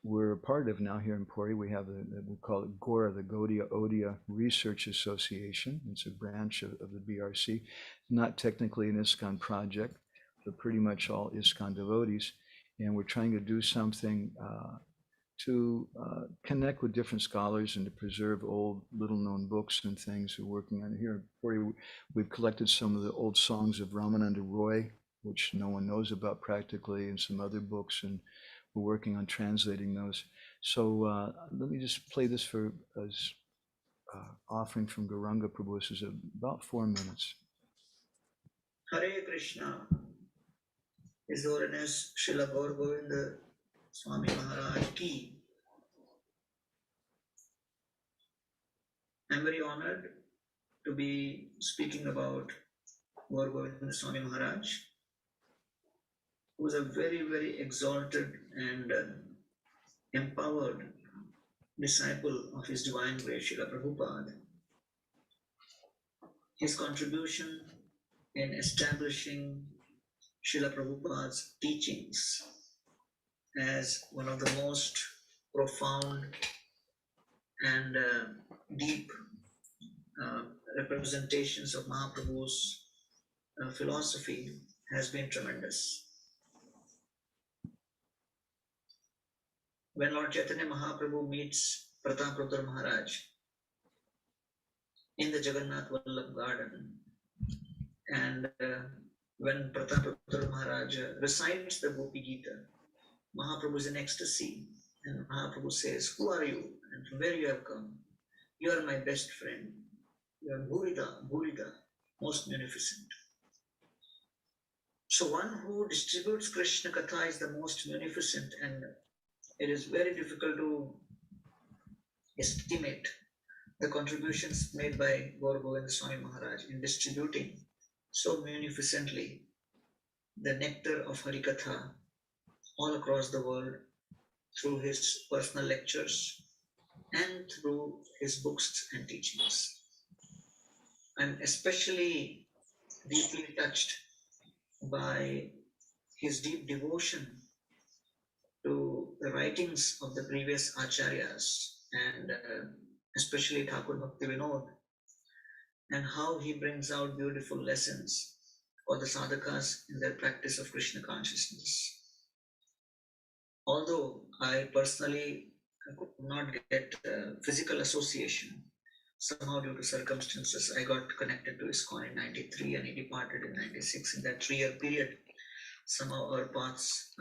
[SPEAKER 1] we're a part of now here in Puri. We have we call it GORA, the Gaudiya Odia Research Association. It's a branch of the BRC, not technically an ISKCON project, but pretty much all ISKCON devotees. And we're trying to do something to connect with different scholars and to preserve old little-known books and things. We're working on it here. We've collected some of the old songs of Ramananda Roy, which no one knows about practically, and some other books, and we're working on translating those. So let me just play this for as offering from Gauranga Prabhu. This is about 4 minutes.
[SPEAKER 7] Hare Krishna. His Holiness Srila Gour Govinda Swami Maharaj ki. I'm very honored to be speaking about Gour Govinda Swami Maharaj. who was a very, very exalted and empowered disciple of His Divine Grace, Srila Prabhupada. His contribution in establishing Srila Prabhupada's teachings as one of the most profound and deep representations of Mahaprabhu's philosophy has been tremendous. When Lord Chaitanya Mahaprabhu meets Prataprudra Maharaj in the Jagannath Vallabh garden, and when Prataprudra Maharaj recites the Gopi Gita, Mahaprabhu is in ecstasy, and Mahaprabhu says, "Who are you and from where you have come? You are my best friend. You are Bhurida, most munificent." So one who distributes Krishna Katha is the most munificent, and it is very difficult to estimate the contributions made by Gour Govinda Swami Maharaj in distributing so munificently the nectar of Harikatha all across the world through his personal lectures and through his books and teachings. I'm especially deeply touched by his deep devotion to the writings of the previous acharyas, and especially Thakur Bhakti Vinod, and how he brings out beautiful lessons for the sadhakas in their practice of Krishna consciousness. Although I personally could not get physical association, somehow due to circumstances, I got connected to ISKCON in 93 and he departed in 96. In that 3-year period, somehow our paths,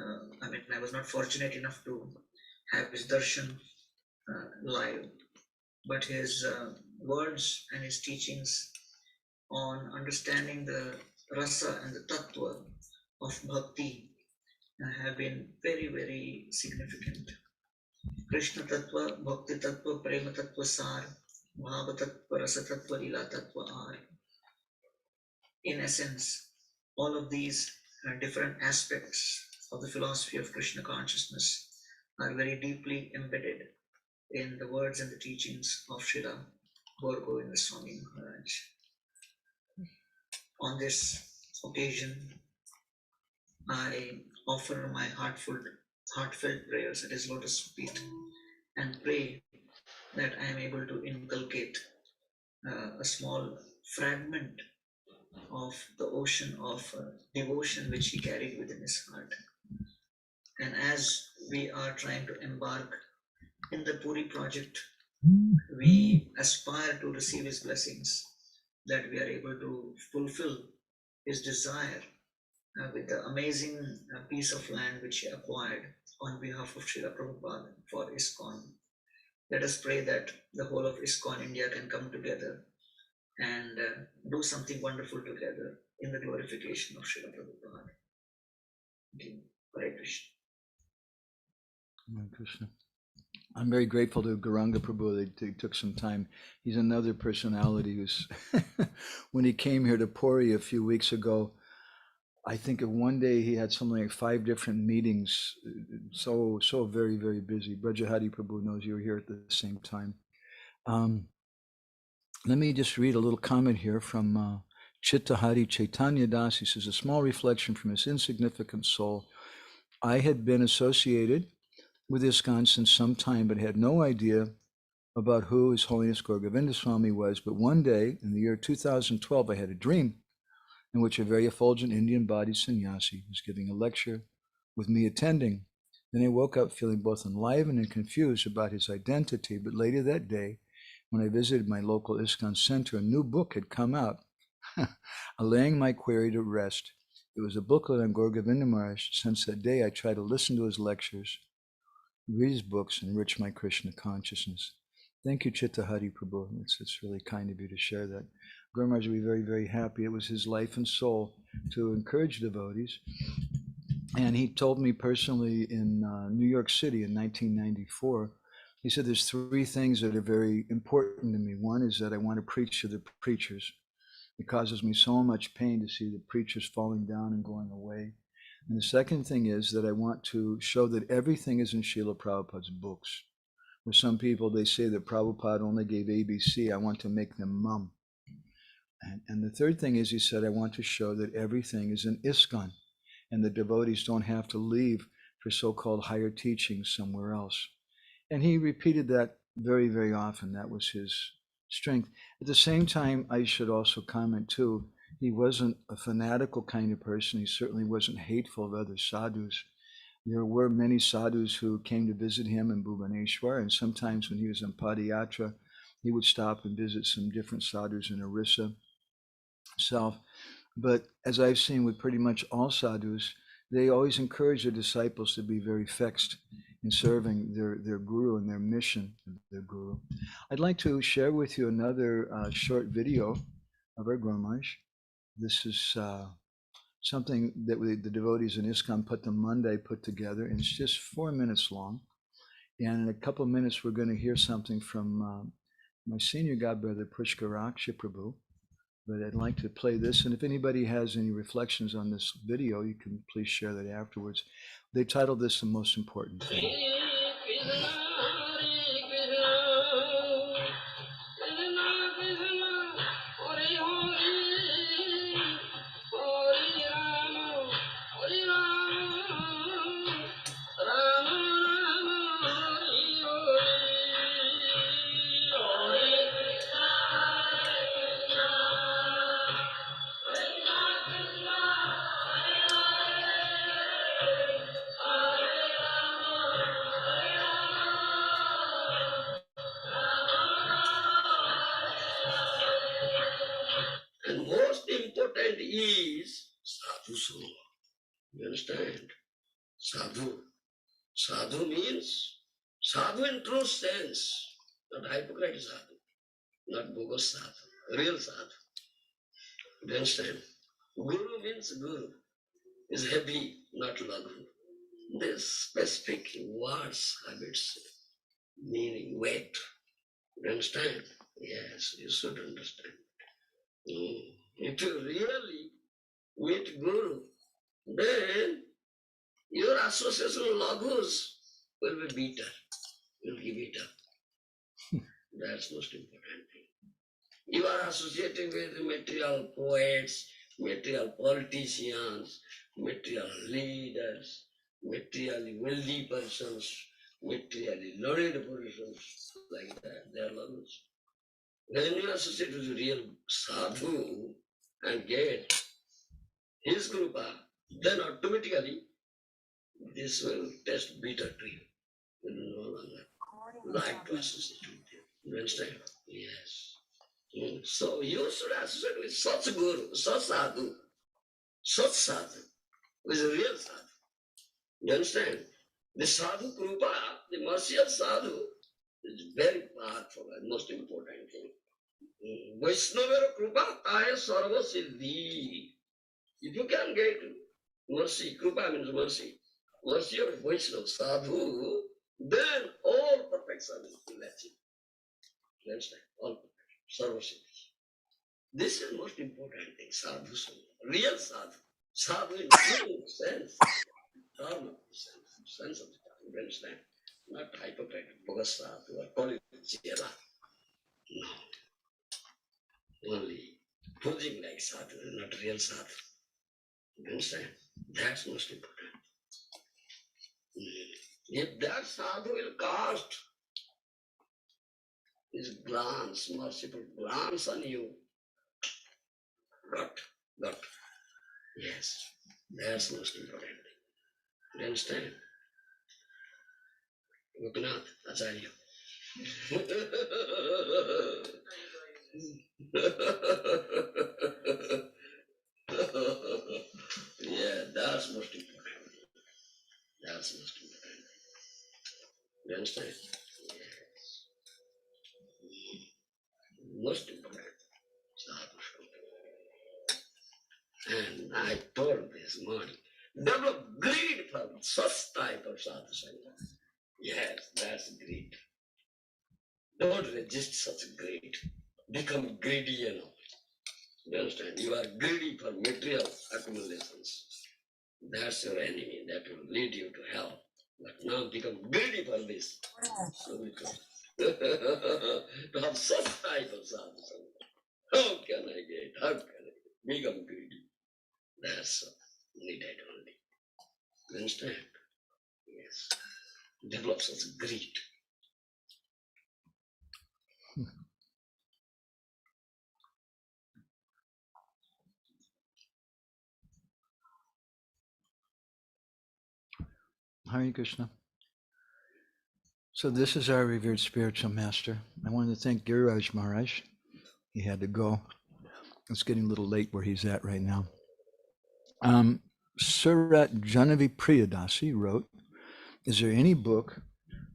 [SPEAKER 7] I was not fortunate enough to have his darshan live, but his words and his teachings on understanding the rasa and the tattva of bhakti have been very, very significant. Krishna tattva, bhakti tattva, prema tattva sar, bhava tattva, rasa tattva, lila tattva are. In essence, all of these different aspects of the philosophy of Krishna consciousness are very deeply embedded in the words and the teachings of Srila Gour Govinda Swami Maharaj. On this occasion, I offer my heartfelt prayers at his lotus feet and pray that I am able to inculcate a small fragment of the ocean of devotion which he carried within his heart. And as we are trying to embark in the Puri project, we aspire to receive his blessings, that we are able to fulfill his desire with the amazing piece of land which he acquired on behalf of Srila Prabhupada for ISKCON. Let us pray that the whole of ISKCON India can come together and do something wonderful together in the glorification of Srila Prabhupada. Okay. Hare Krishna.
[SPEAKER 1] Hare Krishna. I'm very grateful to Gauranga Prabhu. They took some time. He's another personality who's, when he came here to Puri a few weeks ago, I think of one day he had something like 5 different meetings. So very, very busy. Brajahari Prabhu knows you were here at the same time. Let me just read a little comment here from Chittahari Chaitanya Das. He says, a small reflection from his insignificant soul. I had been associated with ISKCON since some time, but had no idea about who His Holiness Gour Govinda Swami was. But one day in the year 2012, I had a dream in which a very effulgent Indian-bodied sannyasi was giving a lecture with me attending. Then I woke up feeling both enlivened and confused about his identity. But later that day, when I visited my local ISKCON center, a new book had come out, laying my query to rest. It was a booklet on Gour Govinda Maharaj. Since that day, I try to listen to his lectures, read his books, enrich my Krishna consciousness. Thank you, Chittahari Prabhu. It's really kind of you to share that. Guru Maharaj will be very, very happy. It was his life and soul to encourage devotees. And he told me personally in New York City in 1994, he said, there's 3 things that are very important to me. One is that I want to preach to the preachers. It causes me so much pain to see the preachers falling down and going away. And the second thing is that I want to show that everything is in Srila Prabhupada's books. Where some people, they say that Prabhupada only gave ABC, I want to make them mum. And the third thing is, he said, I want to show that everything is in ISKCON, and the devotees don't have to leave for so-called higher teachings somewhere else. And he repeated that very, very often. That was his strength. At the same time, I should also comment too, he wasn't a fanatical kind of person. He certainly wasn't hateful of other sadhus. There were many sadhus who came to visit him in Bhubaneswar, and sometimes when he was in Padayatra, he would stop and visit some different sadhus in Orissa self. But as I've seen with pretty much all sadhus, they always encourage their disciples to be very fixed in serving their guru and their mission of their guru. I'd like to share with you another short video of our Guru Maharaj. This is something that the devotees in ISKCON put together, and it's just 4 minutes long. And in a couple of minutes, we're going to hear something from my senior godbrother, Pushkaraksha Prabhu. But I'd like to play this, and if anybody has any reflections on this video, you can please share that afterwards. They titled this The Most Important Thing.
[SPEAKER 3] And most important is sadhu sangha. You understand? Sadhu. Sadhu means sadhu in true sense, not hypocrite sadhu, not bogus sadhu, real sadhu. You understand? Guru means guru, is heavy, not laghu. This specific words have its meaning, weight. You understand? Yes, you should understand. If you really meet Guru, then your association with laghus will be bitter. You'll give it up. That's most important thing. You are associating with material poets, material politicians, material leaders, materially wealthy persons, materially learned persons, like that. They are laghus. When you associate with the real sadhu and get his krupa, then automatically this will taste bitter to you. You will no longer like to associate with him. You understand? Yes. So you should associate with such guru, such sadhu, with a real sadhu. You understand? The sadhu krupa, the mercy of sadhu, is very powerful and most important thing. Vaishnava krupa tahe sarva siddhi. If you can get mercy, krupa means mercy of Vaishnava sadhu, then all perfection will achieve. You understand? All perfection, sarva siddhi. This is the most important thing, sadhu sangha. Real sadhu. Sadhu in true sense, dharma sense of the term. You understand? Not hypocrite, bogus sadhu or politician. No. Only posing like sadhu, not real sadhu. You understand? That's most important. If that sadhu will cast his glance, merciful glance on you, got. Yes, that's most important thing. You understand? Loknath, acharya. Yeah, that's most important. That's most important. You understand? Yes. Most important. And I told this morning, develop greed for such type of sadhu sangha. Yes, that's greed. Don't resist such greed. Become greedy, You understand? You are greedy for material accumulations.
[SPEAKER 8] That's your enemy. That will lead you to hell. But now become greedy for this. So because to have such type of sadhu sangha. How can I get? How can I become greedy? That's needed only. You understand? Yes. Develop such greed.
[SPEAKER 1] Hare Krishna. So this is our revered spiritual master. I want to thank Giriraj Maharaj. He had to go. It's getting a little late where he's at right now. Surat Janavi Priyadasi wrote, is there any book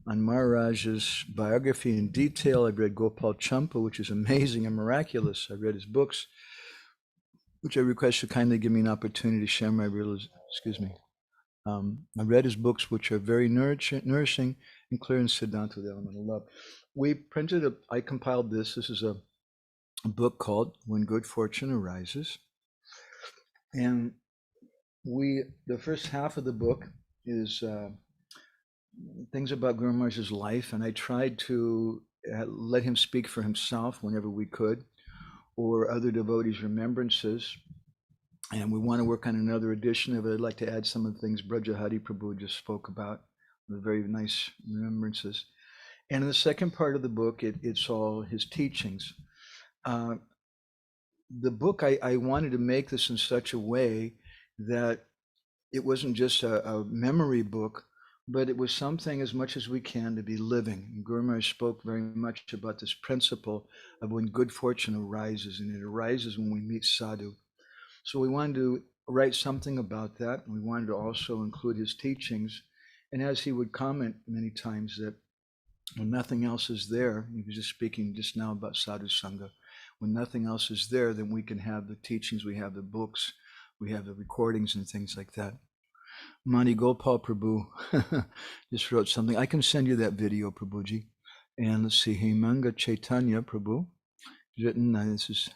[SPEAKER 1] on Maharaj's biography in detail? I've read Gopal Champa, which is amazing and miraculous. I read his books, which I request you kindly give me an opportunity to share my I read his books, which are very nourishing and clear in Siddhanta with the element of love. We printed I compiled this. This is a book called When Good Fortune Arises. And the first half of the book is things about Guru Maharaj's life, and I tried to let him speak for himself whenever we could, or other devotees' remembrances. And we want to work on another edition of it. I'd like to add some of the things Brajahari Prabhu just spoke about, the very nice remembrances. And in the second part of the book, it's all his teachings. The book, I wanted to make this in such a way that it wasn't just a memory book, but it was something as much as we can to be living. And Guru Maharaj spoke very much about this principle of when good fortune arises, and it arises when we meet sadhu. So we wanted to write something about that. And we wanted to also include his teachings. And as he would comment many times that when nothing else is there, he was just speaking just now about sadhu sangha, when nothing else is there, then we can have the teachings, we have the books, we have the recordings and things like that. Mani Gopal Prabhu just wrote something. I can send you that video, Prabhuji. And let's see, Hemanga Chaitanya Prabhu, written, this is,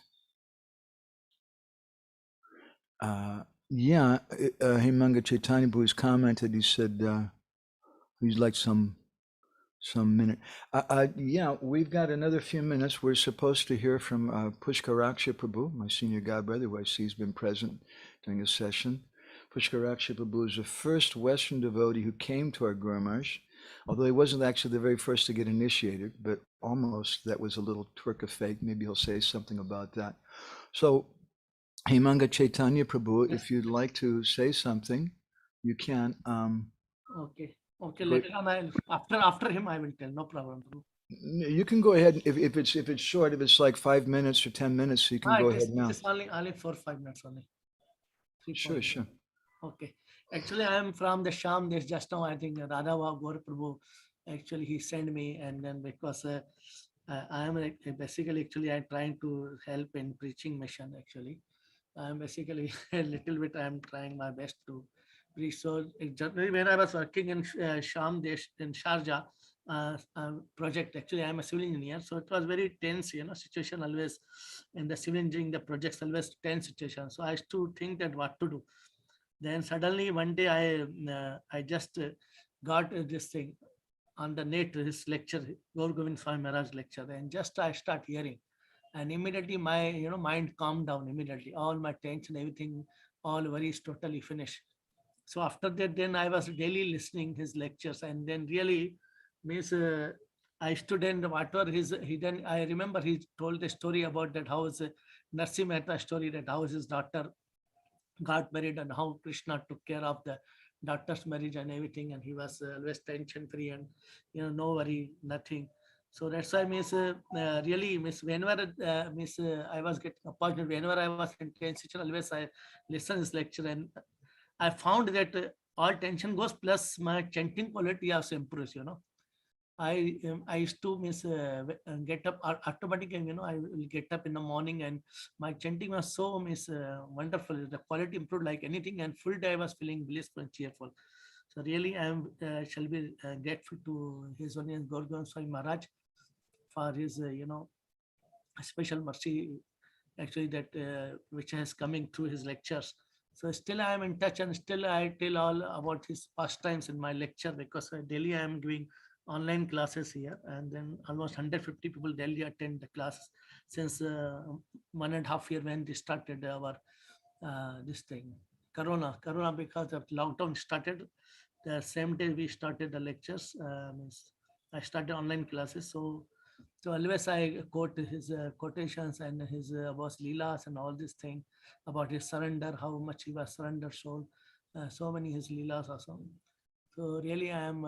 [SPEAKER 1] Hemanga Chaitanya Prabhu's commented, he said, he'd like some minute. We've got another few minutes. We're supposed to hear from Pushkaraksha Prabhu, my senior godbrother, who I see has been present during the session. Pushkaraksha Prabhu is the first Western devotee who came to our Guru Maharaj, although he wasn't actually the very first to get initiated, but almost. That was a little twerk of fate. Maybe he'll say something about that. So, Hemanga Chaitanya Prabhu, if you'd like to say something, you can.
[SPEAKER 9] Okay. Later on, after him, I will tell. No problem.
[SPEAKER 1] You can go ahead if it's short. If it's like 5 minutes or 10 minutes, you can go ahead now.
[SPEAKER 9] It's only 4-5 minutes only.
[SPEAKER 1] Sure.
[SPEAKER 9] Okay. Actually, I am from the Sham. There's just now, I think, Radha Gaur Prabhu. Actually, he sent me, and then because I am basically, I'm trying to help in preaching mission. Actually, I'm basically a little bit. I'm trying my best to preach. So generally, when I was working in Sham Desh in Sharjah project, actually, I'm a civil engineer. So it was very tense, situation always in the civil engineering, the projects always tense situation. So I used to think that what to do. Then suddenly one day I just got this thing on the net, his lecture, Gour Govinda Swami Maharaj lecture, and just I start hearing, and immediately my mind calmed down immediately. All my tension, everything, all worries totally finished. So after that, then I was daily listening his lectures, and then really means I stood and whatever he then I remember he told the story about that how is Narsi Mehta story, that how his daughter got married and how Krishna took care of the daughter's marriage and everything, and he was always tension free and no worry, nothing. So that's why really whenever I was getting opportunity, whenever I was in tension, always I listen his lecture, and I found that all tension goes, plus my chanting quality also improves. I used to get up automatically. I will get up in the morning, and my chanting was so wonderful. The quality improved like anything, and full day I was feeling blissful and cheerful. So really, I am shall be grateful to His Holiness Gour Govinda Swami Maharaj for his special mercy, actually that which has coming through his lectures. So still I am in touch, and still I tell all about his pastimes in my lecture, because daily I am giving online classes here, and then almost 150 people daily attend the class since 1.5 years when they started our this thing, Corona, because of lockdown started. The same day we started the lectures. I started online classes, so always I quote his quotations and his about leelas and all these things about his surrender, how much he was surrendered soul. So many his leelas also. So really, I am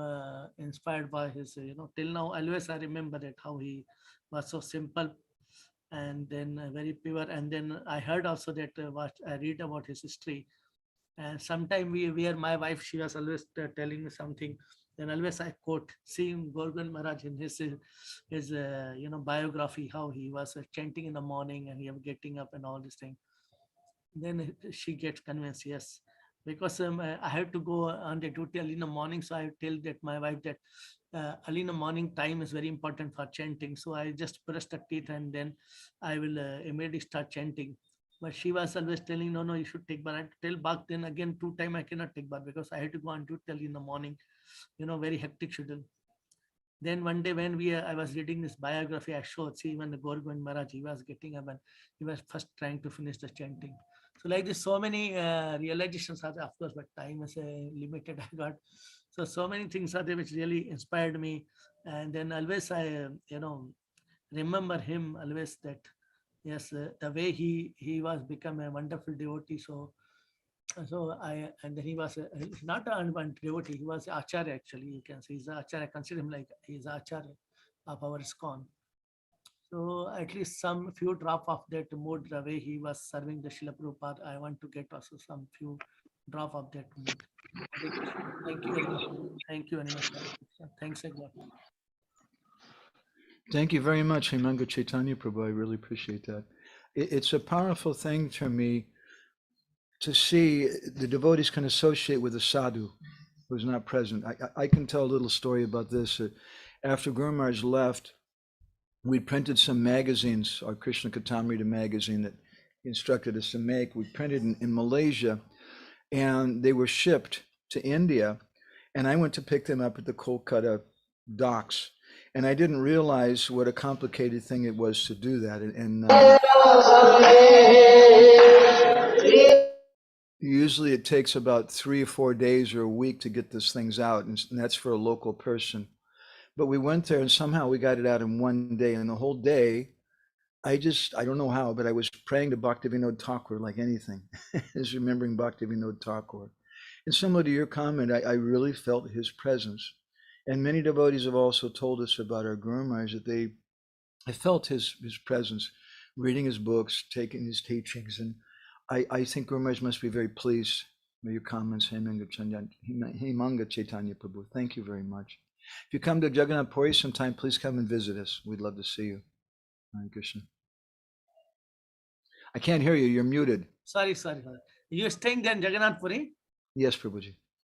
[SPEAKER 9] inspired by his. Till now, always I remember it how he was so simple, and then very pure. And then I heard also that what I read about his history. And sometime where my wife, she was always telling me something. Then always I quote, seeing Gour Govinda Maharaj in his biography, how he was chanting in the morning and he was getting up and all these things. Then she gets convinced, yes, because I have to go on the duty early in the morning. So I tell that my wife that early in the morning time is very important for chanting. So I just brush the teeth and then I will immediately start chanting. But she was always telling, no, you should take bath. I tell bath, then again 2 times I cannot take bath because I have to go on duty early in the morning. Very hectic schedule. Then one day when I was reading this biography, I showed, see, even the Gour Govinda Maharaj, he was getting up and he was first trying to finish the chanting. So like this, so many realizations are there, of course, but time is limited. I got so many things are there which really inspired me. And then always I, remember him always that, yes, the way he was become a wonderful devotee. And then he was not a devotee, he was acharya actually, you can say. He's a acharya, I consider him like he's acharya of our ISKCON. So at least some few drop of that mood, the way he was serving the Srila Prabhupada, I want to get also some few drop of that mood. Thank you very much. Thank you very much. Thanks a lot.
[SPEAKER 1] Thank you very much, Hemanga Chaitanya Prabhu. I really appreciate that. It's a powerful thing for me to see the devotees can associate with a sadhu who's not present. I can tell a little story about this. After Guru Maharaj left, we printed some magazines, our Krishna Katamrita magazine that he instructed us to make. We printed in Malaysia, and they were shipped to India. And I went to pick them up at the Kolkata docks. And I didn't realize what a complicated thing it was to do that. Usually it takes about 3 or 4 days or a week to get these things out, and that's for a local person. But we went there and somehow we got it out in 1 day, and the whole day, I don't know how, but I was praying to Bhaktivinoda Thakur like anything, just remembering Bhaktivinoda Thakur. And similar to your comment, I really felt his presence. And many devotees have also told us about our Guru Maharaj that I felt his presence, reading his books, taking his teachings. And I think Guru Maharaj must be very pleased with your comments, Hemanga Chaitanya Prabhu. Thank you very much. If you come to Jagannath Puri sometime, please come and visit us. We'd love to see you. Hare Krishna. I can't hear you. You're muted.
[SPEAKER 9] Sorry. You're staying there in Jagannath Puri?
[SPEAKER 1] Yes, Prabhuji.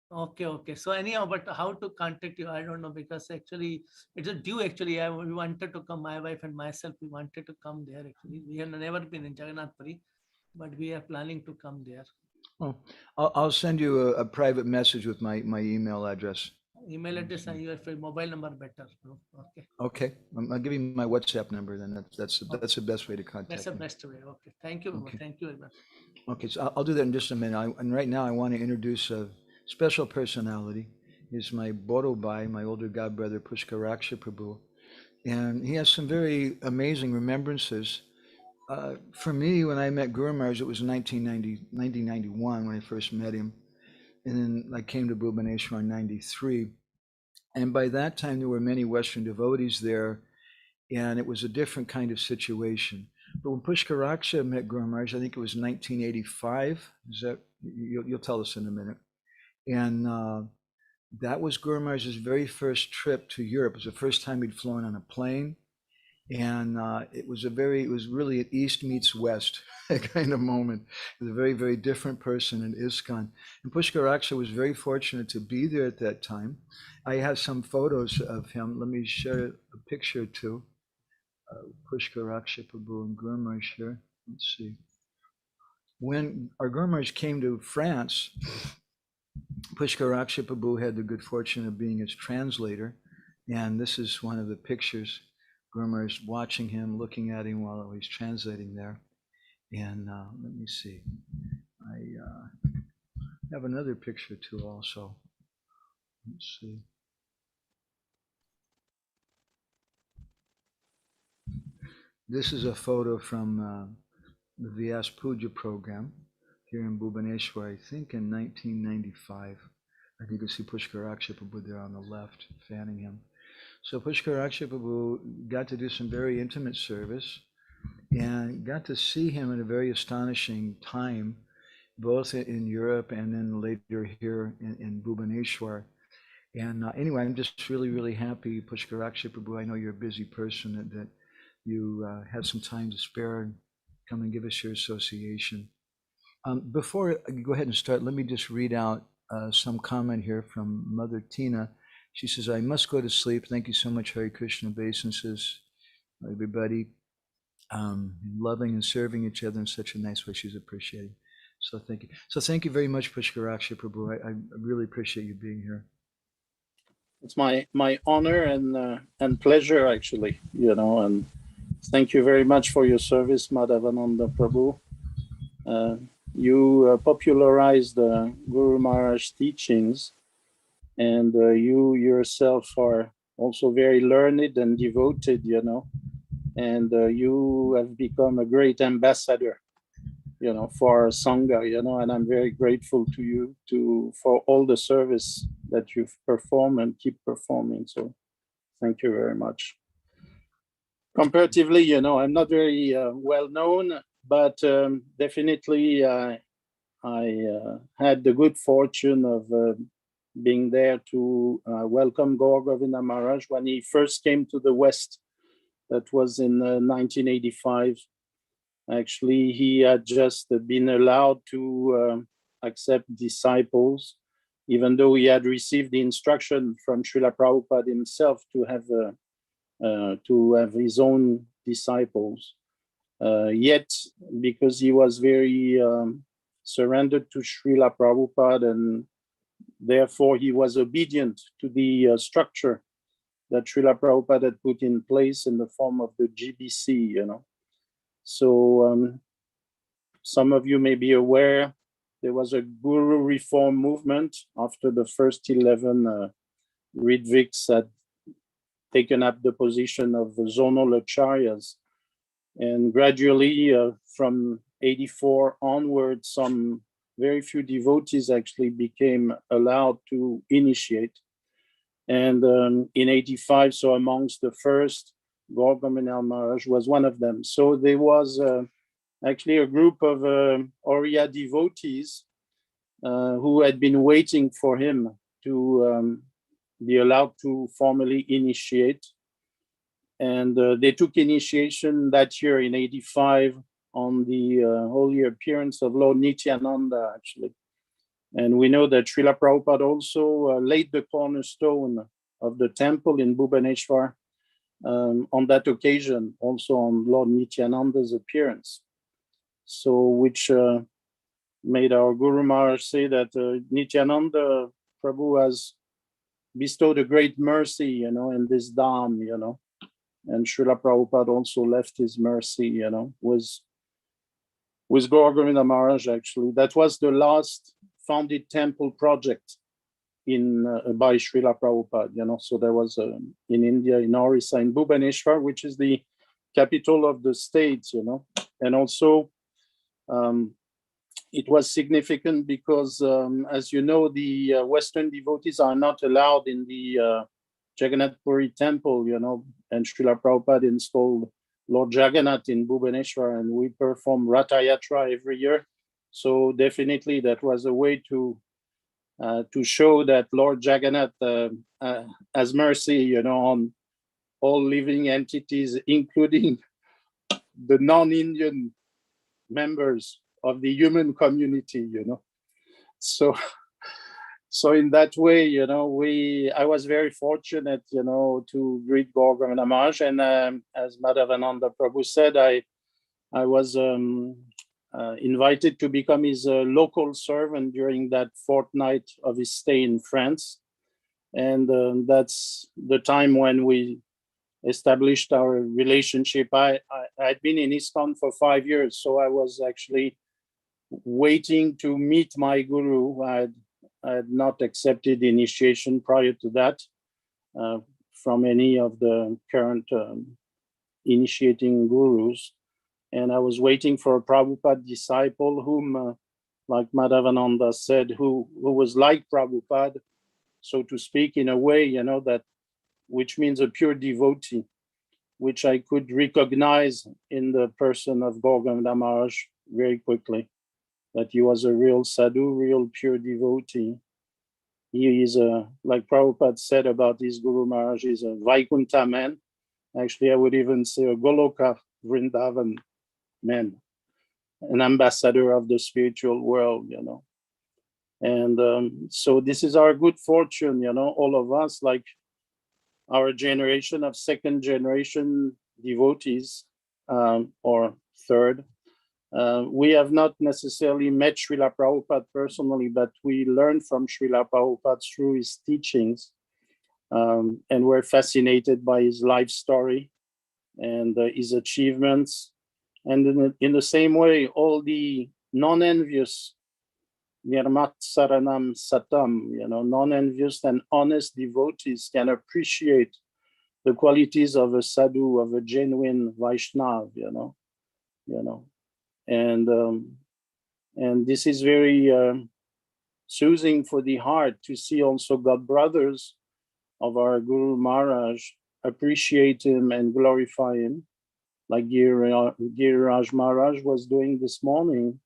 [SPEAKER 9] Okay. So anyhow, but how to contact you? I don't know, because actually it's a due. Actually, we wanted to come, my wife and myself. We wanted to come there. Actually, we have never been in Jagannath Puri, but we are planning to come there.
[SPEAKER 1] Well, I'll send you a private message with my email address.
[SPEAKER 9] Email address and your mobile number better. Okay.
[SPEAKER 1] Okay, I'll give you my WhatsApp number. Then that's the best way to contact me.
[SPEAKER 9] That's the best way. Okay. Thank you.
[SPEAKER 1] Okay.
[SPEAKER 9] Thank you very much.
[SPEAKER 1] Okay, so I'll do that in just a minute. And right now I want to introduce a special personality. He's my Borobai, my older god brother, Pushkaraksha Prabhu. And he has some very amazing remembrances. For me, when I met Guru Maharaj, it was 1991 when I first met him. And then I came to Bhubaneswar in 93. And by that time, there were many Western devotees there, and it was a different kind of situation. But when Pushkaraksha met Guru Maharaj, I think it was 1985. You'll tell us in a minute. And that was Guru Maharaj's very first trip to Europe. It was the first time he'd flown on a plane. And it was really an East meets West kind of moment. He was a very, very different person in ISKCON. And Pushkaraksha was very fortunate to be there at that time. I have some photos of him. Let me share a picture or two. Pushkaraksha Prabhu and Guru Maharaj here. Let's see. when our Guru Maharaj came to France, Pushkaraksha Prabhu had the good fortune of being his translator. And this is one of the pictures. Guru Maharaj watching him, looking at him while he's translating there. And let me see. I have another picture too also. Let's see. This is a photo from the Vyas Puja program here in Bhubaneswar, I think in 1995. You can see Pushkaraksha Prabhu there on the left, fanning him. So Pushkaraksha Prabhu got to do some very intimate service and got to see him at a very astonishing time, both in Europe and then later here in Bhubaneswar. And anyway, I'm just really, really happy, Pushkaraksha Prabhu. I know you're a busy person, that you had some time to spare and come and give us your association. Before I go ahead and start, let me just read out some comment here from Mother Tina. She says, I must go to sleep. Thank you so much, Hare Krishna obeisances, everybody. Loving and serving each other in such a nice way. She's appreciating. So thank you. So thank you very much, Pushkaraksha Prabhu. I really appreciate you being here.
[SPEAKER 10] It's my honor and pleasure, actually, and thank you very much for your service, Madhavananda Prabhu. You popularized the Guru Maharaj teachings, and you yourself are also very learned and devoted, and you have become a great ambassador, for our Sangha, and I'm very grateful to you for all the service that you've performed and keep performing. So thank you very much. Comparatively, I'm not very well known, but definitely I had the good fortune of being there to welcome Gour Govinda Maharaj when he first came to the West. That was in 1985. Actually, he had just been allowed to accept disciples, even though he had received the instruction from Srila Prabhupada himself to have his own disciples. Yet, because he was very surrendered to Srila Prabhupada, and therefore he was obedient to the structure that Srila Prabhupada had put in place in the form of the GBC, So some of you may be aware, there was a Guru reform movement after the first 11 Ritviks had taken up the position of the zonal acharyas. And gradually, from 84 onward, some very few devotees actually became allowed to initiate. And in 85, so amongst the first, Gour Govinda Maharaj was one of them. So there was actually a group of Odia devotees who had been waiting for him to be allowed to formally initiate. And they took initiation that year in 85 on the holy appearance of Lord Nityananda, actually. And we know that Srila Prabhupada also laid the cornerstone of the temple in Bhubaneswar on that occasion, also on Lord Nityananda's appearance. So which made our Guru Maharaj say that Nityananda Prabhu has bestowed a great mercy, in this dham, and Srila Prabhupada also left his mercy, with Gour Govinda Maharaj, actually. That was the last founded temple project by Srila Prabhupada, So there was in India, in Orissa, in Bhubaneswar, which is the capital of the state, And also it was significant because, as you know, the Western devotees are not allowed in the Jagannath Puri temple, and Srila Prabhupada installed Lord Jagannath in Bhubaneswar, and we perform Ratha Yatra every year. So definitely that was a way to show that Lord Jagannath has mercy, on all living entities, including the non-Indian members of the human community, So in that way, I was very fortunate, to greet Gour Govinda Maharaj. And as Madhavananda Prabhu said, I was invited to become his local servant during that fortnight of his stay in France. And that's the time when we established our relationship. I'd been in ISKCON for 5 years, so I was actually waiting to meet my guru. I had not accepted initiation prior to that from any of the current initiating gurus. And I was waiting for a Prabhupada disciple whom, like Madhavananda said, who was like Prabhupada, so to speak, in a way, that which means a pure devotee, which I could recognize in the person of Gour Govinda Maharaj very quickly, that he was a real sadhu, real pure devotee. He is like Prabhupada said about his Guru Maharaj, he's a Vaikuntha man. Actually, I would even say a Goloka Vrindavan man, an ambassador of the spiritual world, And so this is our good fortune, all of us, like our generation of second generation devotees or third. We have not necessarily met Srila Prabhupada personally, but we learned from Srila Prabhupada through his teachings, and we're fascinated by his life story and his achievements. And in the same way, all the non-envious, nirmat saranam satam, non-envious and honest devotees can appreciate the qualities of a sadhu, of a genuine Vaishnav, and this is very soothing for the heart to see also God brothers of our Guru Maharaj appreciate him and glorify him, like Giriraj Maharaj was doing this morning,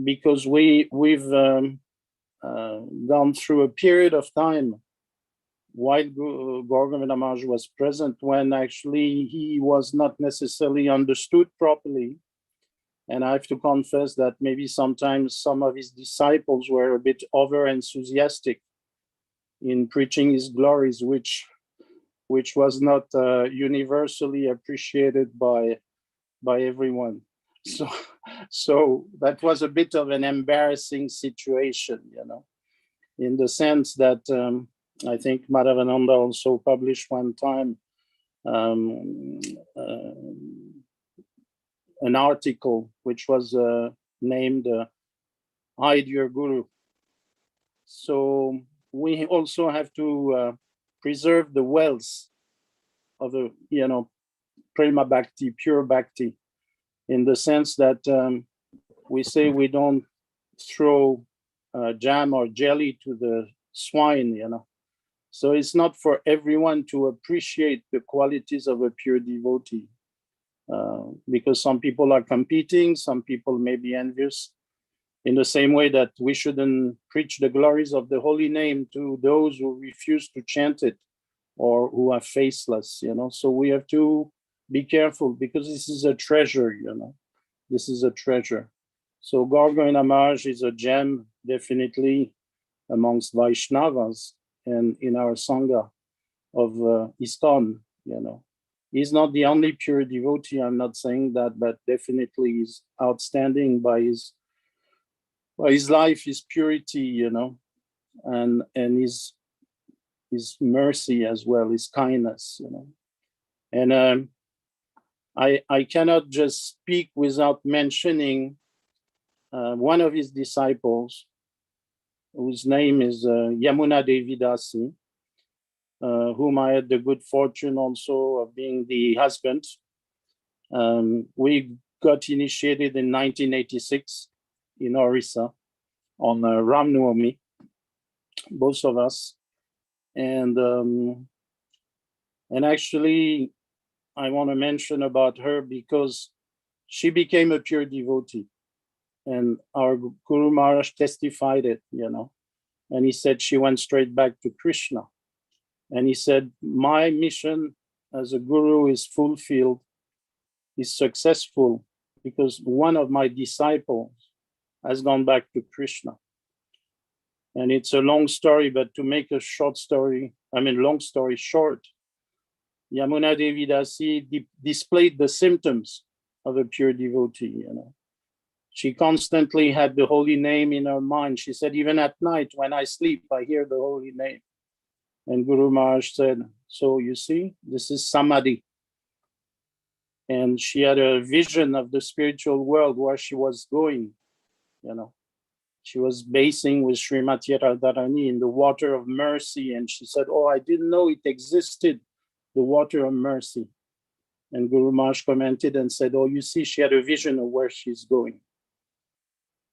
[SPEAKER 10] because we've gone through a period of time while Gour Govinda Maharaj was present when actually he was not necessarily understood properly. And I have to confess that maybe sometimes some of his disciples were a bit over enthusiastic in preaching his glories, which was not universally appreciated by everyone. So that was a bit of an embarrassing situation, in the sense that I think Madhavananda also published one time an article which was named Hide Your Guru. So we also have to preserve the wealth of a, prema bhakti, pure bhakti, in the sense that we say we don't throw jam or jelly to the swine, So it's not for everyone to appreciate the qualities of a pure devotee, because some people are competing, some people may be envious, in the same way that we shouldn't preach the glories of the holy name to those who refuse to chant it or who are faceless, So we have to be careful, because this is a treasure, This is a treasure. So Gour Govinda Maharaj is a gem, definitely, amongst Vaishnavas and in our Sangha of ISKCON, He's not the only pure devotee, I'm not saying that, but definitely he's outstanding by his life, his purity, and his mercy as well, his kindness, And I cannot just speak without mentioning one of his disciples, whose name is Yamuna Devi Dasi, whom I had the good fortune also of being the husband. We got initiated in 1986 in Orissa on Ram Navami, both of us. And actually, I want to mention about her because she became a pure devotee. And our Guru Maharaj testified it, And he said she went straight back to Krishna. And he said, my mission as a guru is fulfilled, is successful, because one of my disciples has gone back to Krishna. And it's a long story, but to make a long story short, Yamuna Devi Dasi displayed the symptoms of a pure devotee, She constantly had the holy name in her mind. She said, even at night when I sleep, I hear the holy name. And Guru Maharaj said, so you see, this is samadhi. And she had a vision of the spiritual world where she was going, you know. She was basing with Srimati Radharani in the water of mercy. And she said, oh, I didn't know it existed, the water of mercy. And Guru Maharaj commented and said, oh, you see, she had a vision of where she's going.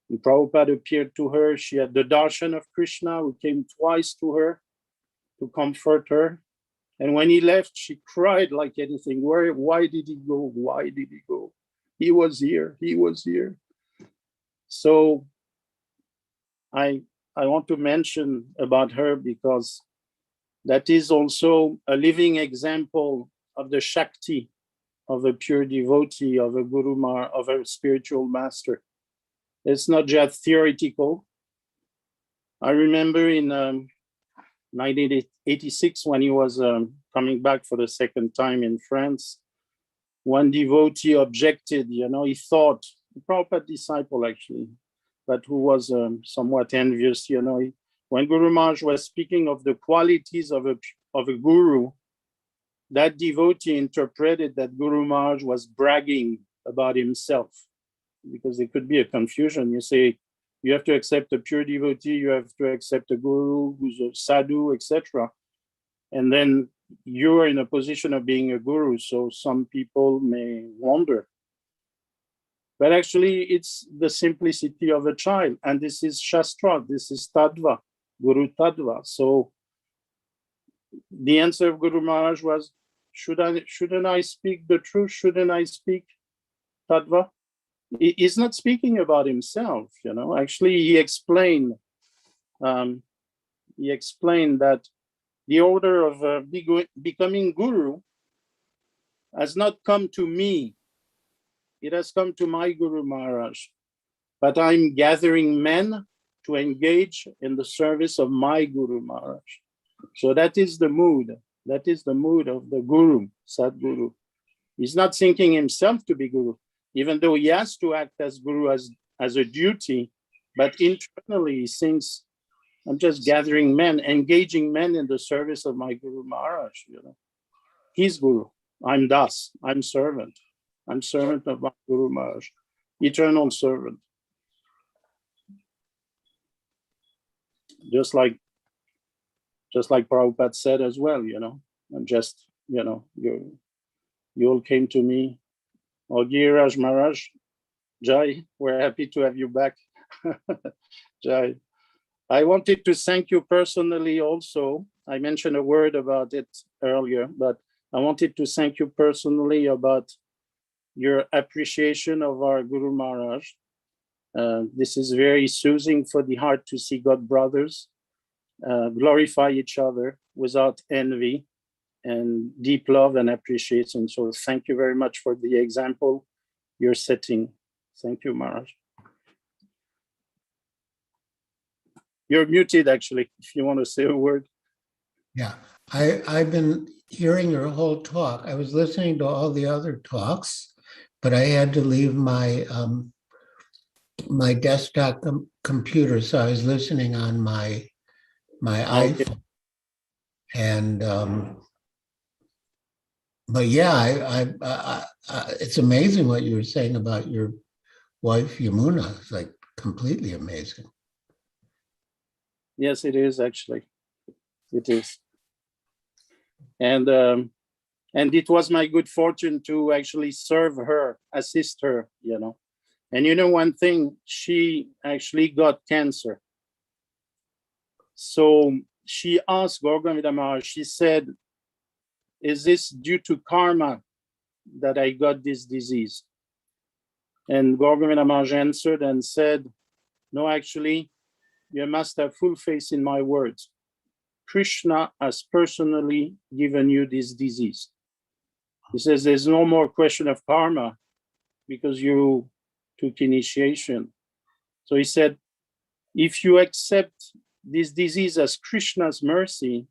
[SPEAKER 10] And Prabhupada appeared to her. She had the darshan of Krishna, who came twice to her to comfort her. And when he left, she cried like anything. Why did he go? Why did he go? He was here. He was here. So I want to mention about her because that is also a living example of the Shakti of a pure devotee, of a Guru Maharaj, of a spiritual master. It's not just theoretical. I remember in 1986, when he was coming back for the second time in France, one devotee objected, you know, he thought, a Prabhupada disciple actually, but who was somewhat envious, you know, when Guru Maharaj was speaking of the qualities of a guru, that devotee interpreted that Guru Maharaj was bragging about himself, because there could be a confusion. You say, you have to accept a pure devotee, you have to accept a guru who's a sadhu, etc. And then you're in a position of being a guru, so some people may wonder. But actually, it's the simplicity of a child. And this is Shastra, this is Tattva, Guru Tattva. So the answer of Guru Maharaj was, shouldn't I speak the truth? Shouldn't I speak Tattva? He's not speaking about himself, you know. Actually, he explained that the order of becoming guru has not come to me. It has come to my Guru Maharaj. But I'm gathering men to engage in the service of my Guru Maharaj. So that is the mood. That is the mood of the Guru, Sadguru. He's not thinking himself to be Guru, even though he has to act as Guru as a duty, but internally he thinks, I'm just gathering men, engaging men in the service of my Guru Maharaj, you know. He's Guru, I'm Das, I'm servant. I'm servant of my Guru Maharaj, eternal servant. Just like Prabhupada said as well, you know, I'm just, you know, you all came to me. Ogiraj Maharaj, Jai, we're happy to have you back. Jai. I wanted to thank you personally also. I mentioned a word about it earlier, but I wanted to thank you personally about your appreciation of our Guru Maharaj. This is very soothing for the heart to see God brothers glorify each other without envy and deep love and appreciation. So thank you very much for the example you're setting. Thank you, Maharaj. You're muted, actually, if you want to say a word.
[SPEAKER 2] Yeah, I've been hearing your whole talk. I was listening to all the other talks, but I had to leave my my desktop computer, so I was listening on my iPhone. And but yeah, it's amazing what you were saying about your wife Yamuna. It's like completely amazing.
[SPEAKER 10] Yes, it is actually. It is. And it was my good fortune to actually serve her, assist her, you know. And you know one thing, she actually got cancer. So she asked Gour Govinda Maharaj, she said, is this due to karma that I got this disease? And Gour Govinda Maharaj answered and said, no, actually, you must have full faith in my words. Krishna has personally given you this disease. He says there's no more question of karma because you took initiation. So he said, if you accept this disease as Krishna's mercy,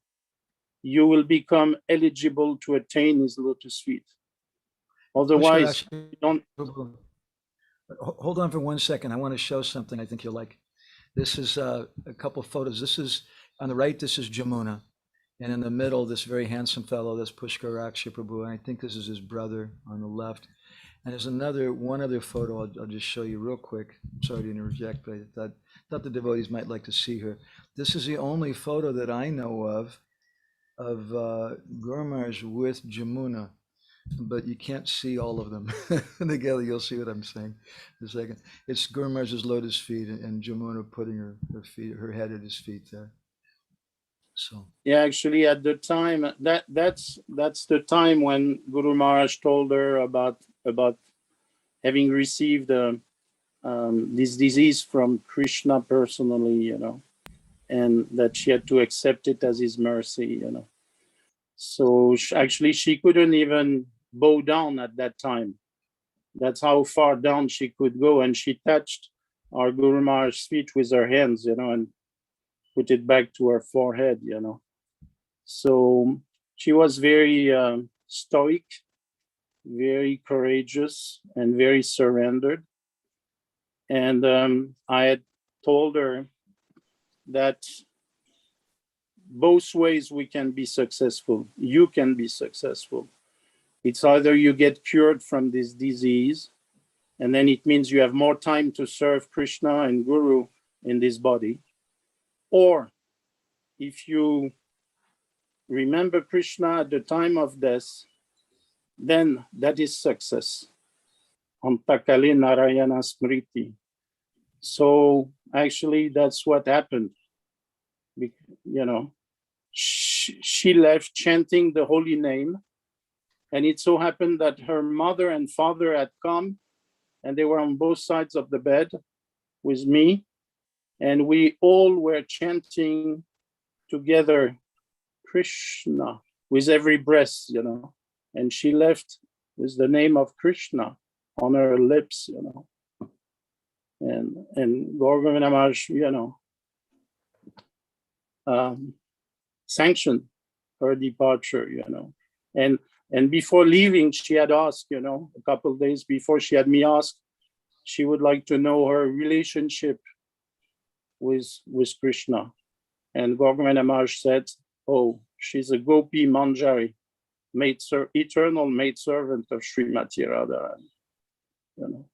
[SPEAKER 10] you will become eligible to attain his lotus feet. Otherwise, you don't.
[SPEAKER 1] Hold on for 1 second. I want to show something I think you'll like. This is a couple of photos. This is on the right, this is Jamuna. And in the middle, this very handsome fellow, that's Pushkaraksha Prabhu. And I think this is his brother on the left. And there's one other photo I'll just show you real quick. Sorry to interject, but I thought the devotees might like to see her. This is the only photo that I know of Guru Maharaj with Jamuna, but you can't see all of them together. You'll see what I'm saying in a second. It's Guru Maharaj's lotus feet and Jamuna putting her head at his feet there. So
[SPEAKER 10] yeah, actually, at the time that's the time when Guru Maharaj told her about having received this disease from Krishna personally, you know, and that she had to accept it as his mercy, you know. So actually, she couldn't even bow down at that time. That's how far down she could go, and she touched our Guru Maharaj's feet with her hands, you know, and put it back to her forehead, you know. So she was very stoic, very courageous, and very surrendered. And I had told her that both ways we can be successful. You can be successful. It's either you get cured from this disease, and then it means you have more time to serve Krishna and Guru in this body. Or if you remember Krishna at the time of death, then that is success. Antakale Narayana Smriti. So actually, that's what happened. You know, she left chanting the holy name, and it so happened that her mother and father had come, and they were on both sides of the bed with me, and we all were chanting together Krishna with every breath, you know. And she left with the name of Krishna on her lips, you know. And Gour Govinda Maharaj, you know, sanctioned her departure, you know. And before leaving, she had asked, you know, a couple of days before, she had me ask, she would like to know her relationship with Krishna. And Gour Govinda Maharaj said, oh, she's a Gopi Manjari, eternal maidservant of Srimati Radharani, you know.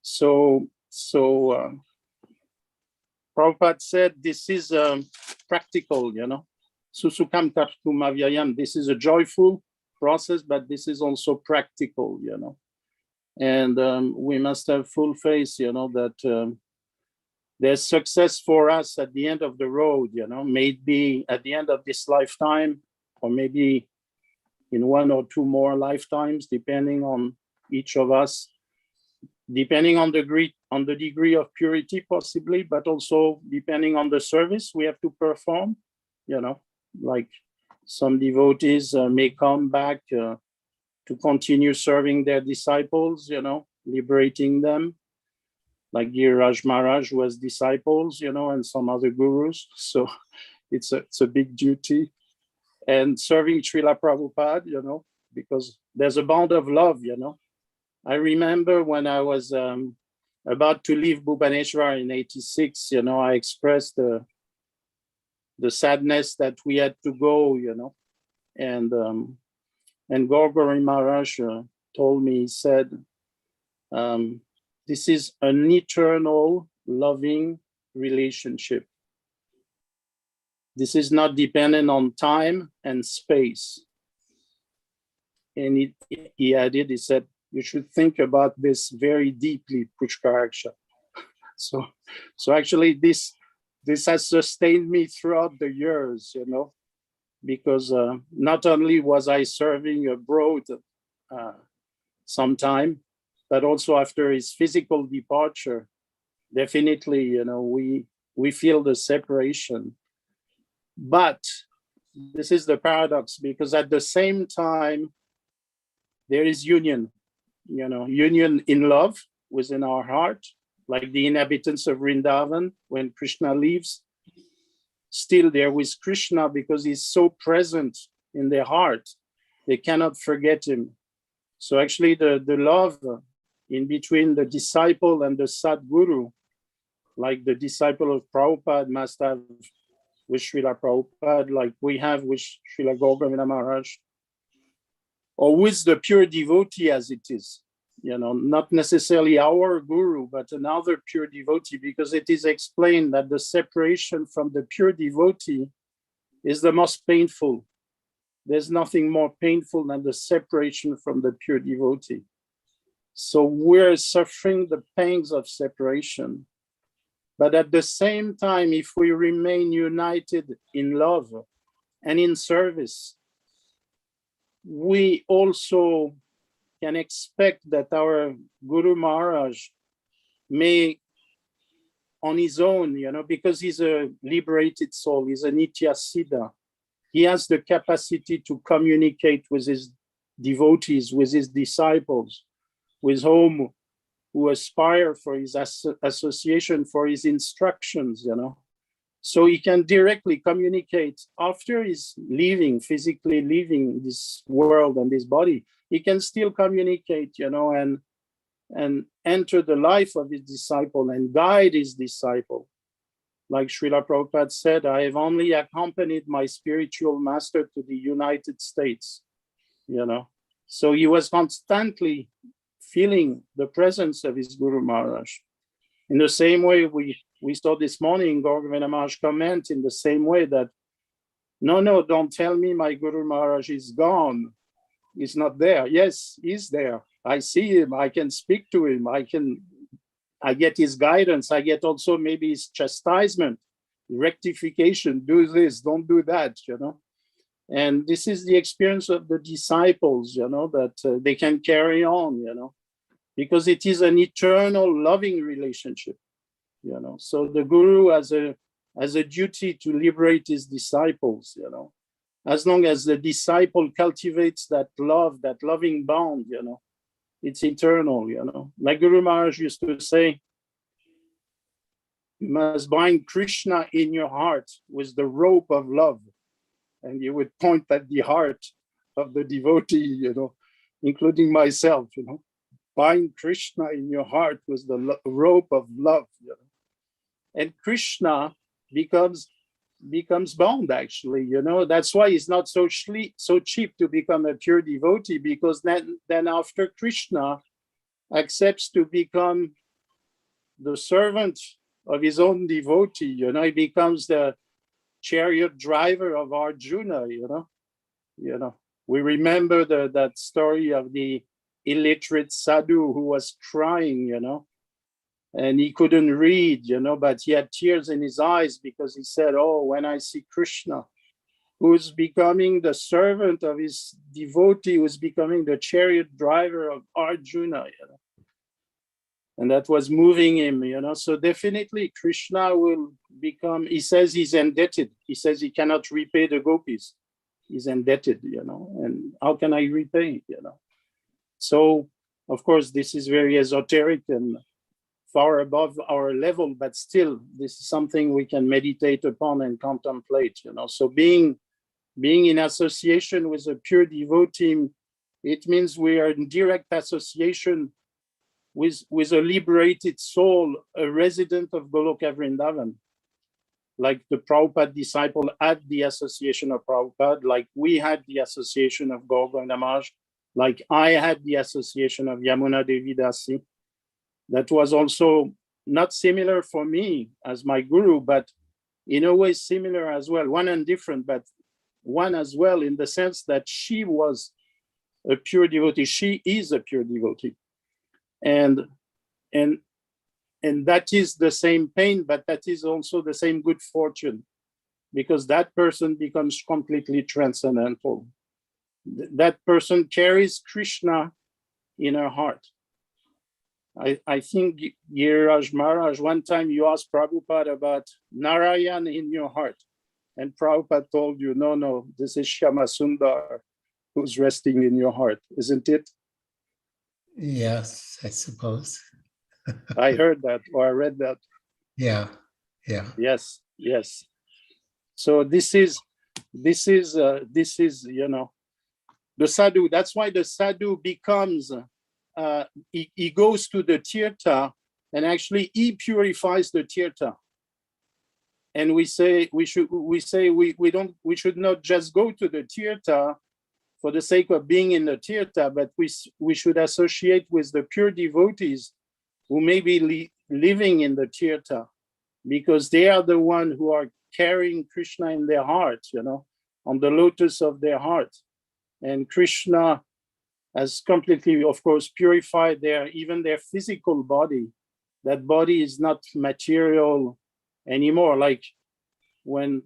[SPEAKER 10] So Prabhupada said, this is practical, you know. Susukam kartum avyayam. This is a joyful process, but this is also practical, you know. And we must have full faith, you know, that there's success for us at the end of the road, you know, maybe at the end of this lifetime, or maybe in 1 or 2 more lifetimes, depending on each of us, depending on the degree of purity, possibly, but also depending on the service we have to perform, you know, like some devotees may come back to continue serving their disciples, you know, liberating them, like Giriraj Maharaj was disciples, you know, and some other gurus. So it's a big duty. And serving Srila Prabhupada, you know, because there's a bond of love, you know. I remember when I was about to leave Bhubaneswar in '86, you know, I expressed the sadness that we had to go, you know. And Gour Govinda Maharaj told me, he said, this is an eternal loving relationship. This is not dependent on time and space. And he added, he said, you should think about this very deeply, Pushkaraksha. So actually this has sustained me throughout the years, you know, because not only was I serving abroad sometime, but also after his physical departure, definitely, you know, we feel the separation. But this is the paradox, because at the same time, there is union, you know, union in love within our heart, like the inhabitants of Vrindavan, when Krishna leaves, still they're with Krishna because he's so present in their heart, they cannot forget him. So actually the love in between the disciple and the Sadguru, like the disciple of Prabhupada must have with Srila Prabhupada, like we have with Srila Gour Govinda Maharaj, or with the pure devotee as it is, not necessarily our guru, but another pure devotee, because it is explained that the separation from the pure devotee is the most painful. There's nothing more painful than the separation from the pure devotee. So we're suffering the pangs of separation. But at the same time, if we remain united in love and in service, we also can expect that our Guru Maharaj may, on his own, because he's a liberated soul, he's a Nitya Siddha, he has the capacity to communicate with his devotees, with his disciples, with whom who aspire for his association, for his instructions, So he can directly communicate after he's physically leaving this world and this body. He can still communicate, and enter the life of his disciple and guide his disciple. Like Srila Prabhupada said, I have only accompanied my spiritual master to the United States, So he was constantly feeling the presence of his Guru Maharaj. In the same way, we saw this morning Gour Govinda Maharaj comment in the same way that, no, don't tell me my Guru Maharaj is gone. He's not there. Yes, he's there. I see him. I can speak to him. I get his guidance. I get also maybe his chastisement, rectification, do this, don't do that, And this is the experience of the disciples, that they can carry on, because it is an eternal loving relationship, So the Guru has a duty to liberate his disciples, As long as the disciple cultivates that love, that loving bond, it's eternal, Like Guru Maharaj used to say, you must bind Krishna in your heart with the rope of love. And you would point at the heart of the devotee, including myself, Bind Krishna in your heart with the rope of love, And Krishna becomes bound, actually, That's why it's not so cheap to become a pure devotee, because then after Krishna accepts to become the servant of his own devotee, he becomes the chariot driver of Arjuna, We remember that story of the illiterate sadhu who was crying, and he couldn't read, but he had tears in his eyes because he said, oh, when I see Krishna, who's becoming the servant of his devotee, who's becoming the chariot driver of Arjuna, And that was moving him, So definitely Krishna will become, he says he's indebted. He says he cannot repay the gopis. He's indebted, And how can I repay, So, of course, this is very esoteric and far above our level, but still, this is something we can meditate upon and contemplate, So being in association with a pure devotee, it means we are in direct association with a liberated soul, a resident of Goloka Vrindavan, like the Prabhupada disciple had the association of Prabhupada, like we had the association of Gour Govinda Maharaj, like I had the association of Yamuna Devi Dasi. That was also not similar for me as my guru, but in a way similar as well. One and different, but one as well, in the sense that she was a pure devotee. She is a pure devotee. And that is the same pain, but that is also the same good fortune, because that person becomes completely transcendental. That person carries Krishna in her heart. I think Giriraj Maharaj, one time you asked Prabhupada about Narayan in your heart, and Prabhupada told you, no, this is Shyama Sundar who's resting in your heart, isn't it?
[SPEAKER 2] Yes, I suppose.
[SPEAKER 10] I heard that, or I read that.
[SPEAKER 2] Yeah.
[SPEAKER 10] Yes. So this is the sadhu. That's why the sadhu becomes he goes to the tirtha, and actually he purifies the tirtha. And we should not just go to the tirtha for the sake of being in the tirtha, but we should associate with the pure devotees who may be living in the tirtha, because they are the ones who are carrying Krishna in their heart, on the lotus of their heart. And Krishna has completely, of course, purified even their physical body. That body is not material anymore. Like when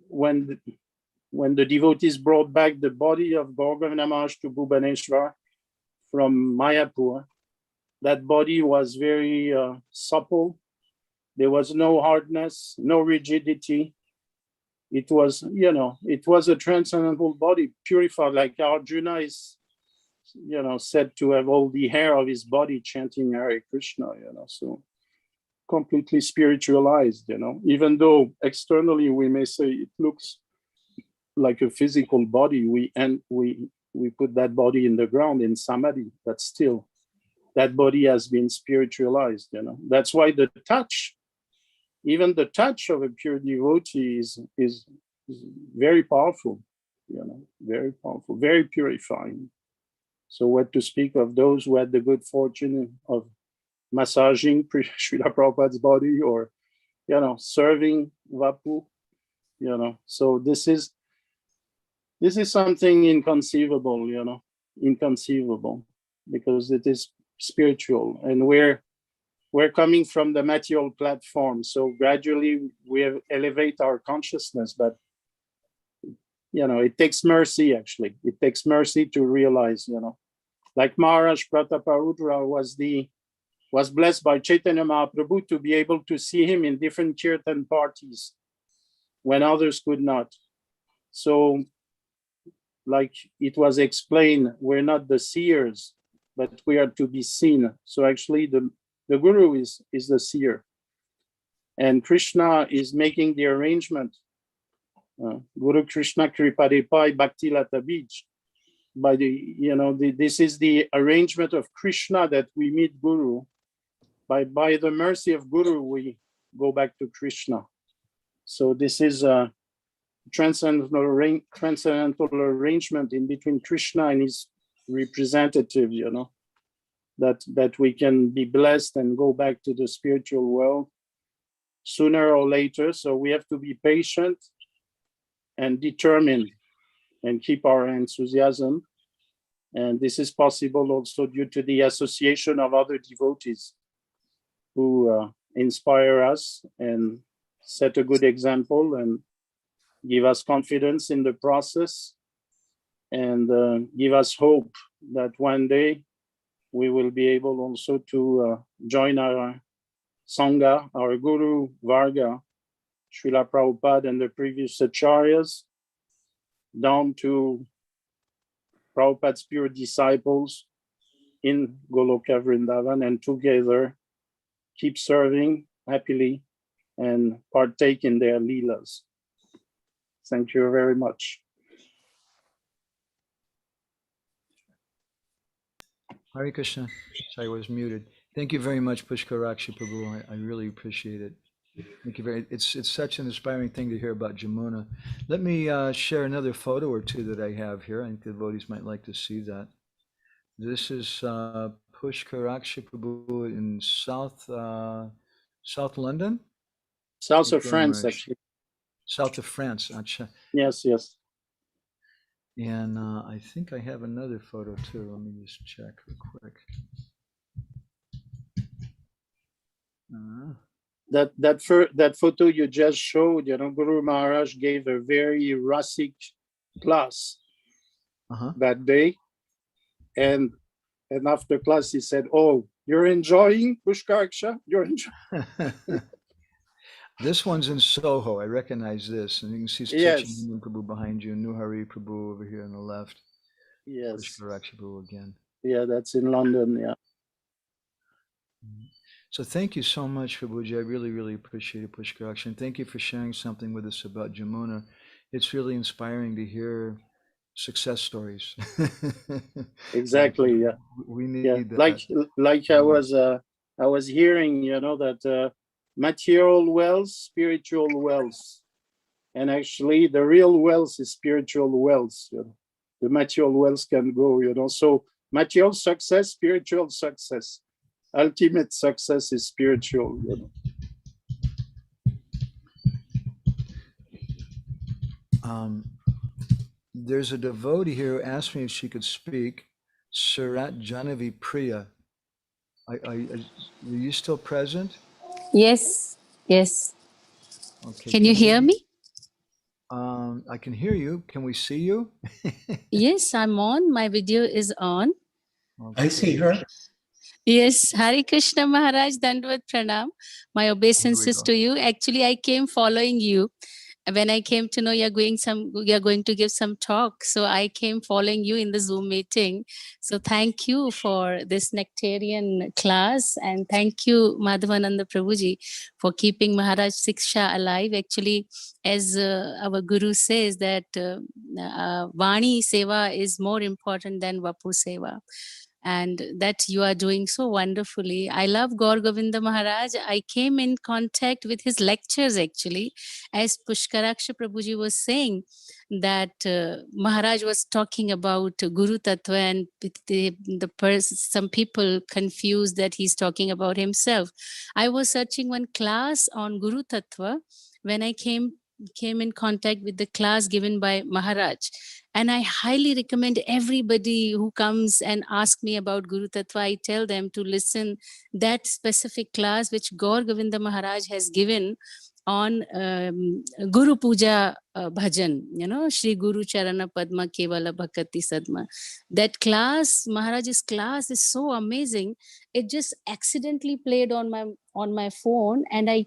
[SPEAKER 10] the devotees brought back the body of Gour Govinda Maharaj to Bhubaneswar from Mayapur, that body was very supple. There was no hardness, no rigidity. It was, it was a transcendental body, purified, like Arjuna is, said to have all the hair of his body chanting Hare Krishna, so completely spiritualized, even though externally we may say it looks like a physical body, we put that body in the ground in samadhi, but still that body has been spiritualized. That's why even the touch of a pure devotee is very powerful, very powerful, very purifying. So what to speak of those who had the good fortune of massaging Srila Prabhupada's body, or serving Vapu, so this is something inconceivable, inconceivable, because it is spiritual, and we're coming from the material platform. So gradually we elevate our consciousness, but it takes mercy, actually. It takes mercy to realize, like Maharaj Prataparudra was blessed by Chaitanya Mahaprabhu to be able to see him in different Kirtan parties when others could not. So, like it was explained, we're not the seers, but we are to be seen. So actually the Guru is the seer. And Krishna is making the arrangement. Guru Krishna Kripadepai Bhakti Lata Bij. By this is the arrangement of Krishna that we meet Guru. By the mercy of Guru, we go back to Krishna. So this is a transcendental arrangement in between Krishna and his representative, that we can be blessed and go back to the spiritual world sooner or later. So we have to be patient and determined and keep our enthusiasm. And this is possible also due to the association of other devotees who inspire us and set a good example and give us confidence in the process, and give us hope that one day we will be able also to join our Sangha, our Guru Varga, Srila Prabhupada and the previous acharyas, down to Prabhupada's pure disciples in Goloka Vrindavan, and together keep serving happily and partake in their leelas. Thank you very much.
[SPEAKER 1] Hare Krishna. Sorry, I was muted. Thank you very much, Pushkarakshi Prabhu. I really appreciate it. Thank you very. It's such an inspiring thing to hear about Jamuna. Let me share another photo or two that I have here. I think the devotees might like to see that. This is Pushkarakshi Prabhu in South London.
[SPEAKER 10] South of France, actually.
[SPEAKER 1] South of France.
[SPEAKER 10] Yes.
[SPEAKER 1] And I think I have another photo too. Let me just check real quick.
[SPEAKER 10] That photo you just showed, Guru Maharaj gave a very Rasic class that day, and after class he said, "Oh, you're enjoying Pushkaraksha? You're enjoying."
[SPEAKER 1] This one's in Soho. I recognize this, and you can see Chaitanya Prabhu behind you, Nuhari Prabhu over here on the left.
[SPEAKER 10] Yes,
[SPEAKER 1] Pushkaraksha Prabhu again.
[SPEAKER 10] Yeah, that's in London. Yeah.
[SPEAKER 1] So thank you so much, Prabhuji. I really, really appreciate it, Pushkaraksha. And thank you for sharing something with us about Jamuna. It's really inspiring to hear success stories.
[SPEAKER 10] Exactly. Yeah.
[SPEAKER 1] We need
[SPEAKER 10] Yeah.
[SPEAKER 1] that.
[SPEAKER 10] Like I was hearing, that material wealth, spiritual wealth, and actually the real wealth is spiritual wealth. The material wealth can go, So material success, spiritual success. Ultimate success is spiritual.
[SPEAKER 1] There's a devotee here who asked me if she could speak. Surat Janavi Priya. Are you still present?
[SPEAKER 11] Yes, yes.
[SPEAKER 1] Okay.
[SPEAKER 11] Can you hear me?
[SPEAKER 1] I can hear you. Can we see you?
[SPEAKER 11] Yes, I'm on. My video is on.
[SPEAKER 1] Okay.
[SPEAKER 2] I see her.
[SPEAKER 11] Yes, Hare Krishna Maharaj, Dandvat Pranam. My obeisances to you. Actually, I came following you. When I came to know you're going to give some talk, so I came following you in the Zoom meeting. So thank you for this nectarian class, and thank you Madhavananda Prabhuji for keeping Maharaj Siksha alive. Actually, as our Guru says that Vani Seva is more important than Vapu Seva. And that you are doing so wonderfully. I love Gour Govinda Maharaj. I came in contact with his lectures actually, as Pushkaraksha Prabhuji was saying that Maharaj was talking about Guru Tattva, and some people confused that he's talking about himself. I was searching one class on Guru Tattva when I came in contact with the class given by Maharaj. And I highly recommend everybody who comes and asks me about Guru Tattva, I tell them to listen that specific class which Gour Govinda Maharaj has given on Guru Puja Bhajan, Shri Guru Charana Padma Kevala Bhakati Sadma. That class, Maharaj's class is so amazing. It just accidentally played on my phone, and I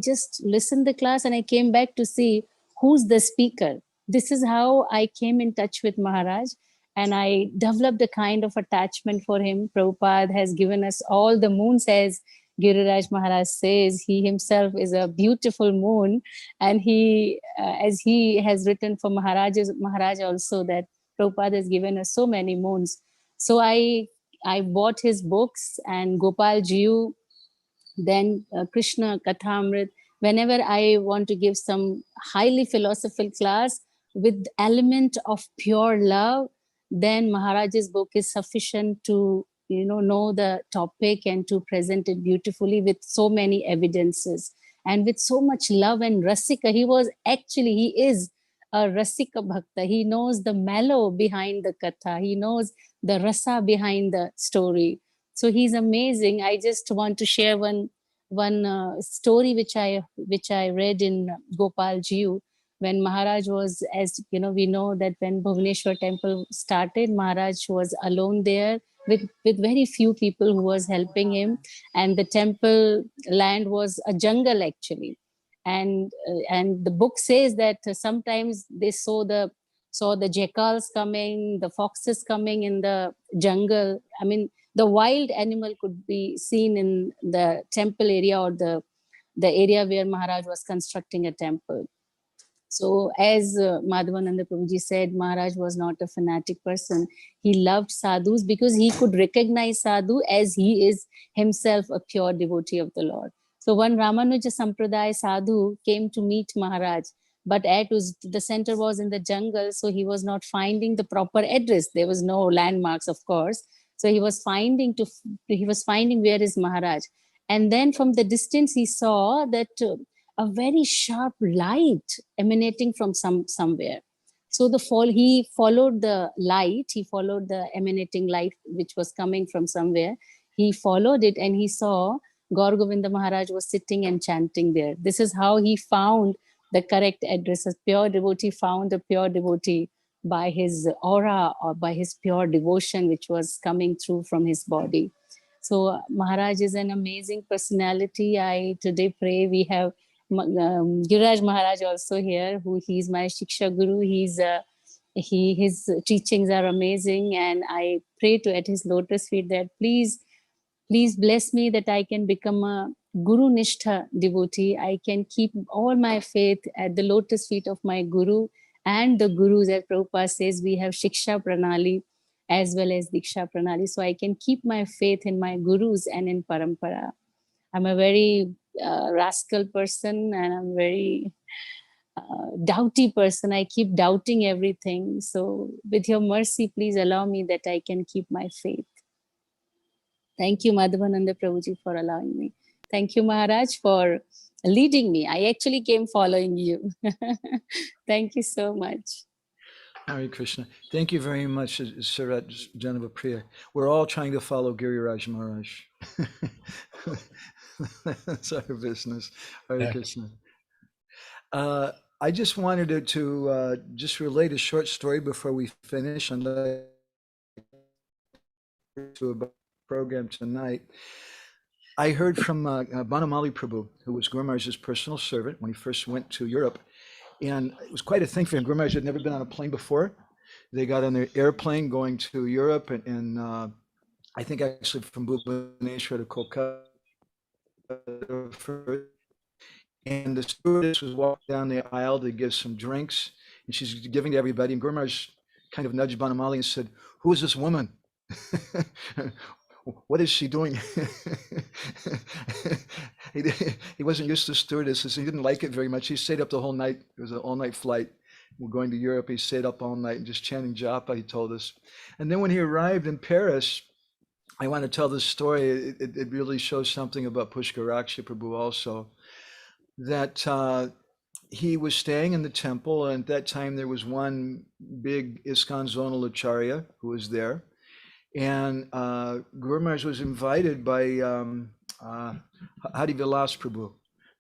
[SPEAKER 11] just listened the class, and I came back to see who's the speaker. This is how I came in touch with Maharaj, and I developed a kind of attachment for him. Prabhupada has given us all the moons, as Giriraj Maharaj says. He himself is a beautiful moon, and he, as he has written for Maharaj also, that Prabhupada has given us so many moons. So I bought his books, and Gopal Jiu, then Krishna Kathamrit. Whenever I want to give some highly philosophical class with element of pure love, then Maharaj's book is sufficient to know the topic and to present it beautifully with so many evidences and with so much love and rasika. He is a rasika bhakta. He knows the mellow behind the katha. He knows the rasa behind the story. So he's amazing. I just want to share one story which I read in Gopal Jiu, when Maharaj was, as we know that when Bhubaneswar temple started, Maharaj was alone there with very few people who was helping him, and the temple land was a jungle actually, and the book says that sometimes they saw the jackals coming, the foxes coming in the jungle. I mean, the wild animal could be seen in the temple area, or the area where Maharaj was constructing a temple. So as Madhavananda Prabhuji said, Maharaj was not a fanatic person. He loved sadhus because he could recognize sadhu as he is himself a pure devotee of the Lord. So one Ramanuja Sampradaya sadhu came to meet Maharaj, but the center was in the jungle, so he was not finding the proper address. There was no landmarks, of course. So he was finding where is Maharaj. And then from the distance, he saw that a very sharp light emanating from somewhere. So he followed the light, he followed the emanating light which was coming from somewhere. He followed it, and he saw Gour Govinda Maharaj was sitting and chanting there. This is how he found the correct address. A pure devotee found a pure devotee by his aura or by his pure devotion which was coming through from his body. So Maharaj is an amazing personality. I today pray we have Giriraj Maharaj also here, he's my Shiksha Guru. His teachings are amazing, and I pray at his lotus feet that please bless me that I can become a Guru Nishtha devotee. I can keep all my faith at the lotus feet of my Guru, and the gurus, as Prabhupada says, we have Shiksha Pranali as well as Diksha Pranali. So I can keep my faith in my gurus and in Parampara. I'm a very rascal person, and I'm very doubty person. I keep doubting everything. So with your mercy, please allow me that I can keep my faith. Thank you, Madhavananda Prabhuji, for allowing me. Thank you, Maharaj, for leading me. I actually came following you. Thank you so much.
[SPEAKER 1] Hare Krishna. Thank you very much, Sarat Janava Priya. We're all trying to follow Giriraj Maharaj. That's our business. Hare Krishna. I just wanted to just relate a short story before we finish on the program tonight. I heard from Banamali Prabhu, who was Guru Maharaj's personal servant when he first went to Europe. And it was quite a thing for him. Guru Maharaj had never been on a plane before. They got on their airplane going to Europe, and I think actually from Bhubaneswar to Kolkata. And the stewardess was walking down the aisle to give some drinks, and she's giving to everybody. And Guru Maharaj kind of nudged Banamali and said, "Who is this woman? What is she doing?" He wasn't used to stewardesses. He didn't like it very much. He stayed up the whole night. It was an all-night flight. We're going to Europe. He stayed up all night and just chanting japa, he told us. And then when he arrived in Paris, I want to tell this story. It really shows something about Pushkaraksha Prabhu also, that he was staying in the temple, and at that time there was one big ISKCON zonal acharya who was there. And Guru Maharaj was invited by Hari Vilas Prabhu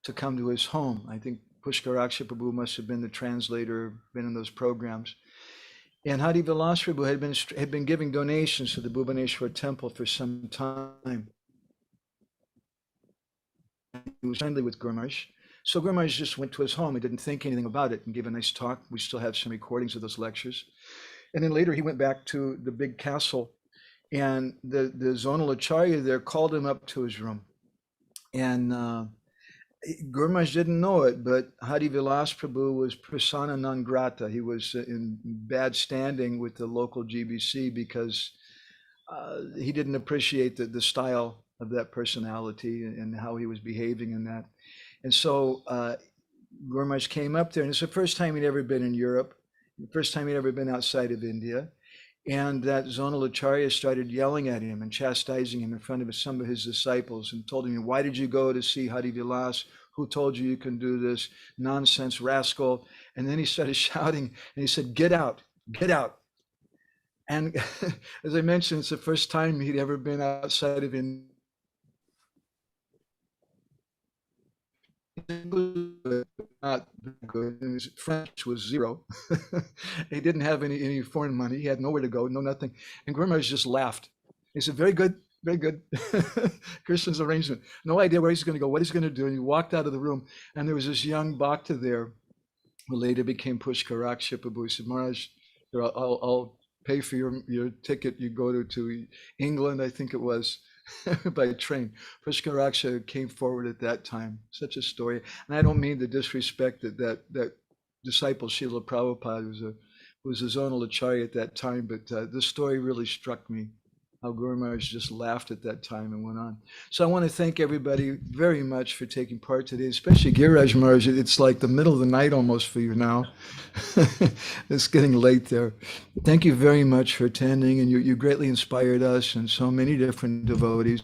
[SPEAKER 1] to come to his home. I think Pushkaraksha Prabhu must have been the translator, been in those programs. And Hari Vilas Prabhu had been giving donations to the Bhubaneswar temple for some time. He was friendly with Guru Maharaj. So Guru Maharaj just went to his home. He didn't think anything about it and gave a nice talk. We still have some recordings of those lectures. And then later he went back to the big castle, and the zonal acharya there called him up to his room. And Guru Maharaj didn't know it, but Hari Vilas Prabhu was persona non grata. He was in bad standing with the local GBC because he didn't appreciate the style of that personality and how he was behaving in that. And so Guru Maharaj came up there, and it's the first time he'd ever been in Europe, the first time he'd ever been outside of India. And that zonal acharya started yelling at him and chastising him in front of some of his disciples and told him, "Why did you go to see Hari Vilas? Who told you you can do this? Nonsense, rascal." And then he started shouting, and he said, "Get out, get out." And as I mentioned, it's the first time he'd ever been outside of India. Not good. And his French was zero. He didn't have any foreign money. He had nowhere to go, no nothing. And Guru Maharaj just laughed. He said, "Very good, very good." Krishna's arrangement. No idea where he's going to go, what he's going to do. And he walked out of the room, and there was this young bhakta there who later became Pushkaraksha Prabhu. He said, "Maharaj, I'll pay for your ticket. You go to England," I think it was. By train. Pushkaraksha came forward at that time. Such a story. And I don't mean to disrespect that disciple Srila Prabhupada was a zonal acharya at that time, but this story really struck me, how Guru Maharaj just laughed at that time and went on. So I want to thank everybody very much for taking part today, especially Giriraj Maharaj. It's like the middle of the night almost for you now. It's getting late there. Thank you very much for attending, and you greatly inspired us and so many different devotees.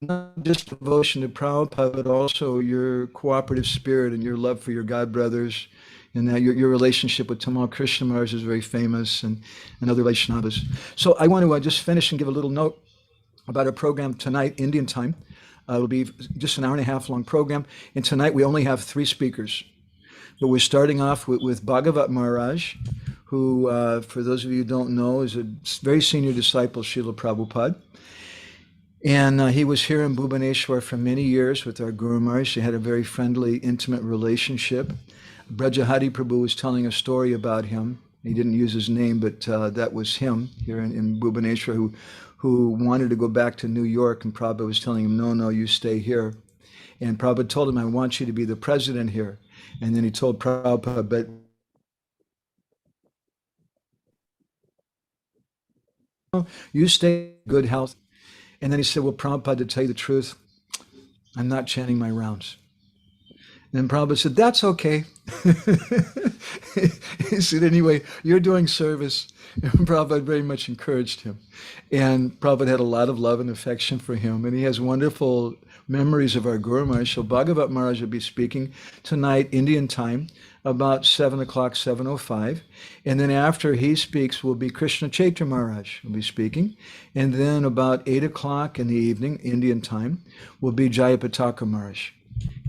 [SPEAKER 1] Not just devotion to Prabhupada, but also your cooperative spirit and your love for your God brothers, and that your relationship with Tamal Krishna Maharaj is very famous, and other Vaishnavas. So I want to just finish and give a little note about our program tonight, Indian time. It'll be just an hour and a half long program. And tonight we only have 3 speakers. But we're starting off with Bhagavat Maharaj, who, for those of you who don't know, is a very senior disciple of Srila Prabhupada. And he was here in Bhubaneswar for many years with our Guru Maharaj. They had a very friendly, intimate relationship. Brajahari Prabhu was telling a story about him He didn't use his name, but that was him here in Bhubaneswar who wanted to go back to New York, and Prabhupada was telling him, no, you stay here. And Prabhupada told him, I want you to be the president here. And then he told Prabhupada, but you stay in good health. And then he said, well, Prabhupada, to tell you the truth, I'm not chanting my rounds. And Prabhupada said, that's okay. He said, anyway, you're doing service. And Prabhupada very much encouraged him. And Prabhupada had a lot of love and affection for him. And he has wonderful memories of our Guru Maharaj. So Bhagavat Maharaj will be speaking tonight, Indian time, about 7 o'clock, 7:05. And then after he speaks will be Krishna Chaitra Maharaj will be speaking. And then about 8 o'clock in the evening, Indian time, will be Jayapataka Maharaj.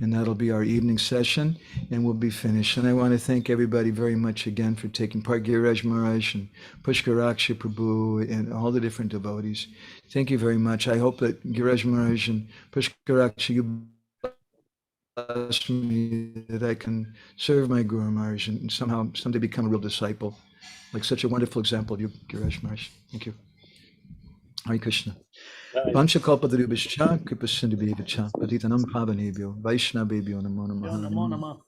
[SPEAKER 1] And that'll be our evening session, and we'll be finished. And I want to thank everybody very much again for taking part, Giriraj Maharaj and Pushkaraksha Prabhu and all the different devotees. Thank you very much. I hope that Giriraj Maharaj and Pushkaraksha, you bless me that I can serve my Guru Maharaj and somehow someday become a real disciple, like such a wonderful example of you, Giriraj Maharaj. Thank you. Hare Krishna. Vanchakalpadrubhischa kripasindhubhyevacha patitanam pavanebhyo Vaishnavebhyo namo namaha.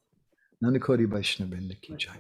[SPEAKER 1] Nandakoti Vaishnavendra ki jai.